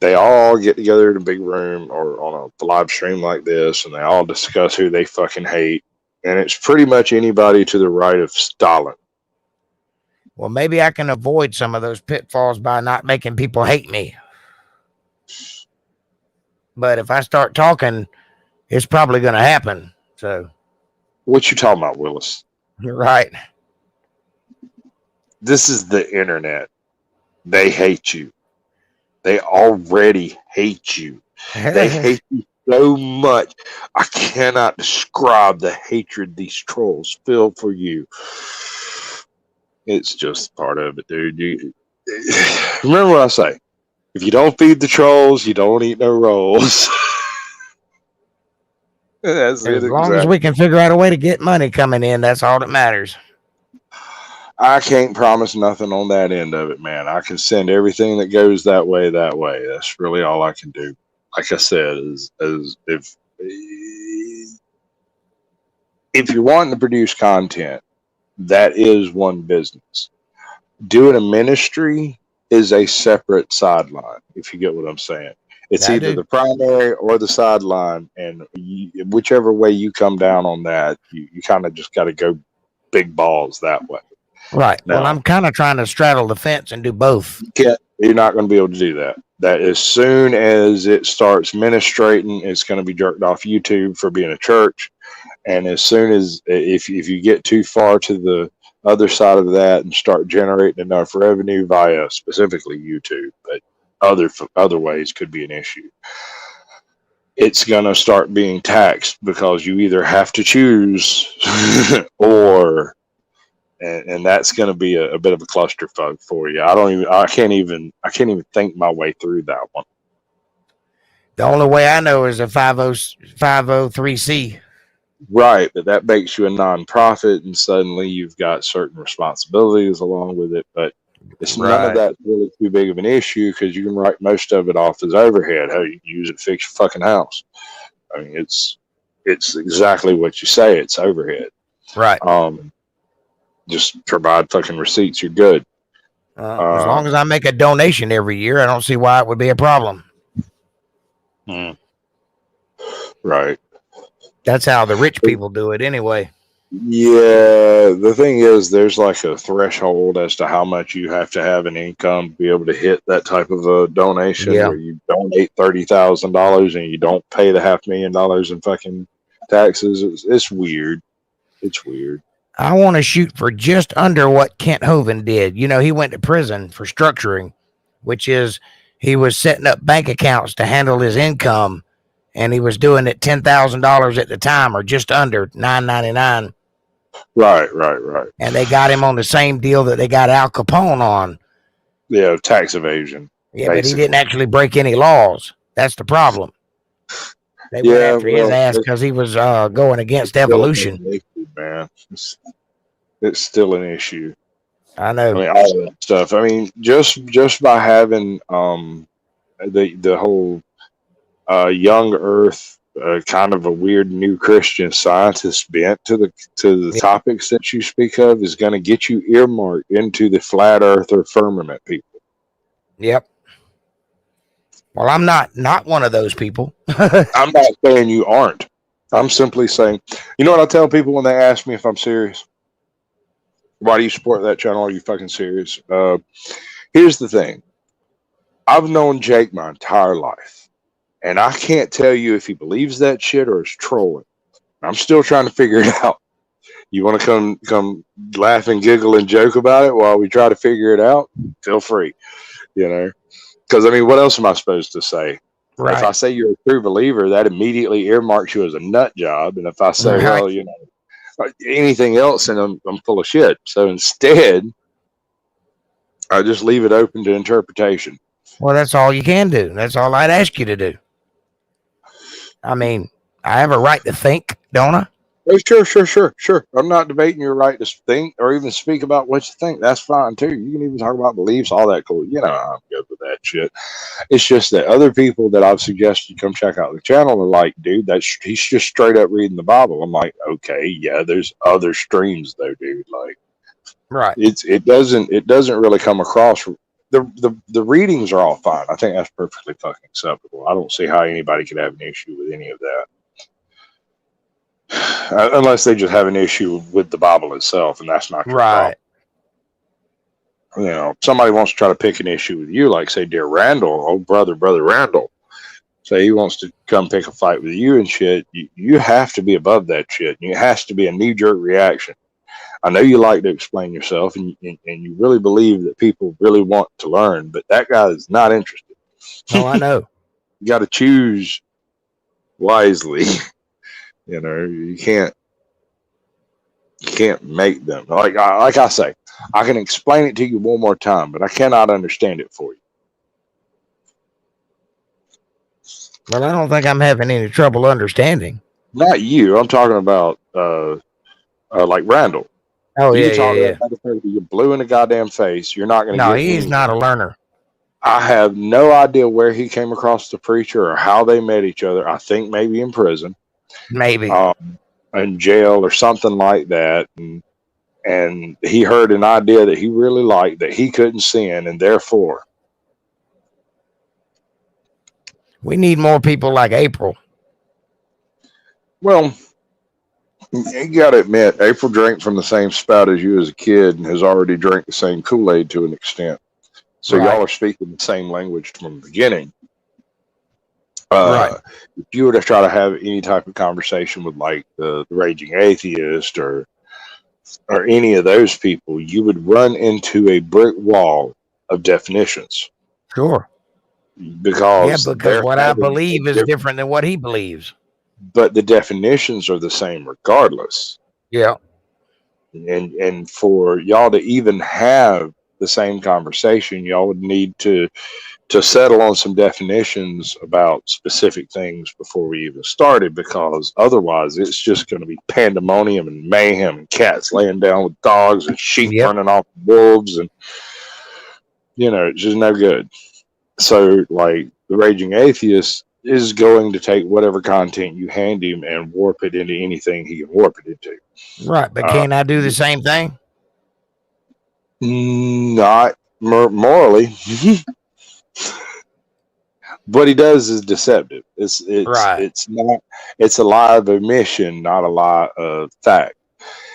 they all get together in a big room or on a live stream like this, and they all discuss who they fucking hate. And it's pretty much anybody to the right of Stalin. Well, maybe I can avoid some of those pitfalls by not making people hate me. But if I start talking, it's probably going to happen. So, what you talking about, Willis? You're right. This is the internet. They hate you. They already hate you. They hate you so much. I cannot describe the hatred these trolls feel for you. It's just part of it, dude. Remember what I say. If you don't feed the trolls, you don't eat no rolls. As long as we can figure out a way to get money coming in, that's all that matters. I can't promise nothing on that end of it, man. I can send everything that goes that way. That's really all I can do. Like I said, is if you're wanting to produce content, that is one business. Doing a ministry is a separate sideline, if you get what I'm saying. It's either the primary or the sideline, and whichever way you come down on that, you kind of just got to go big balls that way. Right. Now, well, I'm kind of trying to straddle the fence and do both. You're not going to be able to do that. That as soon as it starts ministrating, it's going to be jerked off YouTube for being a church. And as soon as, if you get too far to the other side of that and start generating enough revenue via specifically YouTube, but other ways could be an issue, it's going to start being taxed because you either have to choose or, and that's going to be a bit of a clusterfuck for you. I can't even think my way through that one. The only way I know is a 503C. Right, but that makes you a nonprofit, and suddenly you've got certain responsibilities along with it. But it's none of that really too big of an issue because you can write most of it off as overhead. How you can use it to fix your fucking house. I mean, it's exactly what you say. It's overhead. Right. Just provide fucking receipts. You're good. As long as I make a donation every year, I don't see why it would be a problem. Right. That's how the rich people do it anyway. Yeah, the thing is, there's like a threshold as to how much you have to have an income to be able to hit that type of a donation. Where you donate $30,000 and you don't pay the $500,000 in fucking taxes. It's weird. It's weird. I want to shoot for just under what Kent Hovind did. You know, he went to prison for structuring, which is he was setting up bank accounts to handle his income. And he was doing it $10,000 at the time, or just under $9.99. Right. And they got him on the same deal that they got Al Capone on. tax evasion. Yeah, but he Basically. didn't actually break any laws. That's the problem. They went Yeah, after his well, ass because he was going against still evolution. an issue, man. It's still an issue. I I know. mean, all that stuff. I mean, just by having the whole young Earth, kind of a weird new Christian scientist bent to the Yeah. topics that you speak of is going to get you earmarked into the flat Earth or firmament people. Yep. Well, I'm not one of those people. I'm not saying you aren't. I'm simply saying, you know what I tell people when they ask me if I'm serious? Why do you support that channel? Are you fucking serious? Here's the thing. I've known Jake my entire life, and I can't tell you if he believes that shit or is trolling. I'm still trying to figure it out. You want to come laugh and giggle and joke about it while we try to figure it out? Feel free, you know. Because I mean, what else am I supposed to say? If Right. I say you're a true believer, that immediately earmarks you as a nut job. And if I say, Right. well, you know, anything else, and I'm full of shit. So instead, I just leave it open to interpretation. Well, that's all you can do. That's all I'd ask you to do. I mean, I have a right to think, don't I? Oh, sure. I'm not debating your right to think or even speak about what you think. That's fine too. You can even talk about beliefs, all that cool. You know, I'm good with that shit. It's just that other people that I've suggested come check out the channel are like, dude, he's just straight up reading the Bible. I'm like, okay, yeah, there's other streams though, dude. Like, Right. it doesn't really come across. The readings are all fine. I think that's perfectly fucking acceptable. I don't see how anybody could have an issue with any of that. Unless they just have an issue with the Bible itself, and that's not your Right. problem. You know, somebody wants to try to pick an issue with you, like say, dear Randall, old brother Randall. Say he wants to come pick a fight with you and shit. You have to be above that shit. It has to be a knee jerk reaction. I know you like to explain yourself, and you really believe that people really want to learn, but that guy is not interested. Oh, I know. You got to choose wisely. You know, you can't make them. Like I say, I can explain it to you one more time, but I cannot understand it for you. Well, I don't think I'm having any trouble understanding. Not you. I'm talking about like Randall. Oh, You yeah, can talk yeah, yeah. to that you're blue in the goddamn face. You're not going to No, get he's any. not a learner. I have no idea where he came across the preacher or how they met each other. I think maybe in prison, Maybe. in jail or something like that, and he heard an idea that he really liked that he couldn't sin, and therefore We need more people like April. well, you got to admit, April drank from the same spout as you as a kid and has already drank the same Kool-Aid to an extent. So Right. y'all are speaking the same language from the beginning. Right. If you were to try to have any type of conversation with like the raging atheist or any of those people, you would run into a brick wall of definitions Sure. because because they're what I having a believe is different than what he believes. but the definitions are the same regardless. Yeah. And for y'all to even have the same conversation, y'all would need to settle on some definitions about specific things before we even started, because otherwise it's just going to be pandemonium and mayhem and cats laying down with dogs and sheep Yep. running off wolves, and you know, it's just no good. So like the raging atheist is going to take whatever content you hand him and warp it into anything he can warp it into. Right. But can't I do the same thing? Not morally. What he does is deceptive. Right. It's a lie of omission, not a lie of fact.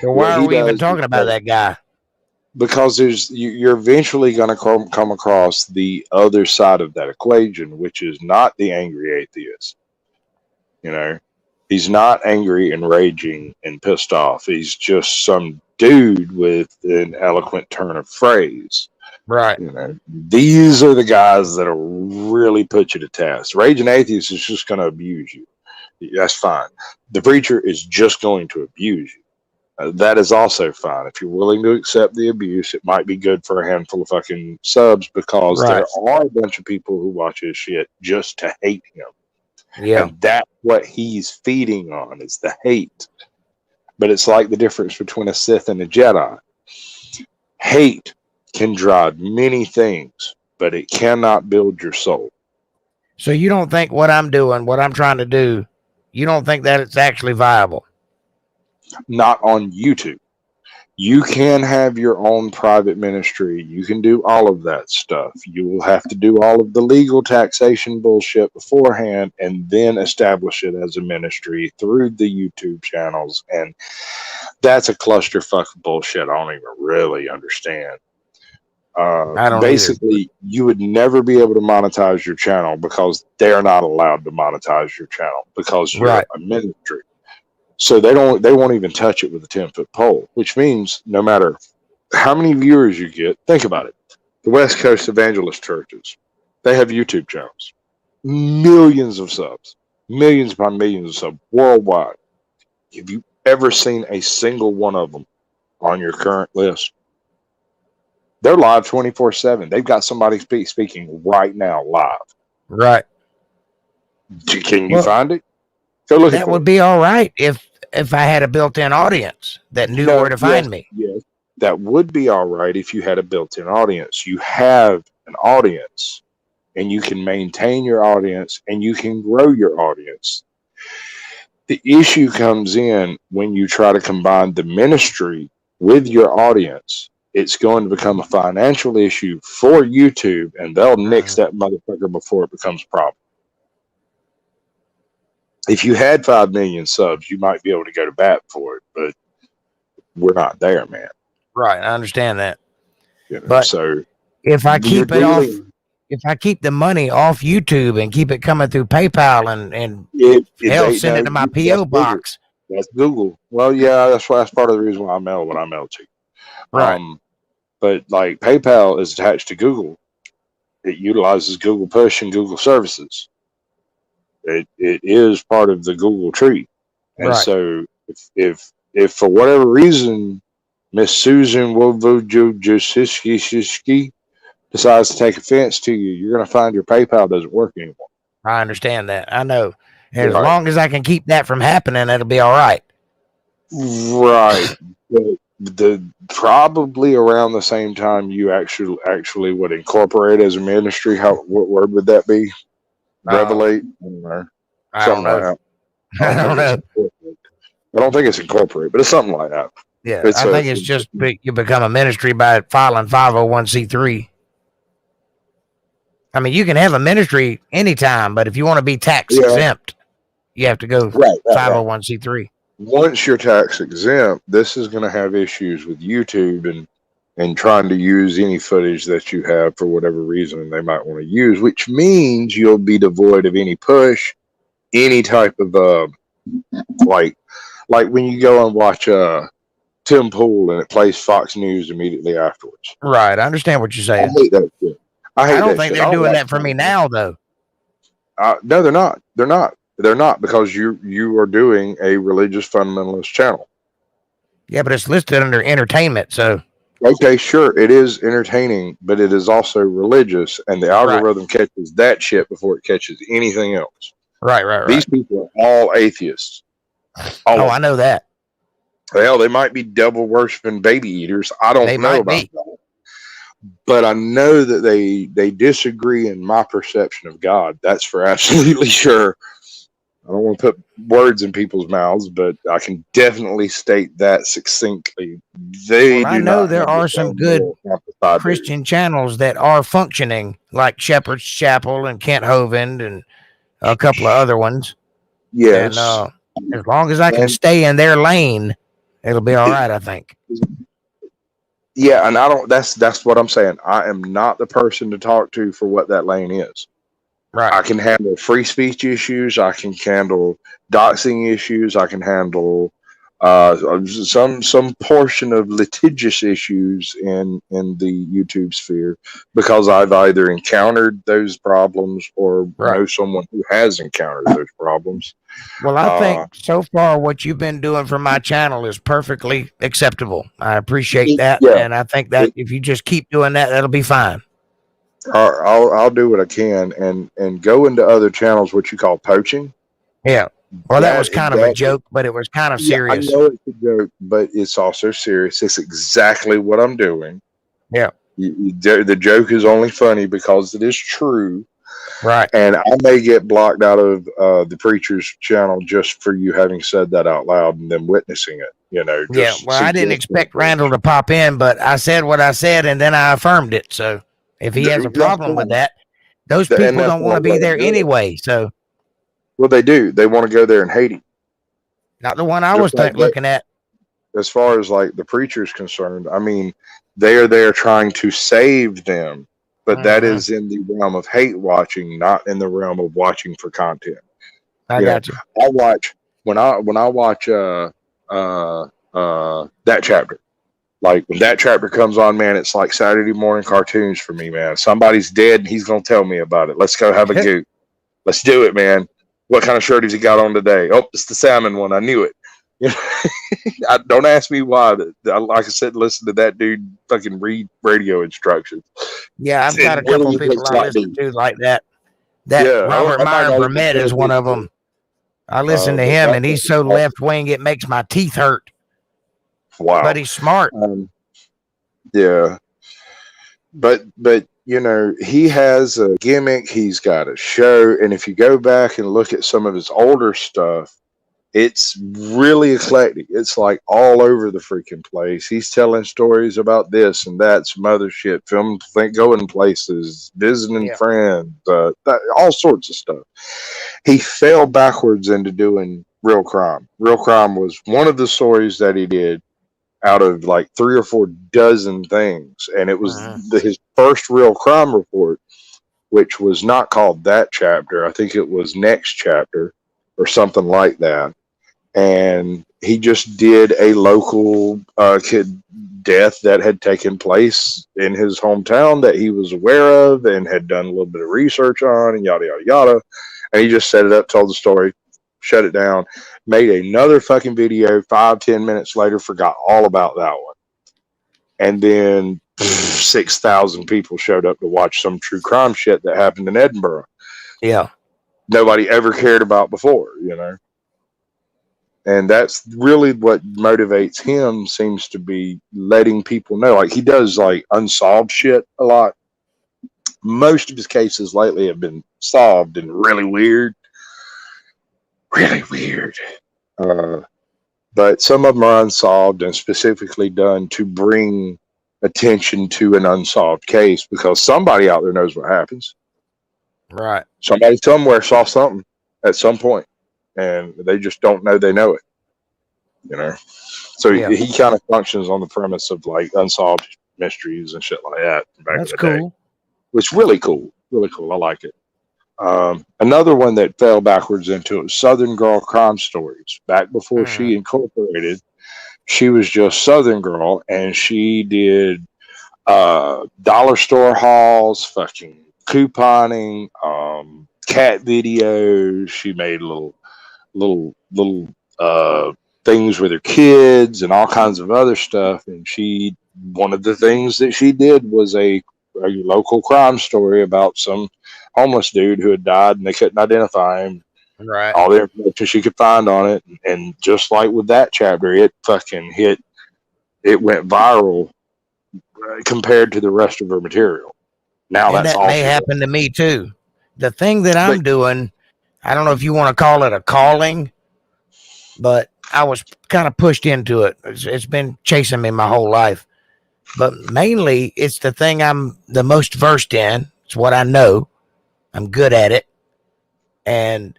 So What why are he we even does talking about that guy? because you're eventually going to come across the other side of that equation, which is not the angry atheist. You know, he's not angry and raging and pissed off. He's just some dude with an eloquent turn of phrase. Right. You know, these are the guys that'll really put you to test. Raging atheist is just going to abuse you. That's fine. The preacher is just going to abuse you. That is also fine. If you're willing to accept the abuse, it might be good for a handful of fucking subs because Right. there are a bunch of people who watch his shit just to hate him. Yeah. And that's what he's feeding on is the hate. But it's like the difference between a Sith and a Jedi. Hate can drive many things, but it cannot build your soul. So you don't think what I'm doing, what I'm trying to do, you don't think that it's actually viable? Not on YouTube. You can have your own private ministry. You can do all of that stuff. You will have to do all of the legal taxation bullshit beforehand and then establish it as a ministry through the YouTube channels. And that's a clusterfuck of bullshit I don't even really understand. I don't Basically, you would never be able to monetize your channel because they're not allowed to monetize your channel because you're Right. a ministry. So they won't even touch it with a 10-foot pole, which means no matter how many viewers you get, think about it. The West Coast evangelist churches, they have YouTube channels, millions of subs, millions upon millions of subs worldwide. Have you ever seen a single one of them on your current list? They're live 24/7. They've got somebody speaking right now live. Right. Can you find it? Go look that for would it. be all right if I had a built-in audience that knew where to find me. Yes, that would be all right if you had a built-in audience. You have an audience, and you can maintain your audience, and you can grow your audience. The issue comes in when you try to combine the ministry with your audience. It's going to become a financial issue for YouTube, and they'll nix that motherfucker before it becomes a problem. If you had 5 million subs, you might be able to go to bat for it, but we're not there, man. Right, I understand that. You know, but so if I keep it off, if I keep the money off YouTube and keep it coming through PayPal and send it to my PO box. That's Google. Well, yeah, that's part of the reason why I mail what I mail to. Right. But like PayPal is attached to Google. It utilizes Google Push and Google Services. It is part of the Google tree. And so if for whatever reason Miss Susan Wojciechowski decides to take offense to you, you're going to find your PayPal doesn't work anymore. I understand that. I know. And as long as I can keep that from happening, it'll be all right. Right. The probably around the same time you actually would incorporate as a ministry. What word would that be? Revelate? I don't know. I don't know. I don't think it's incorporate, but it's something like that. Yeah, I think it's just you become a ministry by filing 501c3. I mean, you can have a ministry anytime, but if you want to be tax exempt, you have to go 501c3. Once you're tax exempt, this is going to have issues with YouTube and trying to use any footage that you have for whatever reason they might want to use, which means you'll be devoid of any push, any type of like when you go and watch Tim Pool and it plays Fox News immediately afterwards. Right, I understand what you're saying. I hate that shit. I don't think they're doing that for me now, though. No, they're not. They're not because you are doing a religious fundamentalist channel. Yeah, but it's listed under entertainment, so. Okay, sure, it is entertaining, but it is also religious, and the algorithm catches that shit before it catches anything else. Right. These people are all atheists. I know that. Well, they might be devil worshiping baby eaters. I don't know about that. But I know that they disagree in my perception of God. That's for absolutely sure. I don't want to put words in people's mouths, but I can definitely state that succinctly. I know there are some good Christian channels that are functioning, like Shepherd's Chapel and Kent Hovind and a couple of other ones. Yes. And as long as I can stay in their lane, it'll be all right, I think. Yeah, and that's what I'm saying. I am not the person to talk to for what that lane is. Right. I can handle free speech issues. I can handle doxing issues. I can handle some portion of litigious issues in the YouTube sphere, because I've either encountered those problems or Right. know someone who has encountered those problems. Well, I think so far what you've been doing for my channel is perfectly acceptable. I appreciate that, Yeah, and I think that if you just keep doing that, that'll be fine. I'll do what I can and go into other channels, what you call poaching. Yeah. Well, that was kind of a joke, but it was kind of Yeah, I serious. know it's a joke, but it's also serious. It's exactly what I'm doing. Yeah. The joke is only funny because it is true. Right. And I may get blocked out of the preacher's channel just for you having said that out loud and them witnessing it. You know, Yeah. just Well, I didn't expect Randall to pop in, but I said what I said, and then I affirmed it. So if he has a problem with that, those people don't want to be there anyway. So, well, they do. They want to go there and hate him. Not the one I was looking at. As far as like the preacher's concerned, I mean, they are there trying to save them, but that is in the realm of hate watching, not in the realm of watching for content. I got you. I watch when I watch that chapter. Like when that chapter comes on, man, it's like Saturday morning cartoons for me, man. Somebody's dead and he's gonna tell me about it. Let's go have a goot. Let's do it, man. What kind of shirt has he got on today? Oh, it's the salmon one. I knew it. Don't ask me why. Like I said, listen to that dude fucking read radio instructions. Yeah, I've got a couple of people I listen to like that. Robert Meyer Vermette is one of them. I listen to him, and he's so left wing it makes my teeth hurt. Wow, but he's smart. Yeah, but you know, he has a gimmick. He's got a show, and if you go back and look at some of his older stuff, it's really eclectic. It's like all over the freaking place. He's telling stories about this and that, some other shit, going places, visiting friends, all sorts of stuff. He fell backwards into doing real crime. Real crime was one of the stories that he did out of like 3 or 4 dozen things, and it was his first real crime report, which was not called that chapter. I think it was next chapter or something like that. And he just did a local kid death that had taken place in his hometown that he was aware of and had done a little bit of research on, and yada yada yada. And he just set it up, told the story, shut it down, made another fucking video 5-10 minutes later, forgot all about that one. And then 6,000 people showed up to watch some true crime shit that happened in Edinburgh. Yeah. Nobody ever cared about before, you know? And that's really what motivates him, seems to be letting people know. Like, he does like unsolved shit a lot. Most of his cases lately have been solved and really weird. Really weird. But some of them are unsolved and specifically done to bring attention to an unsolved case, because somebody out there knows what happens. Right. Somebody somewhere saw something at some point, and they just don't know they know it. You know? So he kind of functions on the premise of like unsolved mysteries and shit like that. That's cool. It's really cool. Really cool. I like it. Another one that fell backwards into it was Southern Girl Crime Stories. Back before she incorporated, she was just Southern Girl, and she did dollar store hauls, fucking couponing, cat videos. She made little things with her kids and all kinds of other stuff. And one of the things that she did was a local crime story about some homeless dude who had died and they couldn't identify him. Right. All the information she could find on it. And just like with that chapter, it fucking hit. It went viral compared to the rest of her material. Now and that may happen to me too. The thing that I'm doing, I don't know if you want to call it a calling, but I was kind of pushed into it. It's been chasing me my whole life. But mainly, it's the thing I'm the most versed in. It's what I know. I'm good at it. And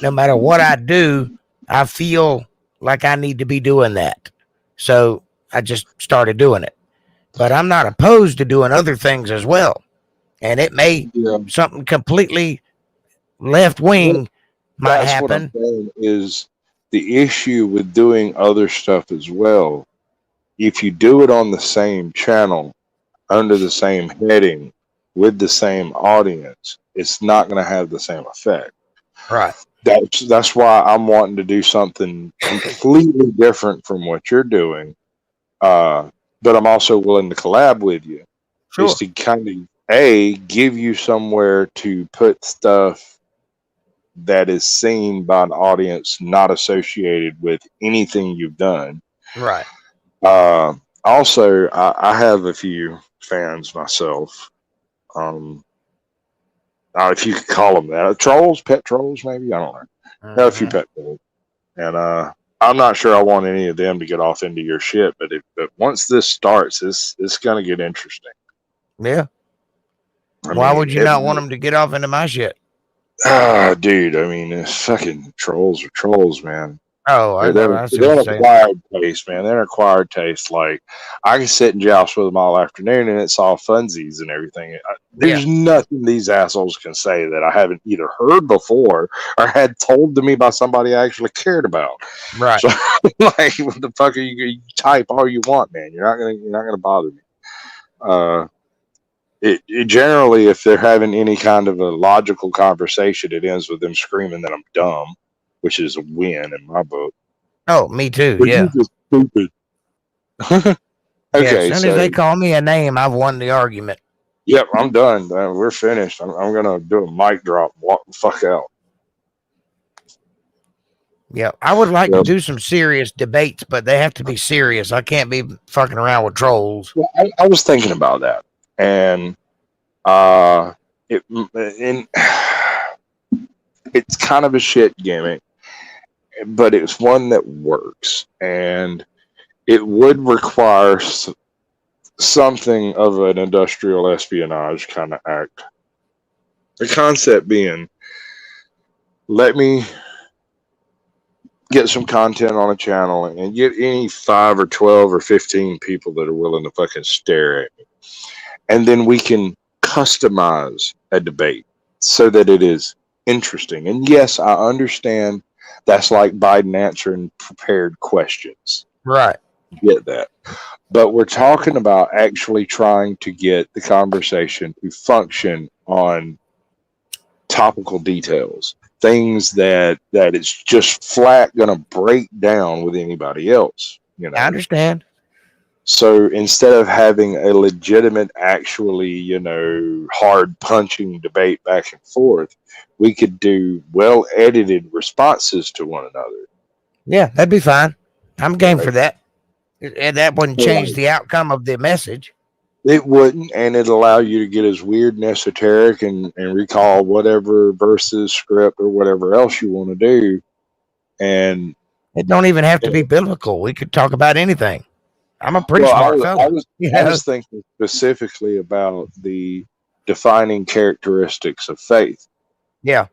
no matter what I do, I feel like I need to be doing that. So I just started doing it. But I'm not opposed to doing other things as well. And it may something completely left wing might happen. What I'm saying is The issue with doing other stuff as well, if you do it on the same channel, under the same heading, with the same audience, it's not going to have the same effect. Right. That's why I'm wanting to do something completely different from what you're doing. But I'm also willing to collab with you. Is Sure. to kind of give you somewhere to put stuff that is seen by an audience not associated with anything you've done. Right. Also, I have a few fans myself. If you could call them that, trolls, pet trolls, maybe, I don't know. I have a few pet trolls, and I'm not sure I want any of them to get off into your shit. But once this starts, it's gonna get interesting. Yeah. I Why mean, would you not want them to get off into my shit? dude. I mean, fucking trolls are trolls, man. Oh, I know. I see what They're you're an saying. acquired taste, man. They're an acquired taste. Like, I can sit and joust with them all afternoon, and it's all funsies and everything. There's nothing these assholes can say that I haven't either heard before or had told to me by somebody I actually cared about. Right. So, like, what the fuck are you type all you want, man? You're not gonna bother me. It generally, if they're having any kind of a logical conversation, it ends with them screaming that I'm dumb, which is a win in my book. Oh, me too. But Yeah. you just stupid. Yeah. As Okay, soon as they so call me a name, I've won the argument. yep, I'm done. We're finished. I'm gonna do a mic drop. And walk the fuck out. Yeah, I would like to Yep. do some serious debates, but they have to be serious. I can't be fucking around with trolls. Well, I was thinking about that, and it's kind of a shit gimmick, but it's one that works, and it would require something of an industrial espionage kind of act. The concept being, let me get some content on a channel and get any 5 or 12 or 15 people that are willing to fucking stare at me. And then we can customize a debate so that it is interesting. And yes, I understand that's like Biden answering prepared questions. Right. Get that. But we're talking about actually trying to get the conversation to function on topical details, things that it's just flat going to break down with anybody else. I understand. So instead of having a legitimate, actually, hard punching debate back and forth, we could do well edited responses to one another. Yeah, that'd be fine. I'm game for that. And that wouldn't change the outcome of the message. It wouldn't, and it'd allow you to get as weird and esoteric and recall whatever verses, script, or whatever else you want to do. And it don't even have to be biblical. We could talk about anything. I'm a pretty smart fellow. I was thinking specifically about the defining characteristics of faith. Yeah.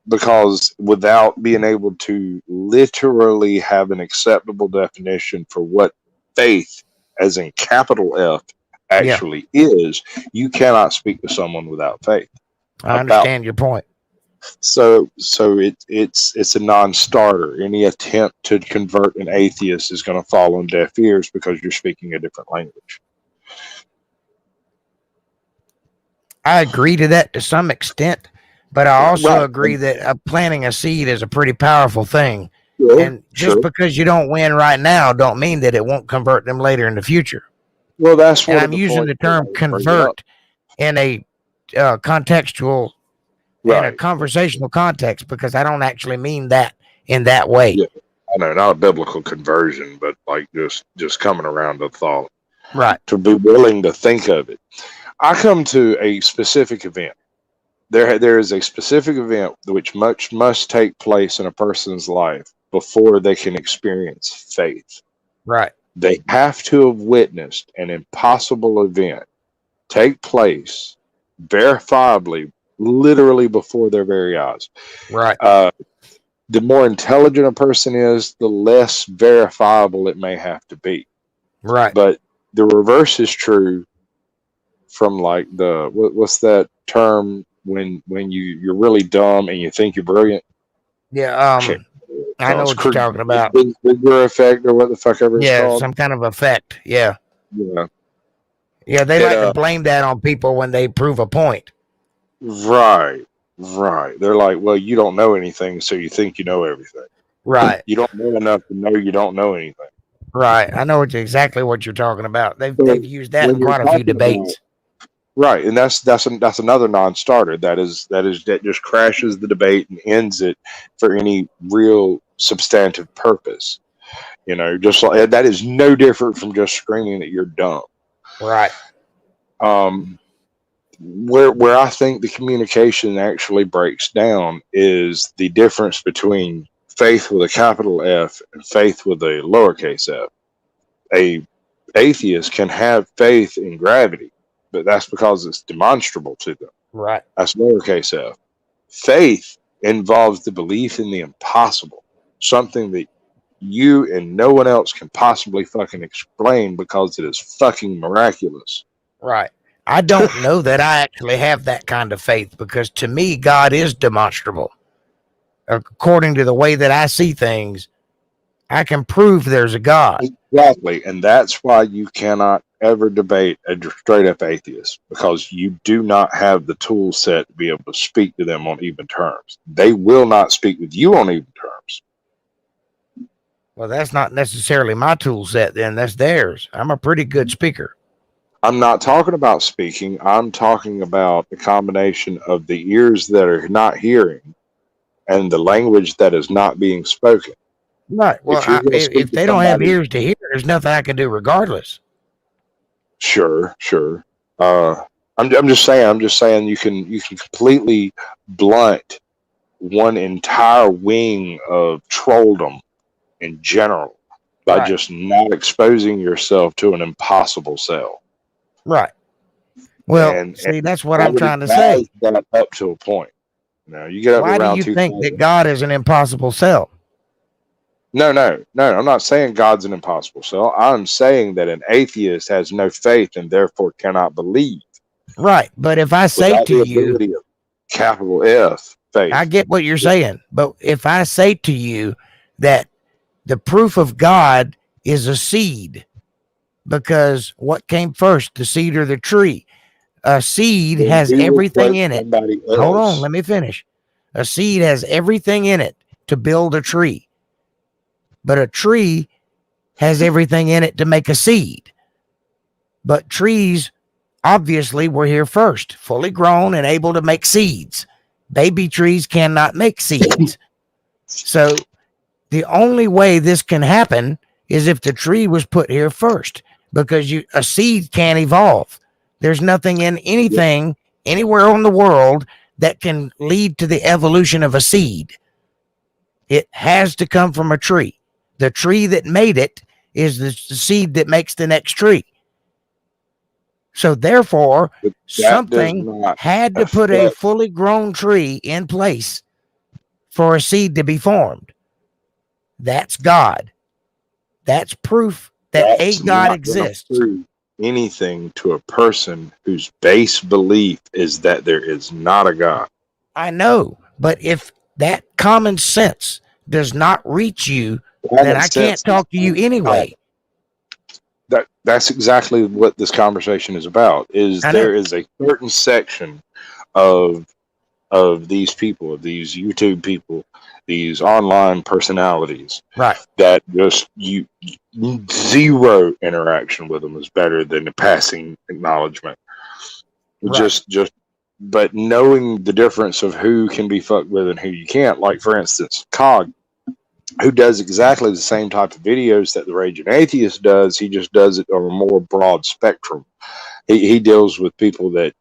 Because without being able to literally have an acceptable definition for what faith, as in capital F, actually is, you cannot speak to someone without faith. I understand your point. So it's a non-starter. Any attempt to convert an atheist is going to fall on deaf ears because you're speaking a different language. I agree to that to some extent, but I also agree that planting a seed is a pretty powerful thing. Sure, and just because you don't win right now, don't mean that it won't convert them later in the future. Well, that's what I'm using the term convert in a contextual, in a conversational context, because I don't actually mean that in that way. Yeah, I know, not a biblical conversion, but like just coming around to thought. Right. To be willing to think of it. I come to a specific event. There is a specific event which must take place in a person's life before they can experience faith. Right. They have to have witnessed an impossible event take place verifiably, literally before their very eyes. Right. The more intelligent a person is, the less verifiable it may have to be. Right. But the reverse is true from like what's that term when you're really dumb and you think you're brilliant? Yeah. I know what you're talking about. Kruger effect or what the fuck ever it's Yeah, called. some kind of effect. Yeah. Yeah. Yeah, they like to blame that on people when they prove a point. Right. They're like, well, you don't know anything, so you think you know everything. Right. You don't know enough to know you don't know anything. Right. I know exactly what you're talking about. They've used that in quite a few debates. Right, and that's another non-starter. That just crashes the debate and ends it for any real substantive purpose. You know, just like that is no different from just screaming that you're dumb. Right. Where I think the communication actually breaks down is the difference between faith with a capital F and faith with a lowercase f. A atheist can have faith in gravity, but that's because it's demonstrable to them. Right. That's lowercase f. Faith involves the belief in the impossible, something that you and no one else can possibly fucking explain because it is fucking miraculous. Right. I don't know that I actually have that kind of faith because to me, God is demonstrable. According to the way that I see things, I can prove there's a God. Exactly. And that's why you cannot ever debate a straight up atheist because you do not have the tool set to be able to speak to them on even terms. They will not speak with you on even terms. Well, that's not necessarily my tool set then. That's theirs. I'm a pretty good speaker. I'm not talking about speaking. I'm talking about the combination of the ears that are not hearing and the language that is not being spoken. Right. Well, if they don't have ears to hear, there's nothing I can do regardless. Sure. I'm just saying you can completely blunt one entire wing of trolldom in general by just not exposing yourself to an impossible sell. Right. Well, see, that's what I'm trying to say. That up to a point. Now you get up Why around do you think that God is an impossible sell? No. I'm not saying God's an impossible sell. I'm saying that an atheist has no faith and therefore cannot believe. Right. But if I say to you, capital F faith. I get what you're saying. But if I say to you that the proof of God is a seed, because what came first, the seed or the tree? A seed has everything in it. Hold on, let me finish. A seed has everything in it to build a tree. But a tree has everything in it to make a seed. But trees obviously were here first, fully grown and able to make seeds. Baby trees cannot make seeds. So the only way this can happen is if the tree was put here first, because a seed can't evolve. There's nothing in anything anywhere on the world that can lead to the evolution of a seed. It has to come from a tree. The tree that made it is the seed that makes the next tree. So therefore, something had to put a fully grown tree in place for a seed to be formed. That's God. That's proof that a God exists. Anything to a person whose base belief is that there is not a God. I know, but if that common sense does not reach you, then I can't talk to you anyway. That's exactly what this conversation is about. There is a certain section of these people, of these YouTube people, these online personalities, right? That just zero interaction with them is better than a passing acknowledgement. Right. But knowing the difference of who can be fucked with and who you can't. Like for instance, Cog, who does exactly the same type of videos that the Raging Atheist does. He just does it on a more broad spectrum. He deals with people that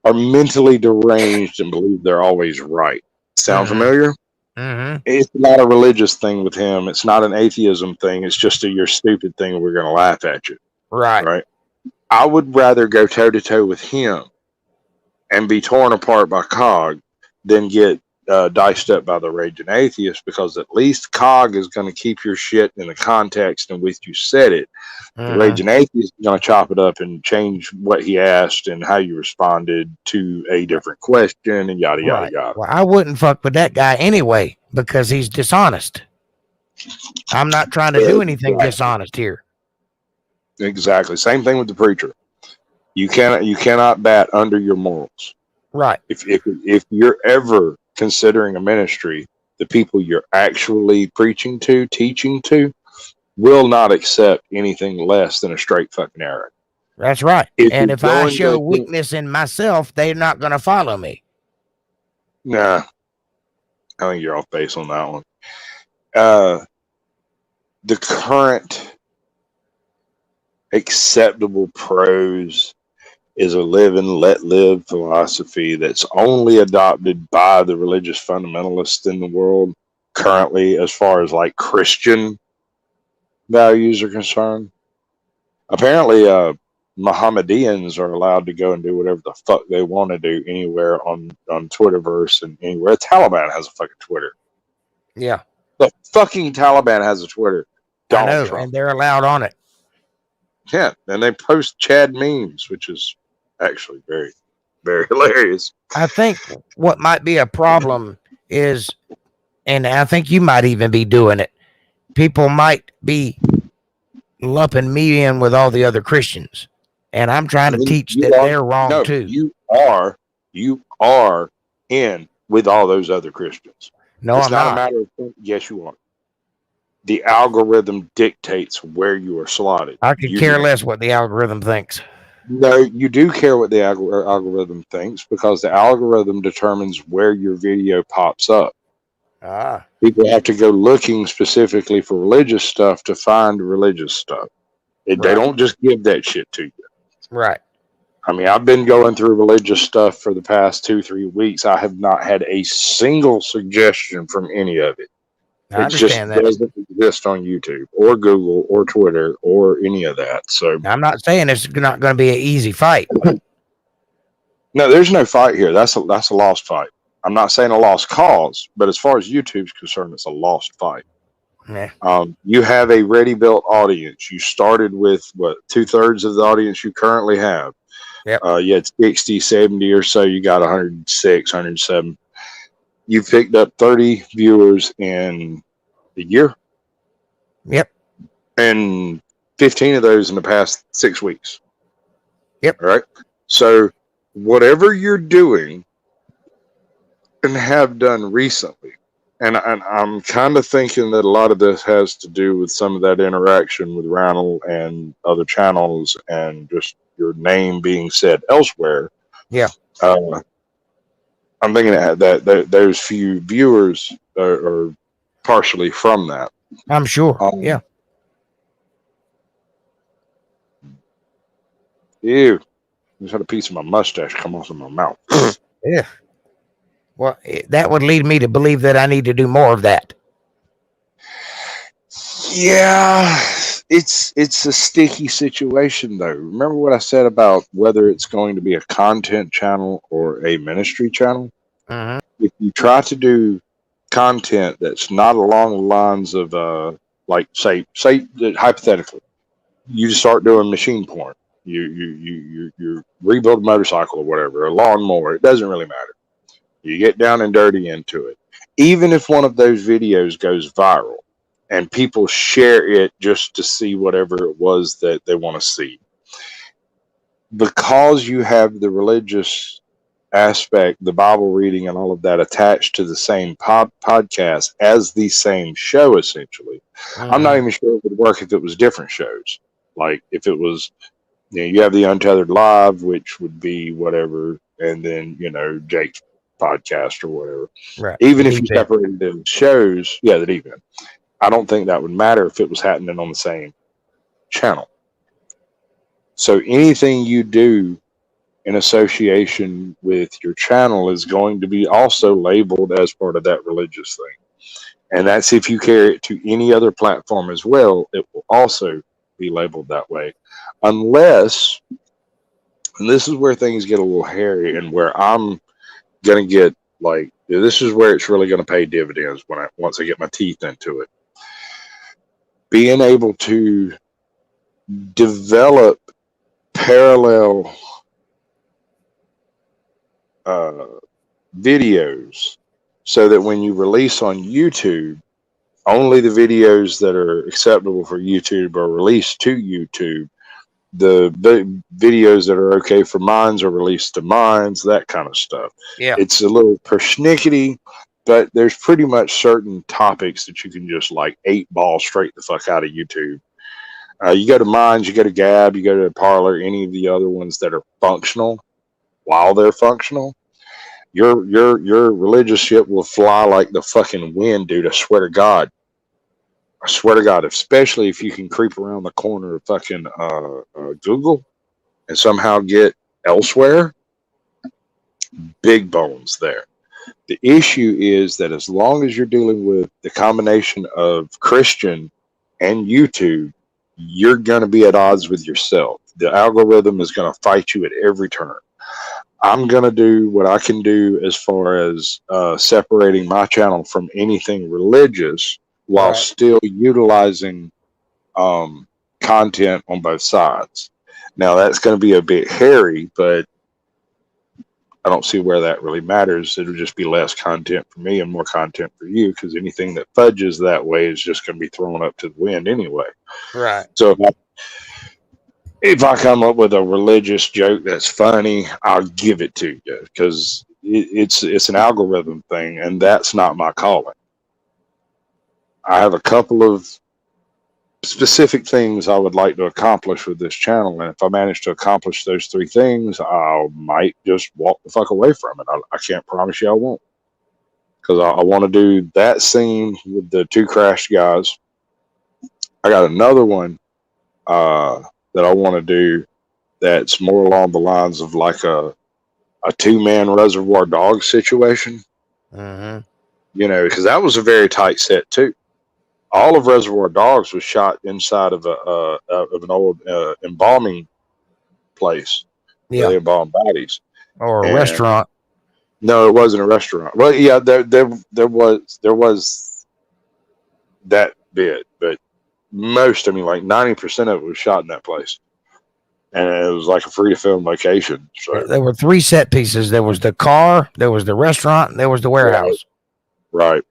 are mentally deranged and believe they're always right. Sound familiar? Mm-hmm. It's not a religious thing with him. It's not an atheism thing. It's just you're stupid thing and we're going to laugh at you. Right. I would rather go toe to toe with him and be torn apart by Cog than get diced up by the raging atheist, because at least Cog is going to keep your shit in the context in which you said it. The raging atheist is going to chop it up and change what he asked and how you responded to a different question and yada, yada, Right. yada. Well, I wouldn't fuck with that guy anyway because he's dishonest. I'm not trying to do anything dishonest here. Exactly. Same thing with the preacher. You cannot bat under your morals. Right. If you're ever considering a ministry, the people you're actually preaching to, teaching to, will not accept anything less than a straight fucking arrow. That's right. And if I show to, weakness in myself, they're not going to follow me. Nah, I think you're off base on that one. The current acceptable prose is a live and let live philosophy that's only adopted by the religious fundamentalists in the world currently, as far as like Christian values are concerned. Apparently, Mohammedans are allowed to go and do whatever the fuck they want to do anywhere on Twitterverse and anywhere. Taliban has a fucking Twitter. Yeah. The fucking Taliban has a Twitter. Donald I know, Trump. And they're allowed on it. Yeah, and they post Chad memes, which is actually very, very hilarious. I think what might be a problem is, and I think you might even be doing it, people might be lumping me in with all the other Christians. And I'm trying to teach that they're wrong too. You are in with all those other Christians. No, it's not a matter of yes, you are. The algorithm dictates where you are slotted. I could care less what the algorithm thinks. No, you do care what the algorithm thinks, because the algorithm determines where your video pops up. People have to go looking specifically for religious stuff to find religious stuff. They don't just give that shit to you. Right. I mean, I've been going through religious stuff for the past 2-3 weeks. I have not had a single suggestion from any of it. It just doesn't exist on YouTube or Google or Twitter or any of that. So I'm not saying it's not going to be an easy fight. No, there's no fight here. That's a lost fight. I'm not saying a lost cause, but as far as YouTube's concerned, it's a lost fight. Yeah. You have a ready-built audience. You started with, 2/3 of the audience you currently have. Yep. You had 60, 70 or so. You got 106, 107. You picked up 30 viewers in a year. Yep. And 15 of those in the past 6 weeks. Yep. All right. So whatever you're doing and have done recently, and I'm kind of thinking that a lot of this has to do with some of that interaction with Randall and other channels and just your name being said elsewhere. Yeah. I'm thinking that those few viewers are partially from that. I'm sure. Yeah. Ew. I just had a piece of my mustache come off of my mouth. Yeah. Well, that would lead me to believe that I need to do more of that. Yeah. It's a sticky situation, though. Remember what I said about whether it's going to be a content channel or a ministry channel? Mm-hmm. If you try to do content that's not along the lines of, like, say hypothetically, you start doing machine porn. You rebuild a motorcycle or whatever, a lawnmower. It doesn't really matter. You get down and dirty into it. Even if one of those videos goes viral, and people share it just to see whatever it was that they want to see. Because you have the religious aspect, the Bible reading and all of that attached to the same podcast as the same show, essentially. Mm-hmm. I'm not even sure it would work if it was different shows. Like if it was, you have the Untethered Live, which would be whatever, and then, Jake's podcast or whatever. Right. Even if you separated the shows, the deep end. I don't think that would matter if it was happening on the same channel. So anything you do in association with your channel is going to be also labeled as part of that religious thing. And that's if you carry it to any other platform as well, it will also be labeled that way. Unless, and this is where things get a little hairy and where I'm going to get like Yeah, this is where it's really going to pay dividends once I get my teeth into it. Being able to develop parallel uh, videos so that when you release on YouTube, only the videos that are acceptable for YouTube are released to YouTube. The videos that are okay for mines are released to mines, that kind of stuff. Yeah. It's a little persnickety, but there's pretty much certain topics that you can just like 8-ball straight the fuck out of YouTube. You go to Minds, you go to Gab, you go to Parlor, any of the other ones that are functional. While they're functional, your religious shit will fly like the fucking wind, dude. I swear to God. I swear to God, especially if you can creep around the corner of fucking Google and somehow get elsewhere, big bones there. The issue is that as long as you're dealing with the combination of Christian and YouTube, you're going to be at odds with yourself. The algorithm is going to fight you at every turn. I'm going to do what I can do as far as separating my channel from anything religious while still utilizing content on both sides. Now, that's going to be a bit hairy, but I don't see where that really matters. It'll just be less content for me and more content for you, because anything that fudges that way is just going to be thrown up to the wind anyway. Right. So if I come up with a religious joke that's funny, I'll give it to you, because it's an algorithm thing, and that's not my calling. I have a couple of specific things I would like to accomplish with this channel, and if I manage to accomplish those 3 things, I might just walk the fuck away from it. I can't promise you I won't, because I want to do that scene with the 2 crashed guys. I got another one that I want to do that's more along the lines of like a 2-man Reservoir Dogs situation. Mm-hmm. You know, because that was a very tight set too. All of Reservoir Dogs was shot inside of an old embalming place where they embalm bodies, or a restaurant. No, it wasn't a restaurant. Well, yeah, there was that bit, but most, I mean, like 90% of it was shot in that place, and it was like a free to film location. So there were 3 set pieces. There was the car, there was the restaurant, and there was the warehouse. Right.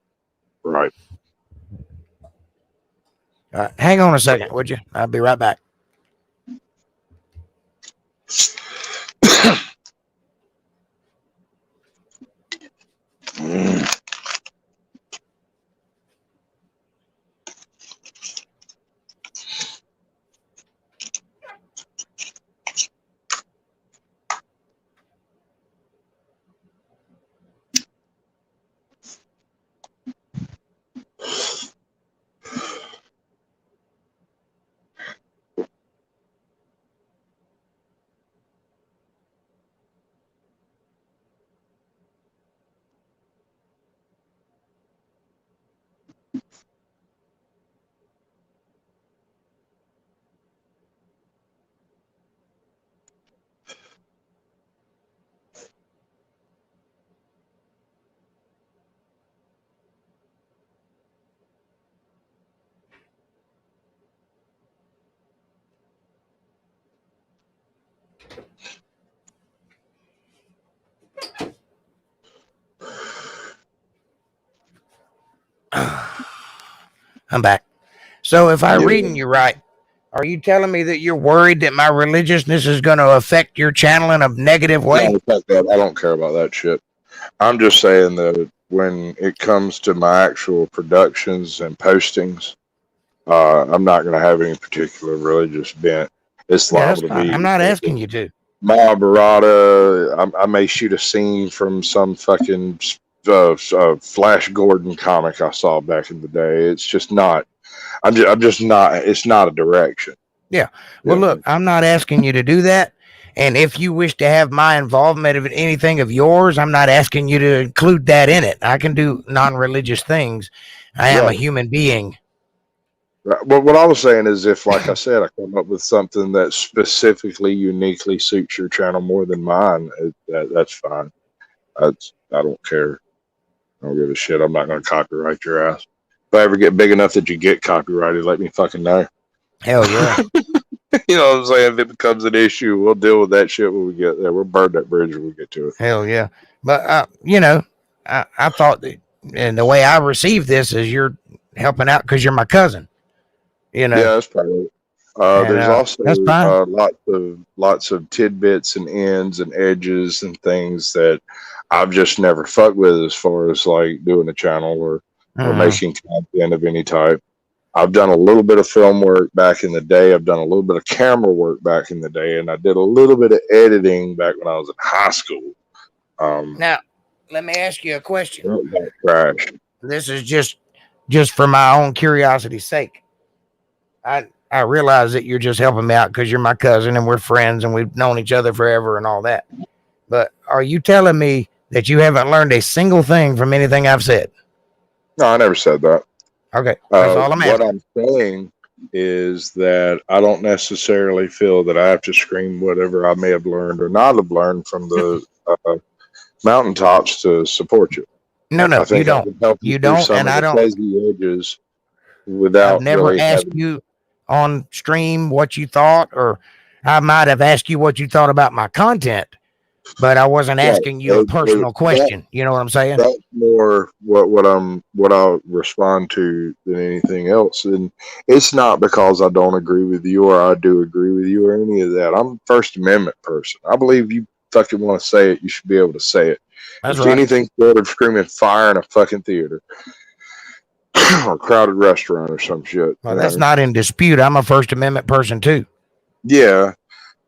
Hang on a second, would you? I'll be right back. I'm back. So if I'm reading you right, are you telling me that you're worried that my religiousness is going to affect your channel in a negative way? No, I don't care about that shit. I'm just saying that when it comes to my actual productions and postings, I'm not going to have any particular religious bent. It's liable to be. I'm not asking you to. Mahabharata. I may shoot a scene from some fucking Flash Gordon comic I saw back in the day. It's just not. I'm just not. It's not a direction. Yeah. Well, look, I'm not asking you to do that. And if you wish to have my involvement of anything of yours, I'm not asking you to include that in it. I can do non-religious things. I am a human being. Right. Well, what I was saying is, if, like I said, I come up with something that specifically, uniquely suits your channel more than mine, that's fine. I don't care. I don't give a shit. I'm not going to copyright your ass. If I ever get big enough that you get copyrighted, let me fucking know. Hell yeah. You know what I'm saying? If it becomes an issue, we'll deal with that shit when we get there. We'll burn that bridge when we get to it. Hell yeah. But, I thought that, and the way I received this is you're helping out because you're my cousin, Yeah, that's probably. and There's also that's fine. lots of tidbits and ends and edges and things that I've just never fucked with as far as like doing a channel or making content of any type. I've done a little bit of film work back in the day. I've done a little bit of camera work back in the day, and I did a little bit of editing back when I was in high school. Now, let me ask you a question. Trash. This is just for my own curiosity's sake. I realize that you're just helping me out because you're my cousin and we're friends and we've known each other forever and all that. But are you telling me that you haven't learned a single thing from anything I've said? No, I never said that. Okay, that's all I'm asking. What I'm saying is that I don't necessarily feel that I have to scream whatever I may have learned or not have learned from the mountaintops to support you. No, I think you don't. You don't, and I don't. Fuzzy edges without I've never really asked you on stream what you thought, or I might have asked you what you thought about my content, but I wasn't asking you a personal question. You know what I'm saying? That's more what I'll respond to than anything else. And it's not because I don't agree with you or I do agree with you or any of that. I'm a First Amendment person. I believe you fucking want to say it, you should be able to say it. That's if right. anything short of screaming fire in a fucking theater or a crowded restaurant or some shit. Well, that's not in dispute. I'm a First Amendment person too. Yeah.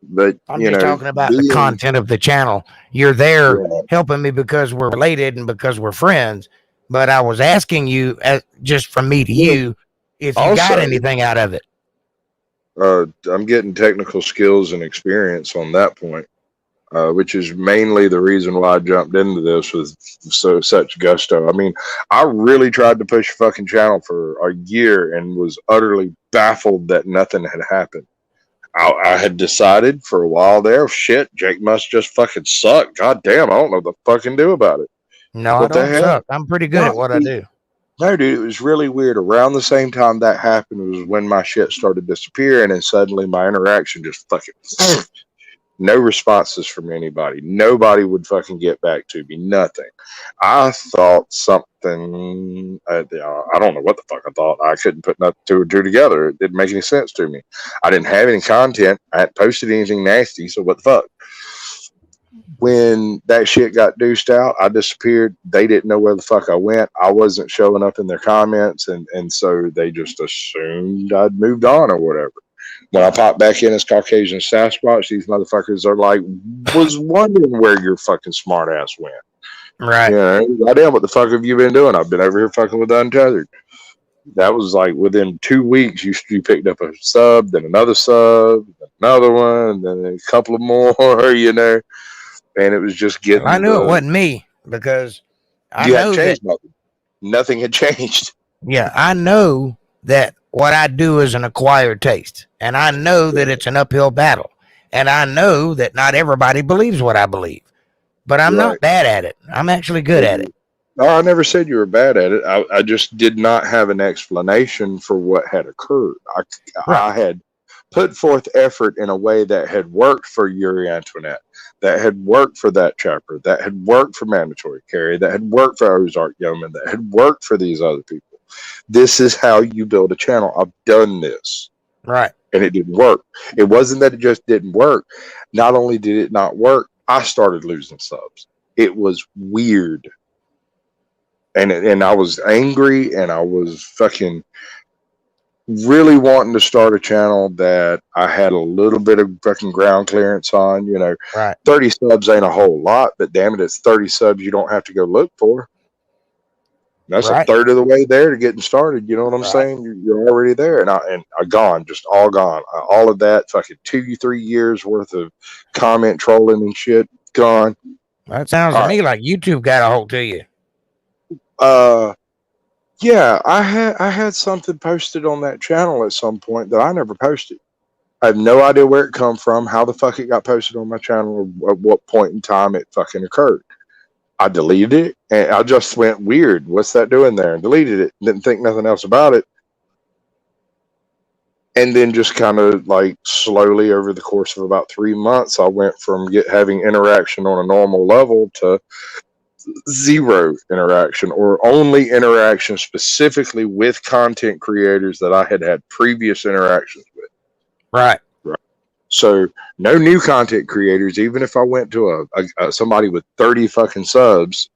But I'm just talking about the content of the channel. You're there helping me because we're related and because we're friends. But I was asking you, just from me to you, if you got anything out of it. I'm getting technical skills and experience on that point, which is mainly the reason why I jumped into this with such gusto. I mean, I really tried to push a fucking channel for a year and was utterly baffled that nothing had happened. I had decided for a while there, shit, Jake must just fucking suck. God damn, I don't know what to fucking do about it. No, I don't suck. I'm pretty good at what I do. No, dude, it was really weird. Around the same time that happened was when my shit started disappearing, and suddenly my interaction just fucking no responses from anybody. Nobody would fucking get back to me. Nothing. I thought something. I don't know what the fuck I thought. I couldn't put nothing two and two together. It didn't make any sense to me. I didn't have any content. I hadn't posted anything nasty. So what the fuck? When that shit got deuced out, I disappeared. They didn't know where the fuck I went. I wasn't showing up in their comments, and so they just assumed I'd moved on or whatever. When I pop back in as Caucasian Sasquatch, these motherfuckers are like, was wondering where your fucking smart ass went. Right. Yeah, goddamn, what the fuck have you been doing? I've been over here fucking with Untethered. That was like within 2 weeks, you picked up a sub, then another sub, another one, then a couple of more, you know. And it was just getting. I knew it wasn't me because I know that nothing had changed. Yeah, I know that what I do is an acquired taste, and I know that it's an uphill battle, and I know that not everybody believes what I believe, but I'm not bad at it. I'm actually good at it. No, I never said you were bad at it. I just did not have an explanation for what had occurred. I had put forth effort in a way that had worked for Yuri Antoinette, that had worked for that chapter, that had worked for Mandatory Carry, that had worked for Ozark Yeoman, that had worked for these other people. This is how you build a channel. I've done this. Right. And it didn't work. It wasn't that it just didn't work. Not only did it not work, I started losing subs. It was weird. And I was angry, and I was fucking really wanting to start a channel that I had a little bit of fucking ground clearance on, you know. Right. 30 subs ain't a whole lot, but damn it, it's 30 subs you don't have to go look for. That's a third of the way there to getting started. You know what I'm saying? You're already there, and I gone, just all gone. All of that fucking 2-3 years worth of comment trolling and shit gone. That sounds to me like YouTube got a hold to you. Yeah, I had something posted on that channel at some point that I never posted. I have no idea where it come from, how the fuck it got posted on my channel, or at what point in time it fucking occurred. I deleted it, and I just went, weird. What's that doing there? And deleted it. Didn't think nothing else about it. And then just kind of like slowly over the course of about 3 months, I went from having interaction on a normal level to zero interaction, or only interaction specifically with content creators that I had previous interactions with. Right. So no new content creators. Even if I went to a somebody with 30 fucking subs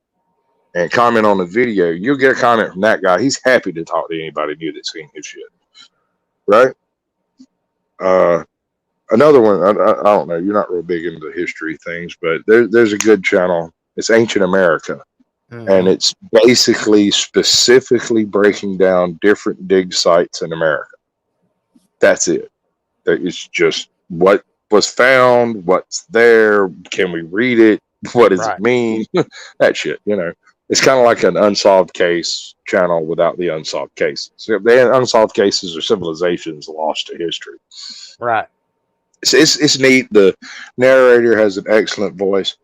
and comment on the video, you'll get a comment from that guy. He's happy to talk to anybody new that's seen his shit. Right? Another one, I don't know. You're not real big into history things, but there's a good channel. It's Ancient America. And it's basically specifically breaking down different dig sites in America. That's it. It's just what was found, what's there, can we read it, what does it mean, that shit, you know. It's kind of like an unsolved case channel without the unsolved cases. So the unsolved cases are civilizations lost to history. Right. It's neat. The narrator has an excellent voice.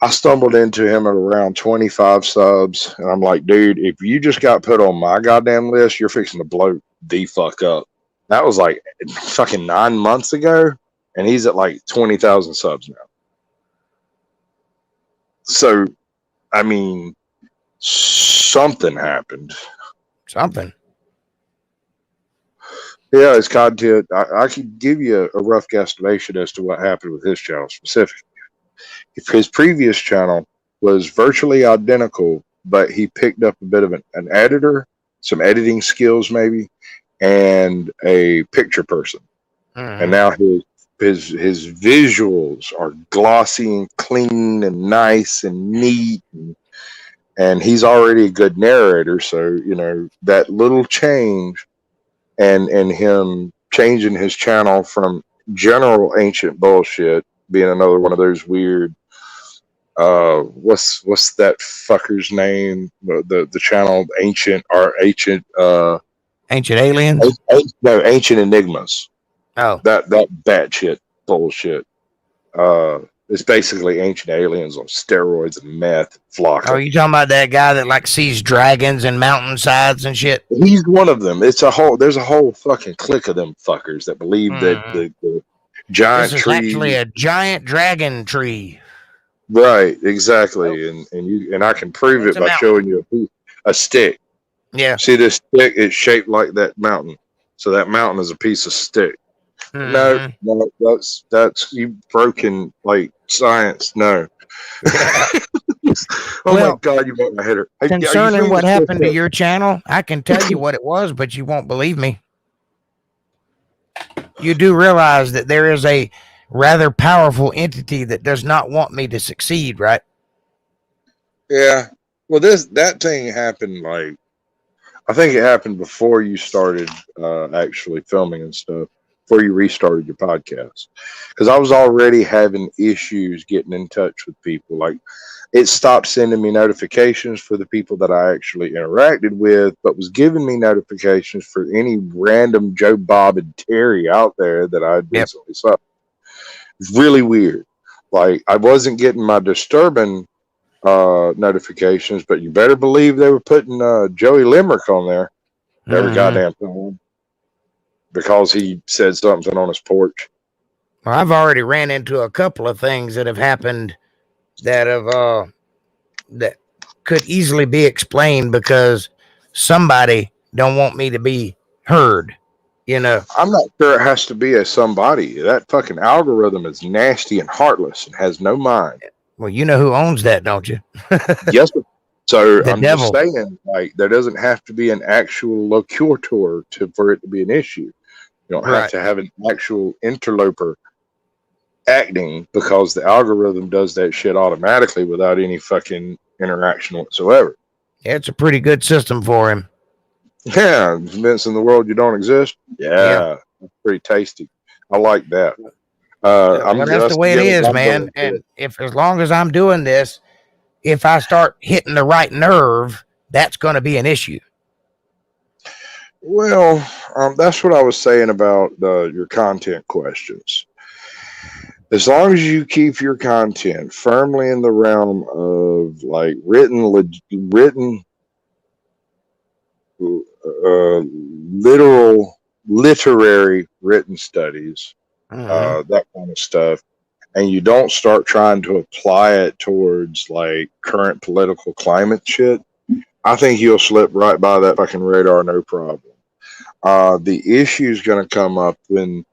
I stumbled into him at around 25 subs, and I'm like, dude, if you just got put on my goddamn list, you're fixing to blow the fuck up. That was like fucking 9 months ago, and he's at like 20,000 subs now. So, I mean, something happened. Something. Yeah, his content, I could give you a rough guesstimation as to what happened with his channel specifically. If his previous channel was virtually identical, but he picked up a bit of an editor, some editing skills maybe, and a picture person. And now his visuals are glossy and clean and nice and neat, and he's already a good narrator. So, you know, that little change and him changing his channel from general ancient bullshit, being another one of those weird what's that fucker's name? The channel Ancient Aliens? No, Ancient Enigmas. Oh. That shit bullshit. It's basically Ancient Aliens on steroids and meth. Flocka. Oh, you talking about that guy that like sees dragons and mountainsides and shit? He's one of them. There's a whole fucking clique of them fuckers that believe that the giant this is tree actually a giant dragon tree. Right, exactly, and I can prove it by showing you a stick. Yeah. See this stick? It's shaped like that mountain, so that mountain is a piece of stick. No, that's you broken like science. No. My God, you got my header. Concerning what happened to your channel, I can tell you what it was, but you won't believe me. You do realize that there is a rather powerful entity that does not want me to succeed, right? Yeah. Well, that thing happened like, I think it happened before you started actually filming and stuff, before you restarted your podcast. Because I was already having issues getting in touch with people. Like, it stopped sending me notifications for the people that I actually interacted with, but was giving me notifications for any random Joe, Bob, and Terry out there that I recently saw. It's really weird. Like, I wasn't getting my disturbing notifications, but you better believe they were putting Joey Limerick on there every goddamn time because he said something on his porch. Well, I've already ran into a couple of things that have happened that have that could easily be explained because somebody don't want me to be heard. You know, I'm not sure it has to be a somebody. That fucking algorithm is nasty and heartless and has no mind. Well, you know who owns that, don't you? Yes. So the I'm devil. just saying, like, there doesn't have to be an actual locutor for it to be an issue. You don't have to have an actual interloper acting because the algorithm does that shit automatically without any fucking interaction whatsoever. Yeah, it's a pretty good system for him. Yeah, convincing the world you don't exist. Yeah. That's pretty tasty. I like that. Well, that's the way it is, man. And if as long as I'm doing this, if I start hitting the right nerve, that's going to be an issue. Well, that's what I was saying about your content questions. As long as you keep your content firmly in the realm of like written, literal, literary written studies, Hmm. that kind of stuff, and you don't start trying to apply it towards like current political climate shit, I think you'll slip right by that fucking radar, no problem. The issue is going to come up when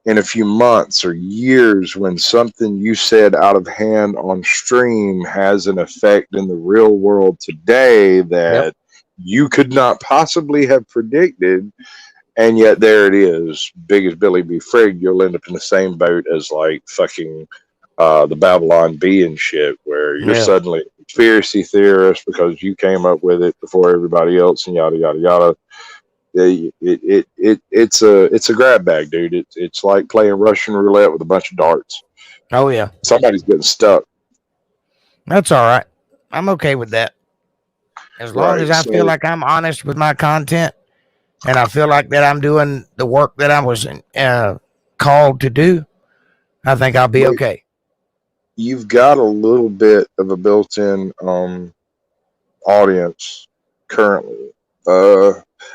in a few months or years when something you said out of hand on stream has an effect in the real world today Yep. that you could not possibly have predicted, and yet there it is, big as Billy B. Frigg. You'll end up in the same boat as like fucking the Babylon Bee and shit, where you're Yeah. suddenly a conspiracy theorist because you came up with it before everybody else, and yada yada yada. It's a grab bag, dude. It's like playing Russian roulette with a bunch of darts. Oh yeah. Somebody's getting stuck, That's all right. I'm okay with that. As long as right? I feel So like I'm honest with my content and I feel like that I'm doing the work that I was called to do, I think I'll be but okay. you've got a little bit of a built-in audience currently. Uh,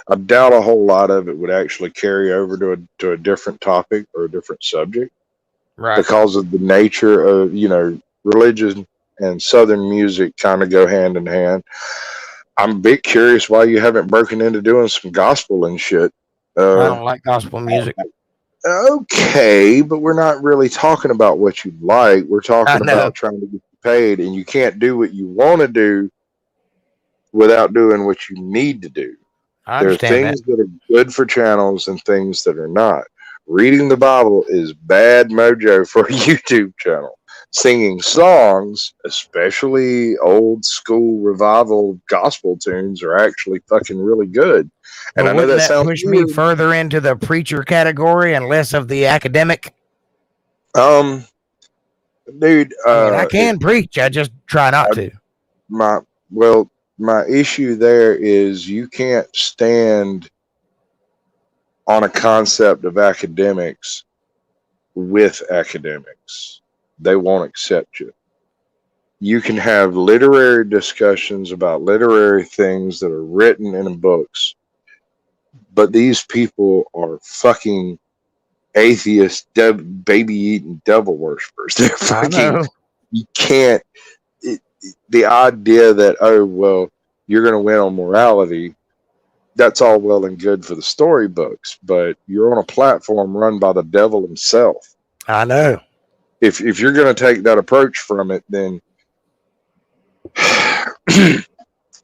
I doubt a whole lot of it would actually carry over to a different topic or a different subject Right. because of the nature of religion and Southern music kind of go hand in hand. I'm a bit curious why you haven't broken into doing some gospel and shit. I Uh, don't like gospel music. okay, but we're not really talking about what you like. We're I talking know. about trying to get you paid, and you can't do what you want to do without doing what you need to do. I There are understand that. things that are good for channels and things that are not. Reading the Bible is bad mojo for a YouTube channel. Singing songs, especially old school revival gospel tunes, are actually fucking really good. And But I know wouldn't that that sounds push me weird. further into the preacher category and less of the academic? Um, dude, I mean, I can preach. I just try not I, to. my well, my issue there is you can't stand on a concept of academics with academics. They won't accept you. You can have literary discussions about literary things that are written in books, but these people are fucking atheist, baby eating devil worshippers. They're I fucking, know. you can't, the idea that, oh, well, you're going to win on morality, that's all well and good for the storybooks, but you're on a platform run by the devil himself. I know. If you're going to take that approach from it, then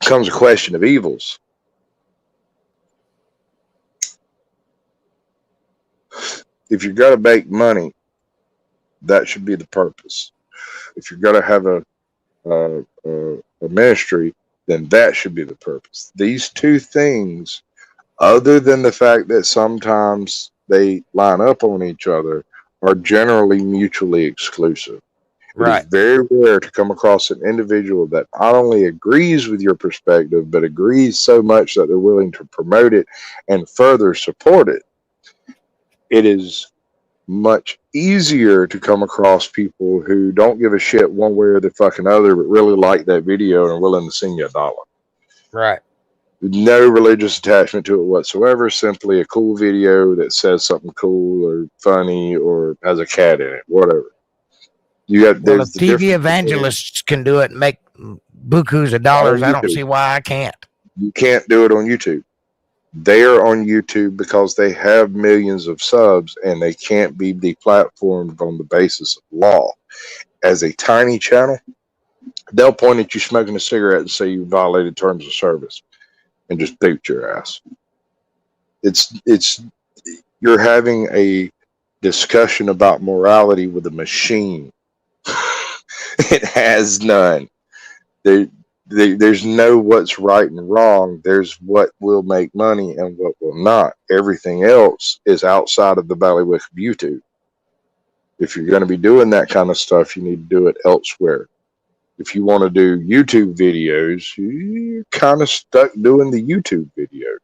comes a question of evils. If you're going to make money, that should be the purpose. If you're going to have a ministry, then that should be the purpose. These two things, other than the fact that sometimes they line up on each other, are generally mutually exclusive. It is Right. very rare to come across an individual that not only agrees with your perspective, but agrees so much that they're willing to promote it and further support it. It is much easier to come across people who don't give a shit one way or the fucking other, but really like that video and are willing to send you $1. Right. No religious attachment to it whatsoever, simply a cool video that says something cool or funny or has a cat in it, whatever. Well, if There's the TV difference between evangelists can do it and make bukus of not dollars, on I don't YouTube. see why I can't. You can't do it on YouTube. They are on YouTube because they have millions of subs and they can't be deplatformed on the basis of law. As a tiny channel, they'll point at you smoking a cigarette and say you violated terms of service and just boot your ass. It's you're having a discussion about morality with a machine. It has none. There, there's no what's right and wrong. There's what will make money and what will not. Everything else is outside of the bailiwick of YouTube. If you're going to be doing that kind of stuff, you need to do it elsewhere. If you want to do YouTube videos, you're kind of stuck doing the YouTube videos.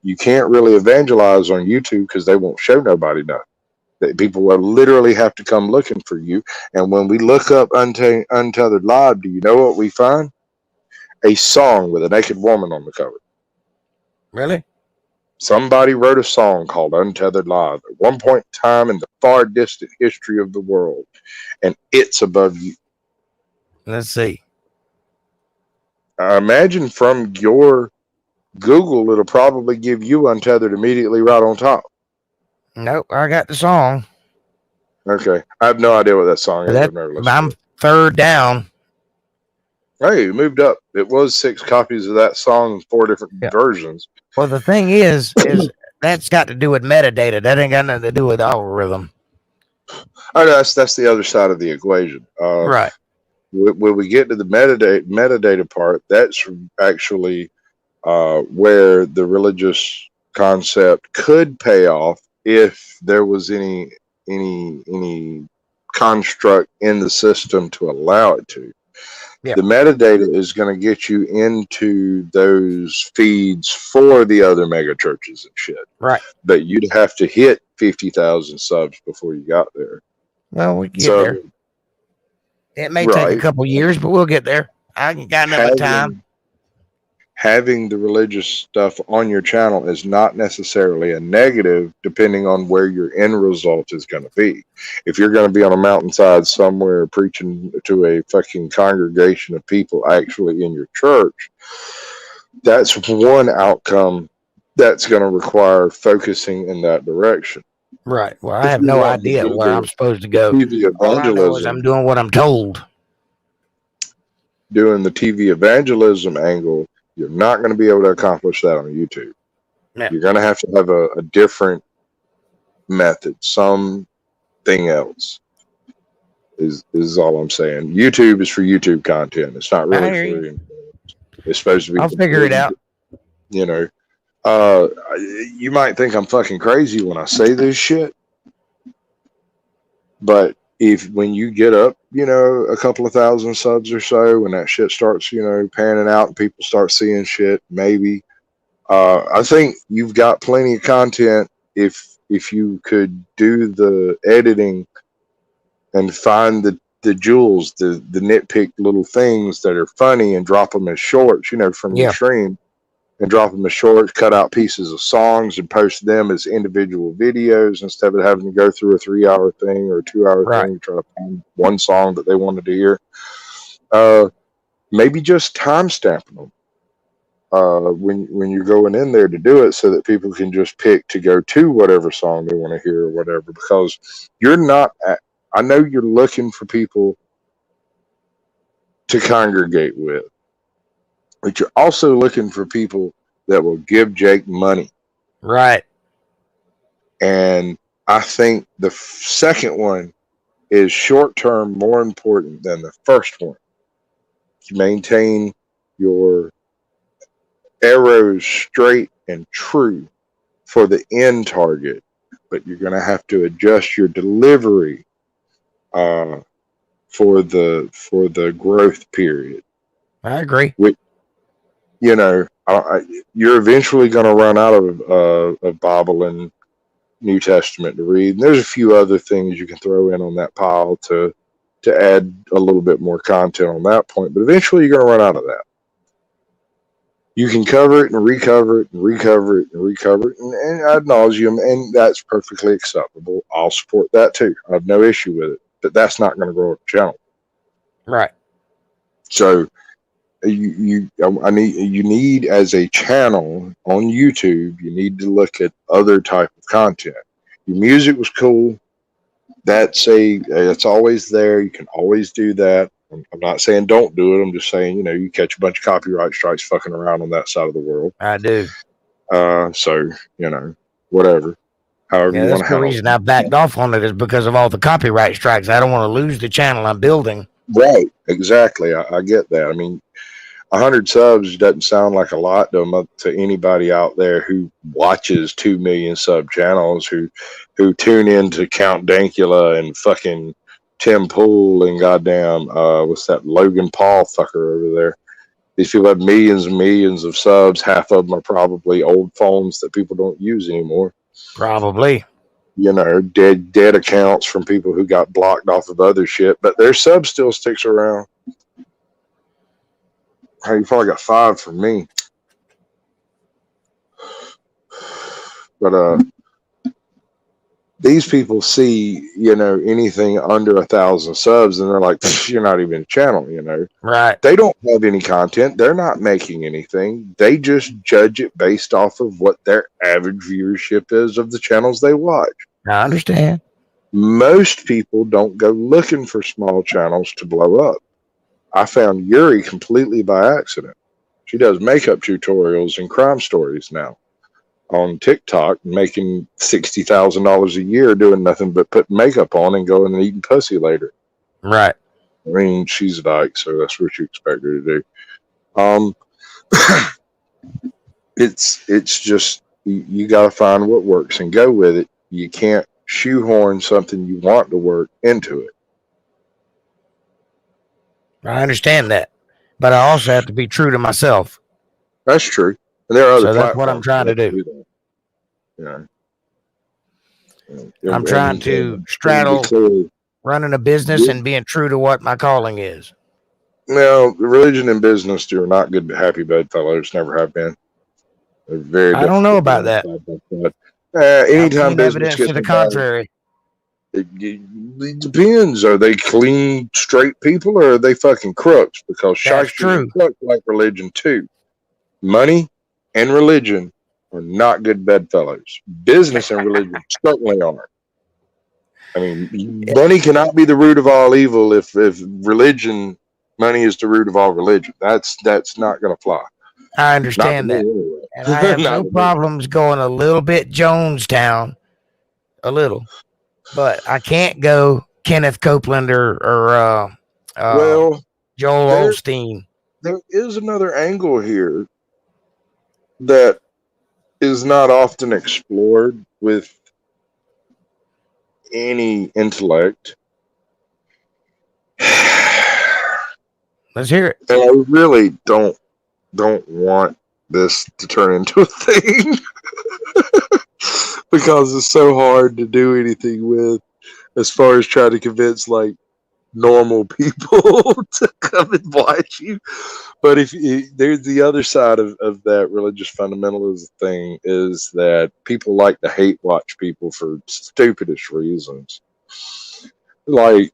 You can't really evangelize on YouTube because they won't show nobody nothing. That people will literally have to come looking for you. And when we look up Untethered Live, do you know what we find? A song with a naked woman on the cover. Really? Somebody wrote a song called Untethered Live at one point in time in the far distant history of the world, and it's above you. Let's see. I imagine from your Google, it'll probably give you Untethered immediately right on top. Nope, I got the song. Okay. I have no idea what that song is. I've never listened I'm to it. third down. Hey, you moved up. It was 6 copies of that song in 4 different versions. Well, the thing is that's got to do with metadata. That ain't got nothing to do with algorithm. Oh, that's the other side of the equation. Right. When we get to the metadata part, that's actually where the religious concept could pay off if there was any construct in the system to allow it to. Yeah. The metadata is going to get you into those feeds for the other mega churches and shit. Right. But you'd have to hit 50,000 subs before you got there. Well, we get there. It may take a couple years, but we'll get there. I got enough time. Having the religious stuff on your channel is not necessarily a negative, depending on where your end result is going to be. If you're going to be on a mountainside somewhere preaching to a fucking congregation of people actually in your church, that's one outcome that's going to require focusing in that direction. Right. Well, I have no idea where I'm supposed to go. All I know is I'm doing what I'm told. Doing the TV evangelism angle, you're not going to be able to accomplish that on YouTube. No. You're going to have a different method, something else. Is all I'm saying. YouTube is for YouTube content. It's not really for. It's supposed to be. I'll figure it out. You know, you might think I'm fucking crazy when I say this shit, but when you get up, a couple of thousand subs or so, when that shit starts, panning out and people start seeing shit, maybe. I think you've got plenty of content if you could do the editing and find the jewels, the nitpick little things that are funny and drop them as shorts, from your stream. And drop them as shorts, cut out pieces of songs and post them as individual videos instead of having to go through a 3-hour thing or a 2-hour thing to try to find one song that they wanted to hear. Maybe just timestamping them when you're going in there to do it so that people can just pick to go to whatever song they want to hear or whatever. Because I know you're looking for people to congregate with. But you're also looking for people that will give Jake money. Right. And I think the second one is short-term more important than the first one. You maintain your arrows straight and true for the end target, but you're going to have to adjust your delivery for the growth period. I agree. You're eventually going to run out of Bible and New Testament to read. And there's a few other things you can throw in on that pile to add a little bit more content on that point. But eventually you're going to run out of that. You can cover it and recover it and recover it and recover it and ad nauseum, and that's perfectly acceptable. I'll support that too. I have no issue with it. But that's not going to grow a channel. Right. So you need as a channel on YouTube, you need to look at other type of content. Your music was cool. It's always there. You can always do that. I'm not saying don't do it. I'm just saying, you catch a bunch of copyright strikes fucking around on that side of the world. I do. So, whatever. However you want to that's the reason I backed off on it is because of all the copyright strikes. I don't want to lose the channel I'm building. Right. Exactly. I get that. I mean, 100 subs doesn't sound like a lot to anybody out there who watches 2 million sub channels, who tune in to Count Dankula and fucking Tim Pool and goddamn, what's that, Logan Paul fucker over there. These people have millions and millions of subs. Half of them are probably old phones that people don't use anymore. Probably. you know, dead accounts from people who got blocked off of other shit, but their sub still sticks around. Hey, you probably got 5 from me. But these people see, you know, anything under 1,000 subs and they're like, you're not even a channel, you know. Right. They don't have any content. They're not making anything. They just judge it based off of what their average viewership is of the channels they watch. I understand. Most people don't go looking for small channels to blow up. I found Yuri completely by accident. She does makeup tutorials and crime stories now on TikTok, making $60,000 a year doing nothing but putting makeup on and going and eating pussy later. Right. I mean, she's a dyke, so that's what you expect her to do. It's just you got to find what works and go with it. You can't shoehorn something you want to work into it. I understand that, but I also have to be true to myself. That's true. And there are other So that's platforms what I'm trying to do. that. Yeah. I'm trying to straddle running a business and being true to what my calling is. Now, religion and business are not good, happy bedfellows. Never have been. They're very. I don't know about that. Anytime business evidence gets to the contrary. It depends. Are they clean, straight people, or are they fucking crooks? Because shysters and crooks like religion too. Money and religion are not good bedfellows. Business and religion certainly are. I mean, money cannot be the root of all evil. If money is the root of all religion, that's not going to fly. I understand that, anyway. And I have no problems going a little bit Jonestown, a little, but I can't go Kenneth Copeland or Joel Osteen. There is another angle here that is not often explored with any intellect. Let's hear it. And I really don't want this to turn into a thing because it's so hard to do anything with as far as trying to convince like normal people to come and watch you. But if there's the other side of that religious fundamentalism thing is that people like to hate watch people for stupidest reasons. Like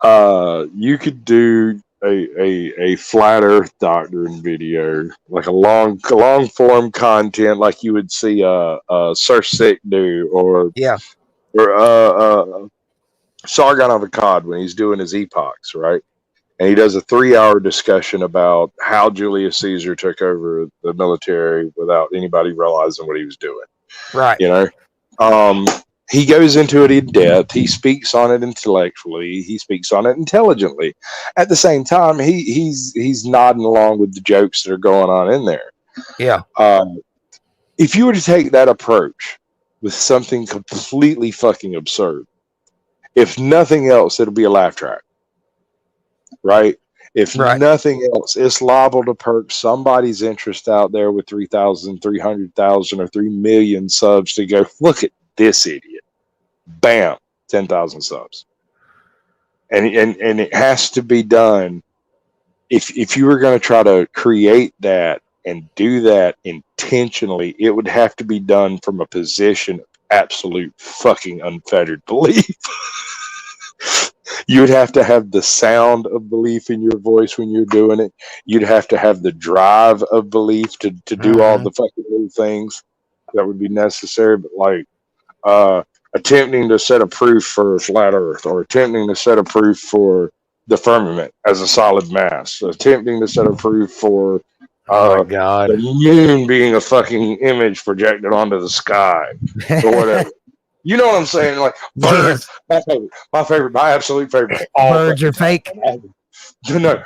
you could do a flat earth doctrine video, like a long form content like you would see Sir Sick do or Sargon of Akkad when he's doing his epochs, right? And he does a 3-hour discussion about how Julius Caesar took over the military without anybody realizing what he was doing. Right. You know? He goes into it in depth. He speaks on it intellectually. He speaks on it intelligently. At the same time, he's nodding along with the jokes that are going on in there. Yeah. If you were to take that approach with something completely fucking absurd, if nothing else, it'll be a laugh track. Right? If nothing else, it's liable to perk somebody's interest out there with 3,000, 300,000, or 3 million subs to go, look at this idiot. Bam, 10,000 subs. And it has to be done. If you were going to try to create that and do that intentionally, it would have to be done from a position of absolute fucking unfettered belief. You would have to have the sound of belief in your voice when you're doing it. You'd have to have the drive of belief to do all the fucking little things that would be necessary. But like attempting to set a proof for flat earth, or attempting to set a proof for the firmament as a solid mass, attempting to set a proof for the moon being a fucking image projected onto the sky or whatever. You know what I'm saying? Like birds, my favorite, my absolute favorite. All birds are fake. No,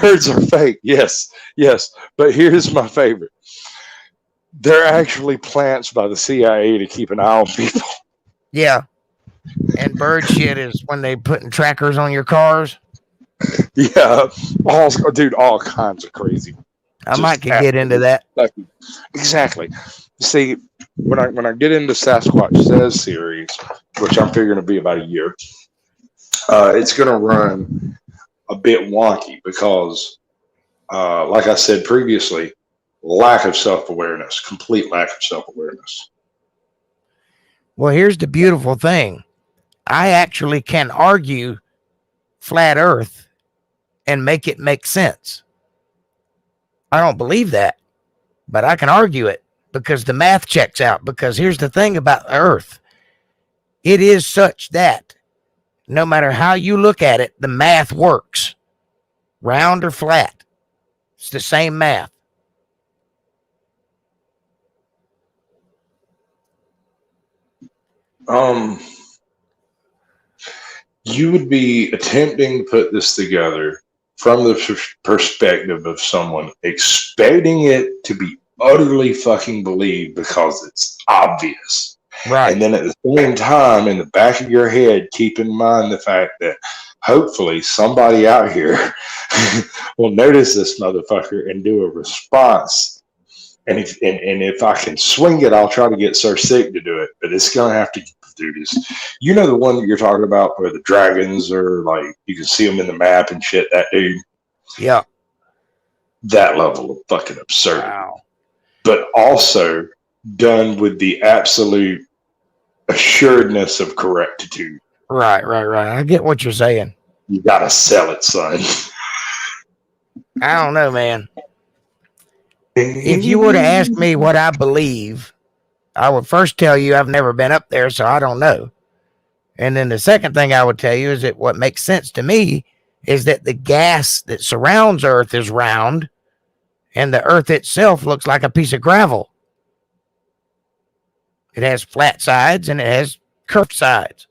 birds are fake. Yes. But here's my favorite. They're actually plants by the CIA to keep an eye on people. Yeah. And bird shit is when they putting trackers on your cars. Yeah. All kinds of crazy. I might get into that. Exactly. See, when I get into Sasquatch Says series, which I'm figuring to be about a year, it's going to run a bit wonky because, like I said previously, lack of self-awareness, complete lack of self-awareness. Well, here's the beautiful thing. I actually can argue flat earth and make it make sense. I don't believe that, but I can argue it because the math checks out. Because here's the thing about earth. It is such that no matter how you look at it, the math works. Round or flat. It's the same math. You would be attempting to put this together from the perspective of someone expecting it to be utterly fucking believed because it's obvious. Right. And then at the same time, in the back of your head, keep in mind the fact that hopefully somebody out here will notice this motherfucker and do a response. And if I can swing it, I'll try to get Sir Sick to do it. But it's going to have to do this. You know the one that you're talking about where the dragons are like, you can see them in the map and shit, that dude? Yeah. That level of fucking absurdity. Wow. But also done with the absolute assuredness of correctitude. Right. I get what you're saying. You gotta sell it, son. I don't know, man. If you were to ask me what I believe, I would first tell you I've never been up there, so I don't know. And then the second thing I would tell you is that what makes sense to me is that the gas that surrounds Earth is round and the Earth itself looks like a piece of gravel. It has flat sides and it has curved sides.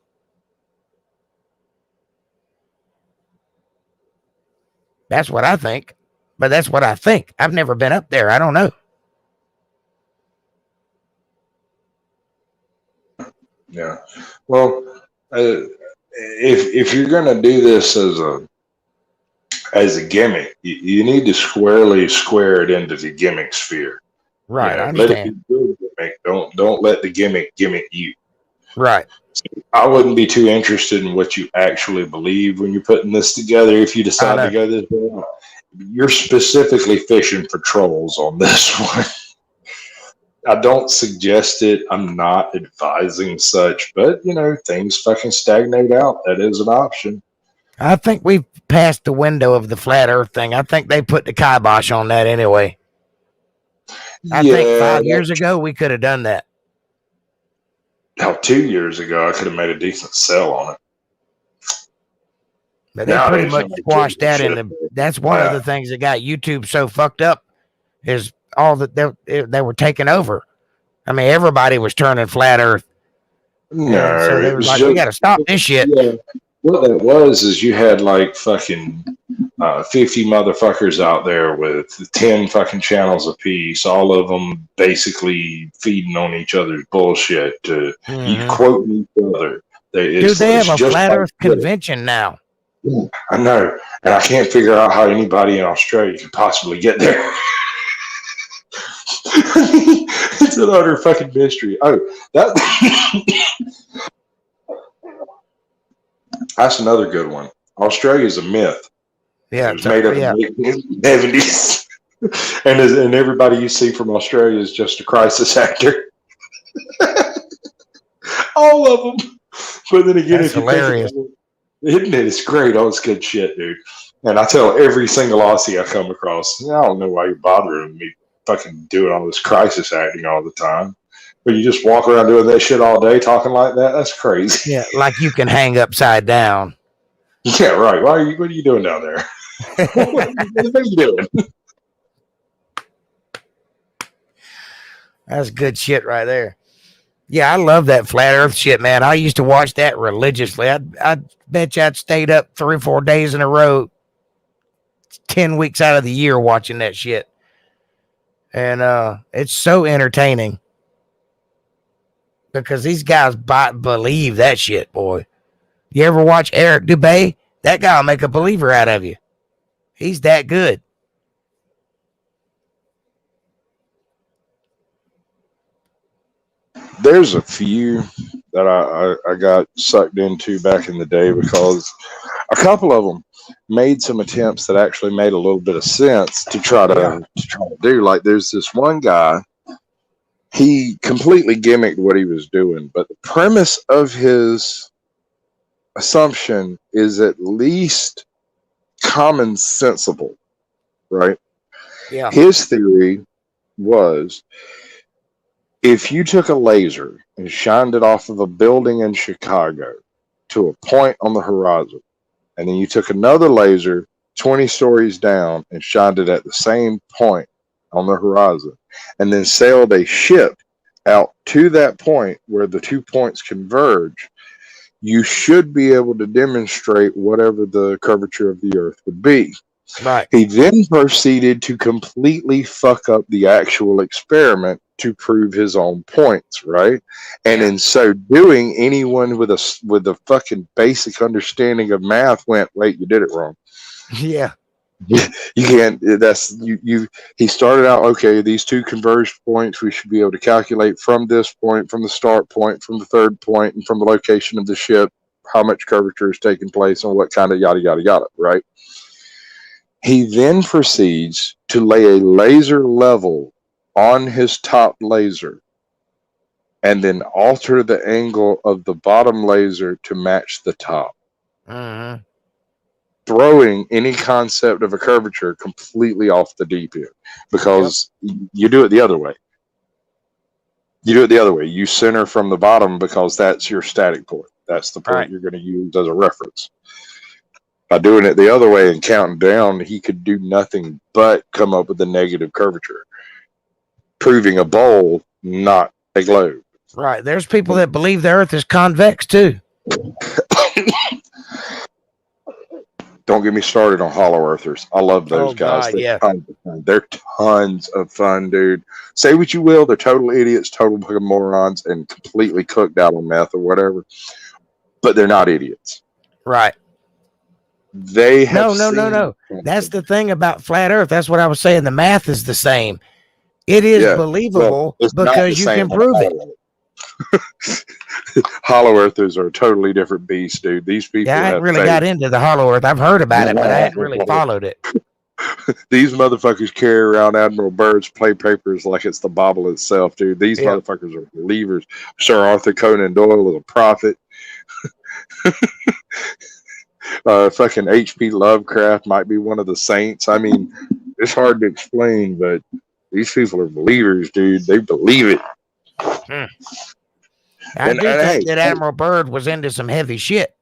That's what I think. But that's what I think. I've never been up there. I don't know. Yeah. Well, if you're gonna do this as a gimmick, you need to squarely square it into the gimmick sphere. Right. You know, I understand. let it be good gimmick. Don't let the gimmick you. Right. I wouldn't be too interested in what you actually believe when you're putting this together. If you decide to go this way, you're specifically fishing for trolls on this one. I don't suggest it. I'm not advising such, but you know, things fucking stagnate out. That is an option. I think we've passed the window of the flat earth thing. I think they put the kibosh on that anyway. I think 5 years ago we could have done that. Now, 2 years ago, I could have made a decent sell on it. But they pretty much squashed that in that's one of the things that got YouTube so fucked up is all that they were taking over. I mean, everybody was turning flat earth. No, so they were like, we got to stop this shit. Yeah. What that was is you had like fucking 50 motherfuckers out there with 10 fucking channels apiece, all of them basically feeding on each other's bullshit to quote each other. They have a flat earth convention now. I know, and I can't figure out how anybody in Australia could possibly get there. It's an utter fucking mystery. Oh, that's another good one. Australia is a myth. Yeah, it was made up in the 70s, and everybody you see from Australia is just a crisis actor. All of them. But then again, that's hilarious. Isn't it? It's great. Oh, it's good shit, dude. And I tell every single Aussie I come across, I don't know why you're bothering me fucking doing all this crisis acting all the time. But you just walk around doing that shit all day talking like that? That's crazy. Yeah, like you can hang upside down. Yeah, right. What are you doing down there? What are you doing? That's good shit right there. Yeah, I love that flat earth shit, man. I used to watch that religiously. I bet you I'd stayed up 3 or 4 days in a row, 10 weeks out of the year watching that shit. And it's so entertaining because these guys believe that shit, boy. You ever watch Eric Dubay? That guy will make a believer out of you. He's that good. There's a few that I got sucked into back in the day because a couple of them made some attempts that actually made a little bit of sense to Yeah. try to do. Like there's this one guy, he completely gimmicked what he was doing, but the premise of his assumption is at least common sensible, right? Yeah. His theory was if you took a laser and shined it off of a building in Chicago to a point on the horizon, and then you took another laser 20 stories down and shined it at the same point on the horizon, and then sailed a ship out to that point where the 2 points converge, you should be able to demonstrate whatever the curvature of the Earth would be. Right. He then proceeded to completely fuck up the actual experiment to prove his own points, right? And Yeah. in so doing, anyone with a fucking basic understanding of math went, "Wait, you did it wrong. Yeah. You can't. That's you. He started out okay. These two converged points, we should be able to calculate from this point, from the start point, from the third point, and from the location of the ship, how much curvature is taking place, and what kind of yada yada yada, right?" He then proceeds to lay a laser level on his top laser and then alter the angle of the bottom laser to match the top, Mm-hmm. throwing any concept of a curvature completely off the deep end Yep. because you do it the other way. You do it the other way. You center from the bottom because that's your static point. That's the point Right. you're going to use as a reference. By doing it the other way and counting down, he could do nothing but come up with a negative curvature, proving a bowl, not a globe. Right. There's people that believe the Earth is convex too. Don't get me started on hollow earthers. I love those Oh guys. God, yeah. They're tons of fun, dude. Say what you will, they're total idiots, total fucking morons, and completely cooked out on meth or whatever. But they're not idiots. Right. They have No. seen That's something. the thing about flat Earth. That's what I was saying. The math is the same. It is Yeah. Well, believable it's not the because you same can on the prove it. hollow. Hollow earthers are a totally different beast, dude. These Yeah, people I hadn't have really faith. got into the hollow Earth. I've heard about it, but I hadn't really followed it. These motherfuckers carry around Admiral Byrd's play papers like it's the Bible itself, dude. These Yeah. motherfuckers are believers. Sir Arthur Conan Doyle was a prophet. Fucking H.P. Lovecraft might be one of the saints. I mean, it's hard to explain, but these people are believers, dude. They believe it. Hmm. I do think that Admiral Byrd was into some heavy shit,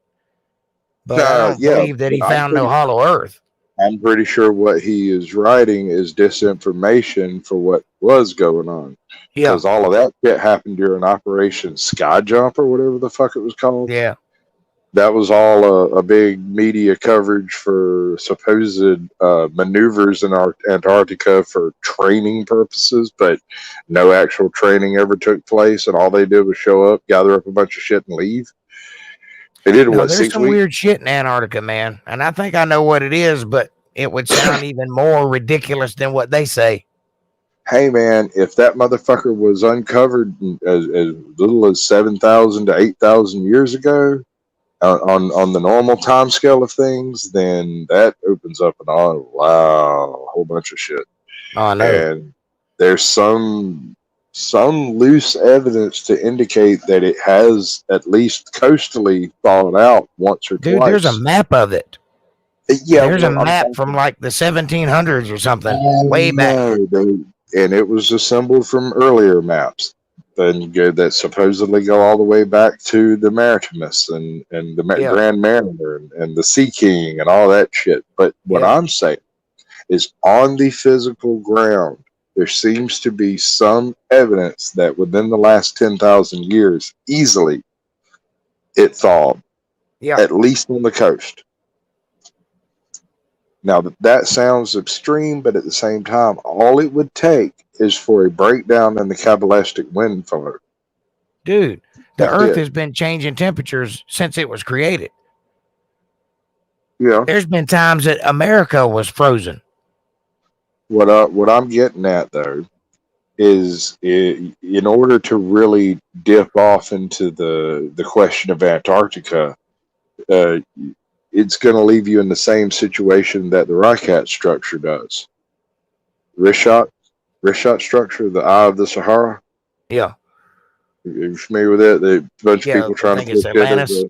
but I don't yeah, believe that he found no hollow Earth. I'm pretty sure what he is writing is disinformation for what was going on. Yeah. Because all of that shit happened during Operation Sky Jump or whatever the fuck it was called. Yeah. That was all a big media coverage for supposed maneuvers in Antarctica for training purposes, but no actual training ever took place, and all they did was show up, gather up a bunch of shit, and leave. They did No, what, there's 6 some weeks? weird shit in Antarctica, man, and I think I know what it is, but it would sound even more ridiculous than what they say. Hey man, if that motherfucker was uncovered as little as 7,000 to 8,000 years ago, on the normal time scale of things, then that opens up a whole bunch of shit. Oh, I know. And there's some loose evidence to indicate that it has at least coastally thawed out once or Dude, twice. there's a map of it. Yeah, there's a map from like the 1700s or something, way back. And it was assembled from earlier maps that supposedly go all the way back to the Maritimus and the Grand Mariner and the Sea King and all that shit. But what I'm saying is on the physical ground, there seems to be some evidence that within the last 10,000 years, easily, it thawed, at least on the coast. Now, that sounds extreme, but at the same time, all it would take is for a breakdown in the Kabbalistic wind flow. Dude, the Earth has been changing temperatures since it was created. Yeah. There's been times that America was frozen. What I'm getting at, though, is in order to really dip off into the question of Antarctica, uh, it's going to leave you in the same situation that the Rycat structure does. Richat structure, the Eye of the Sahara. Yeah. You're familiar with it? A bunch of Yeah. people I trying to think it's push it as Atlantis.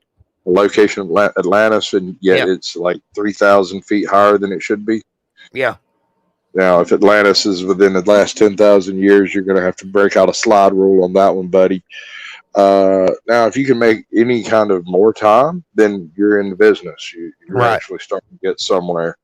a location of Atlantis, and yet Yeah. it's like 3,000 feet higher than it should be. Yeah. Now, if Atlantis is within the last 10,000 years, you're going to have to break out a slide rule on that one, buddy. Now, if you can make any kind of more time, then you're in the business. You're Right. actually starting to get somewhere,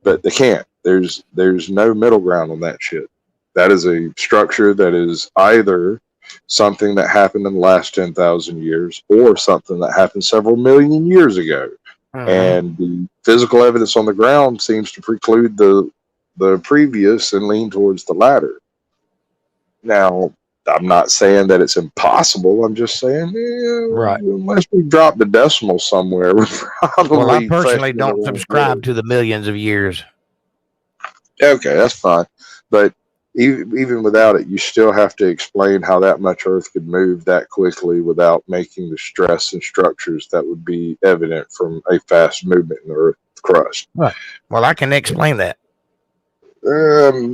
but they can't. There's no middle ground on that shit. That is a structure that is either something that happened in the last 10,000 years or something that happened several million years ago. Mm-hmm. And the physical evidence on the ground seems to preclude the previous and lean towards the latter. Now, I'm not saying that it's impossible. I'm just saying, Right. unless we drop the decimal somewhere, we're Well, I probably personally thinking don't around subscribe to the millions of years. Okay, that's fine. But even without it, you still have to explain how that much Earth could move that quickly without making the stress and structures that would be evident from a fast movement in the Earth crust. Right. Well, I can explain that.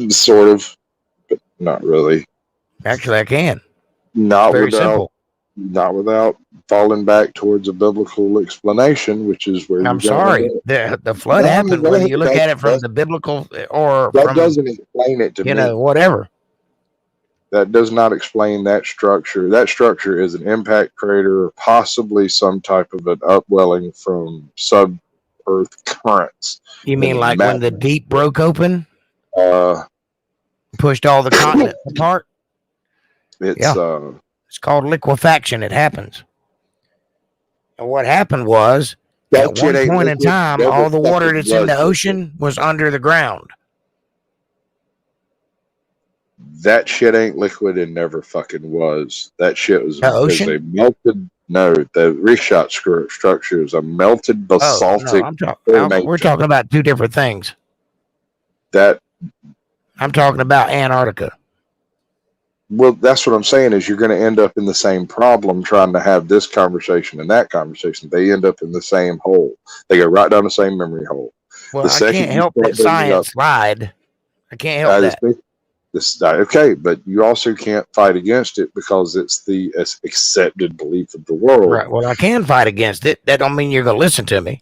Sort of, but not really. Actually, I can. Not Very without, simple. not without falling back towards a biblical explanation, which is where I'm you're going to end sorry. up. The flood No, happened, go whether ahead. you look at it from the biblical or That from, doesn't explain it to me. whatever. That does not explain that structure. That structure is an impact crater or possibly some type of an upwelling from sub-Earth currents You in mean the like when the magma. deep broke open, Uh, pushed all the continents apart? it's Yeah. It's called liquefaction. It happens. And what happened was, at that shit one ain't point in liquid. time, Never all the water fucking that's in was the liquid. ocean was under the ground. That shit ain't liquid and never fucking was. That shit was The is ocean? a melted. No, the Richat structure is a melted Oh, no, basaltic we're formation. talking about two different things. That I'm talking about Antarctica. Well, that's what I'm saying is you're going to end up in the same problem trying to have this conversation and that conversation. They end up in the same hole. They go right down the same memory hole. Well, The I second can't you help start that bringing up science lied. I can't help that. okay, but you also can't fight against it because it's the accepted belief of the world. Right. Well, I can fight against it. That don't mean you're going to listen to me.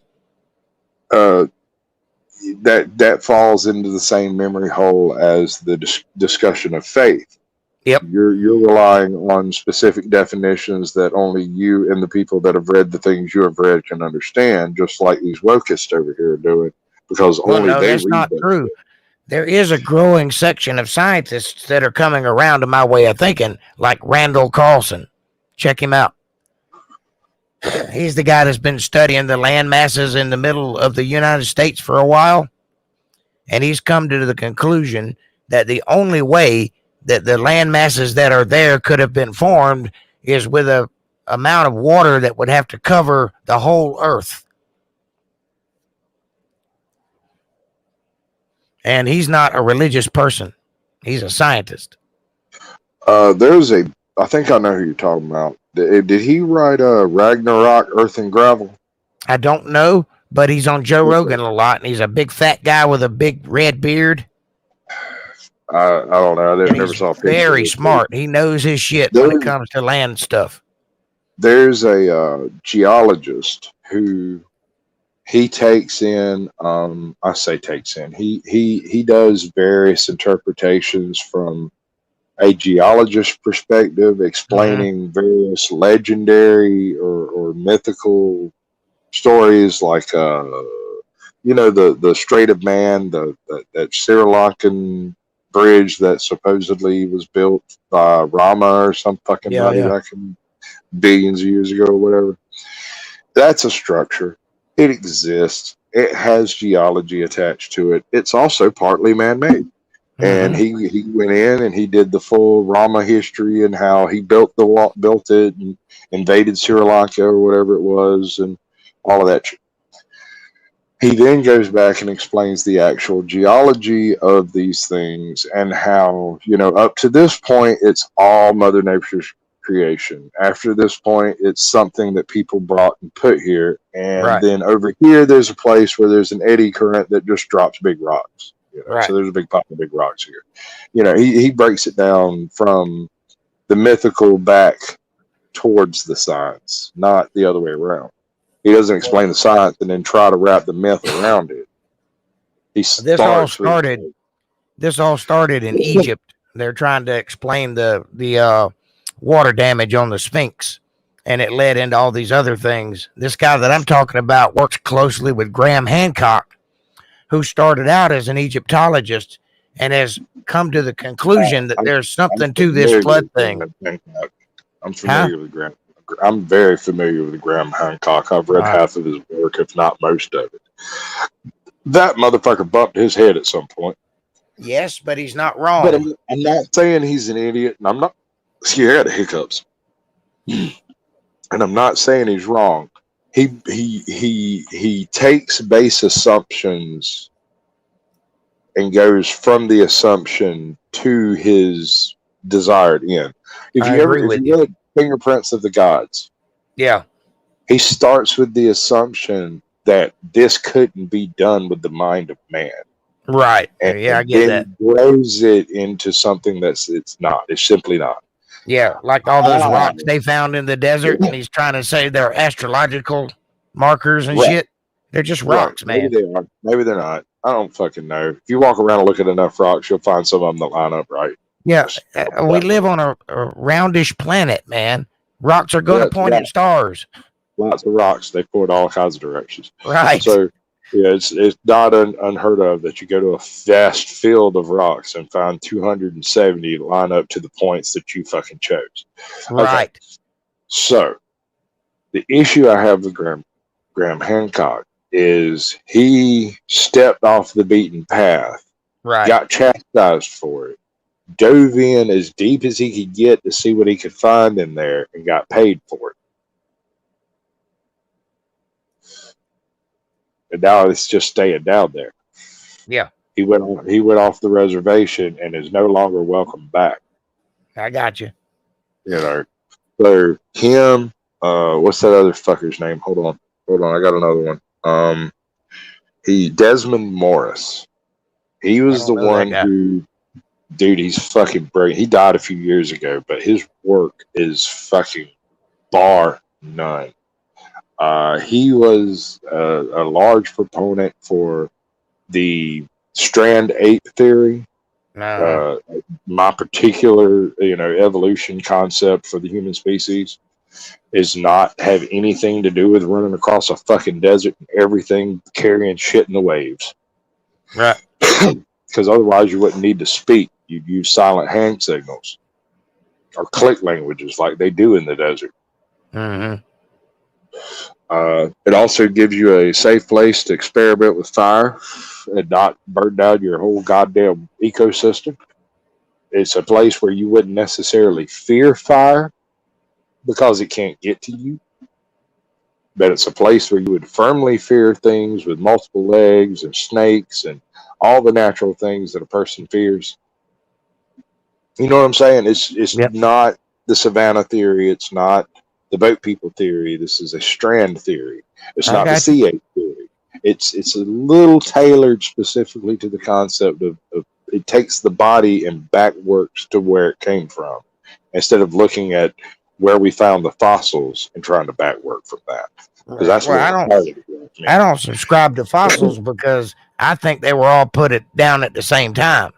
That falls into the same memory hole as the discussion of faith. Yep. You're relying on specific definitions that only you and the people that have read the things you have read can understand, just like these wokeists over here are doing, because only they that's read not that true. shit. There is a growing section of scientists that are coming around to my way of thinking, like Randall Carlson. Check him out. He's the guy that's been studying the land masses in the middle of the United States for a while. And he's come to the conclusion that the only way that the land masses that are there could have been formed is with a amount of water that would have to cover the whole earth. And he's not a religious person. He's a scientist. I think I know who you're talking about. Did he write Ragnarok, Earth and Gravel? I don't know, but he's on Joe Rogan a lot, and he's a big fat guy with a big red beard. I don't know. I never saw a picture. Very smart. He knows his shit when it comes to land stuff. There's a geologist who he takes in. I say takes in. He does various interpretations from a geologist perspective, explaining various legendary or mythical stories, like the Strait of Man, that Sri Lankan bridge that supposedly was built by Rama or some fucking buddy back in billions of years ago or whatever. That's a structure. It exists. It has geology attached to it. It's also partly man-made. And he went in and he did the full Rama history and how he built it and invaded Sri Lanka or whatever it was and all of that. He then goes back and explains the actual geology of these things and how, up to this point, it's all Mother Nature's creation. After this point, it's something that people brought and put here. And Right. then over here, there's a place where there's an eddy current that just drops big rocks. Right. So there's a big pile of big rocks here. He breaks it down from the mythical back towards the science, not the other way around. He doesn't explain the science and then try to wrap the myth around it. This all started in Egypt. They're trying to explain the water damage on the Sphinx, and it led into all these other things. This guy that I'm talking about works closely with Graham Hancock, who started out as an Egyptologist and has come to the conclusion that there's something to this flood thing. I'm familiar with Graham. I'm very familiar with Graham Hancock. I've read half of his work, if not most of it. That motherfucker bumped his head at some point. Yes, but he's not wrong. But I'm not saying he's an idiot, and I'm not. See, I got the hiccups, and I'm not saying he's wrong. He takes base assumptions and goes from the assumption to his desired end. If you read Fingerprints of the Gods, yeah, he starts with the assumption that this couldn't be done with the mind of man. Right. And, I get that. Grows it into something it's not. It's simply not. Yeah, like all those rocks they found in the desert, and he's trying to say they're astrological markers and shit. They're just rocks, man. Maybe they are. Maybe they're not. I don't fucking know. If you walk around and look at enough rocks, you'll find some of them that line up right. Yeah, we live on a roundish planet, man. Rocks are going to point at stars. Lots of rocks. They point all kinds of directions. Right. So, yeah, it's not unheard of that you go to a vast field of rocks and find 270 line up to the points that you fucking chose. Right. Okay. So, the issue I have with Graham Hancock is he stepped off the beaten path, got chastised for it, dove in as deep as he could get to see what he could find in there, and got paid for it. And now it's just staying down there. Yeah. He went off the reservation and is no longer welcome back. I got you. So him, what's that other fucker's name? Hold on, I got another one. Desmond Morris. He was the one who, dude, he's fucking brilliant. He died a few years ago, but his work is fucking bar none. He was a large proponent for the strand ape theory. My particular, evolution concept for the human species is not have anything to do with running across a fucking desert and everything carrying shit in the waves. Right. Because otherwise you wouldn't need to speak. You'd use silent hand signals or click languages like they do in the desert. Mm-hmm. It also gives you a safe place to experiment with fire and not burn down your whole goddamn ecosystem. It's a place where you wouldn't necessarily fear fire because it can't get to you. But it's a place where you would firmly fear things with multiple legs and snakes and all the natural things that a person fears. You know what I'm saying? It's not the savannah theory. It's not the boat people theory. This is a strand theory. It's not the sea ape theory. It's a little tailored specifically to the concept of it takes the body and back works to where it came from, instead of looking at where we found the fossils and trying to back work from that. Because that's I don't subscribe to fossils because I think they were all put down at the same time.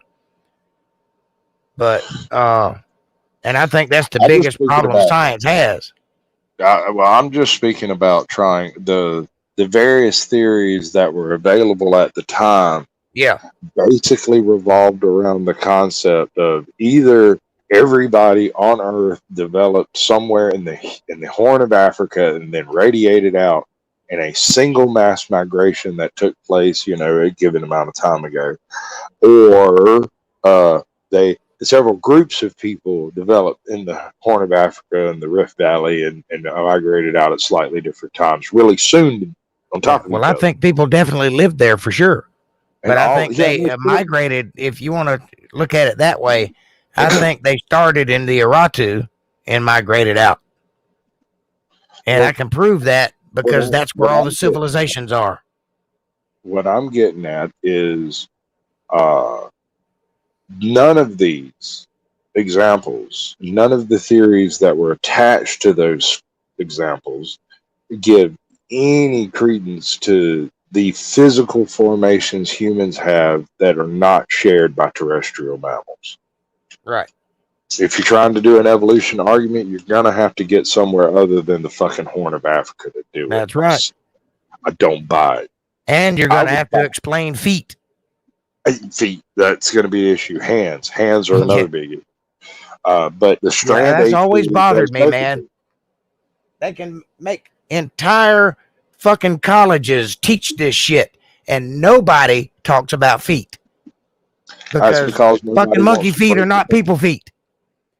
But and I think that's the biggest problem science has. Well, I'm just speaking about trying the various theories that were available at the time. Yeah, basically revolved around the concept of either everybody on Earth developed somewhere in the Horn of Africa and then radiated out in a single mass migration that took place, a given amount of time ago, or several groups of people developed in the Horn of Africa and the Rift Valley and migrated out at slightly different times, really soon on Yeah. top of Well, each I other. think people definitely lived there for sure. And But I all, think yeah, they migrated. If you want to look at it that way, I think they started in the Aratu and migrated out. And well, I can prove that because that's where all the civilizations are. What I'm getting at is uh, none of these examples, none of the theories that were attached to those examples give any credence to the physical formations humans have that are not shared by terrestrial mammals. Right. If you're trying to do an evolution argument, you're going to have to get somewhere other than the fucking Horn of Africa to do it. That's right. I don't buy it. And you're going to have to explain feet. Feet, that's going to be an issue. Hands are another biggie. But the strand that's always theory bothered does me, both man. of them. They can make entire fucking colleges teach this shit, and nobody talks about feet That's because because nobody fucking monkey wants to feet play are not with them. people feet.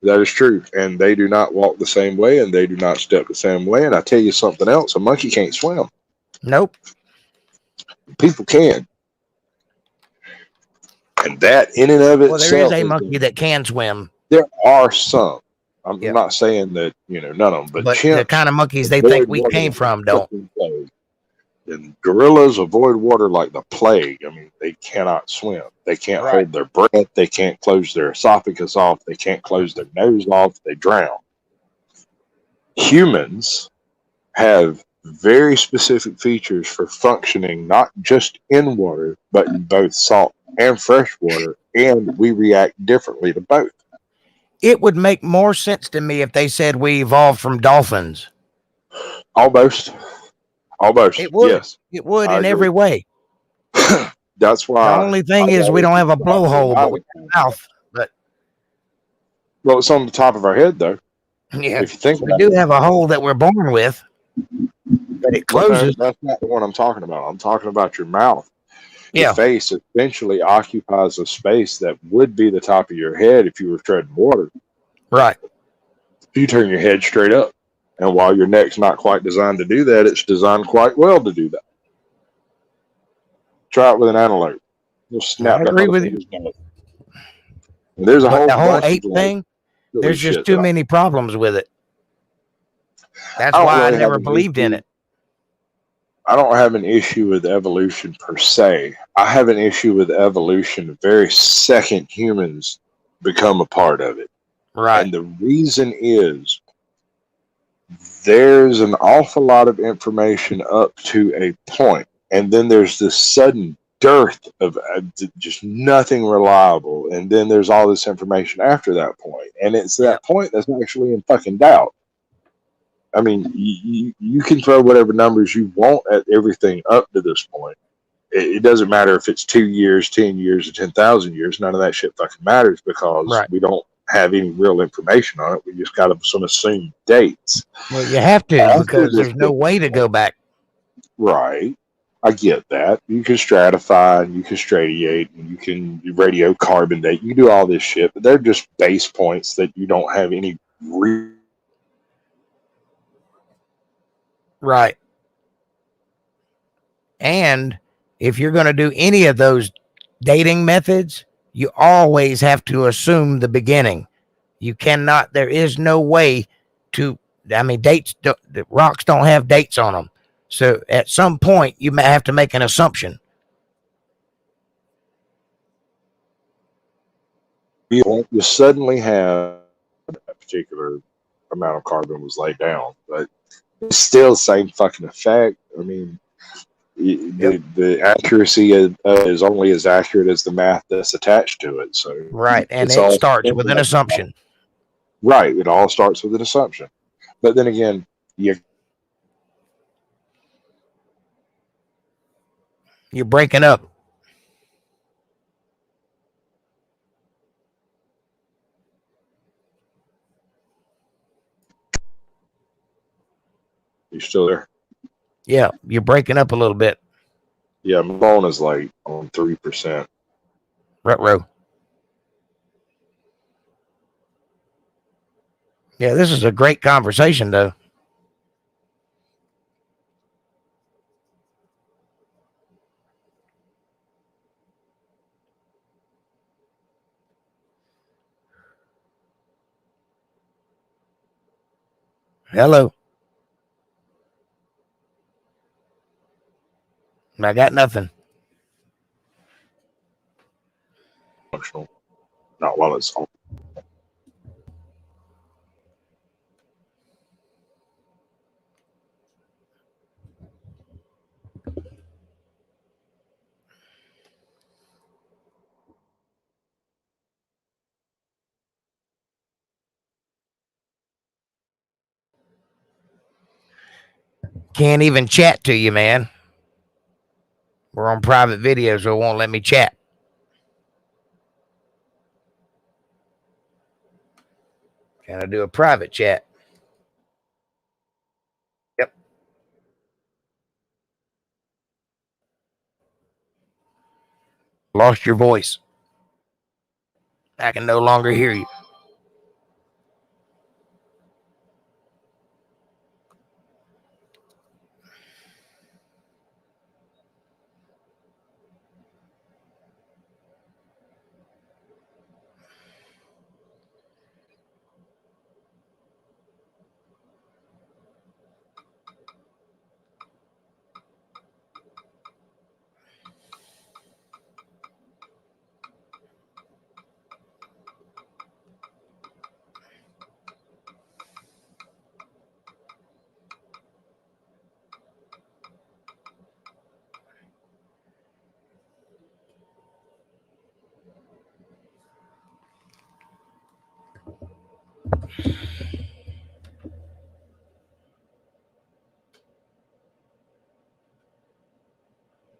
That is true, and they do not walk the same way, and they do not step the same way. And I tell you something else: a monkey can't swim. Nope. People can, and that in and of Well, there is itself a is monkey that can swim. There are some. I'm Yeah. not saying that none of them, but the chimps kind of monkeys they think we water came like from the don't. fucking plague. And gorillas avoid water like the plague. I mean, they cannot swim. They can't hold their breath. They can't close their esophagus off. They can't close their nose off. They drown. Humans have very specific features for functioning not just in water, but in both salt and fresh water, and we react differently to both. It would make more sense to me if they said we evolved from dolphins. Almost. It would. Yes. It would I in agree. every way. That's why. The only thing is we don't have a blowhole, but we have a mouth. But well, it's on the top of our head, though. yeah, If you think we about do it, have a hole that we're born with, but it closes. that's not the one I'm talking about. I'm talking about your mouth. Your Yeah, face essentially occupies a space that would be the top of your head if you were treading water. right. You turn your head straight up. And while your neck's not quite designed to do that, it's designed quite well to do that. Try it with an antelope. You'll snap I that agree with you. motherfucker's neck. And there's a But whole the whole bunch ape of thing, there's just shit too that many problems with it. That's I don't why I really never have an believed in issue. it. I don't have an issue with evolution per se. I have an issue with evolution the very second humans become a part of it. Right. And the reason is there's an awful lot of information up to a point, and then there's this sudden dearth of just nothing reliable, and then there's all this information after that point, and it's that point that's actually in fucking doubt. I mean, you can throw whatever numbers you want at everything up to this point. It doesn't matter if it's 2 years, 10 years, or 10,000 years. None of that shit fucking matters because we don't have any real information on it. We just got some assumed dates. Well, you have to because there's no way to go back. Right. I get that. You can stratify and you can stratiate and you can radiocarbon date. You can do all this shit, but they're just base points that you don't have any real. Right. And if you're going to do any of those dating methods, you always have to assume the beginning. You cannot, there is no way to, I mean, the rocks don't have dates on them. So at some point, you may have to make an assumption. You suddenly have a particular amount of carbon was laid down, but it's still the same fucking effect. I mean, the accuracy is only as accurate as the math that's attached to it. So right, and it starts with an assumption. Right, it all starts with an assumption. But then again, you're breaking up. You still there? Yeah, you're breaking up a little bit. Yeah, my phone is like on 3%. Ruh-roh. Yeah, this is a great conversation, though. Hello. I got nothing. Functional. Not while it's on. Can't even chat to you, man. We're on private video, so it won't let me chat. Can I do a private chat? Yep. Lost your voice. I can no longer hear you.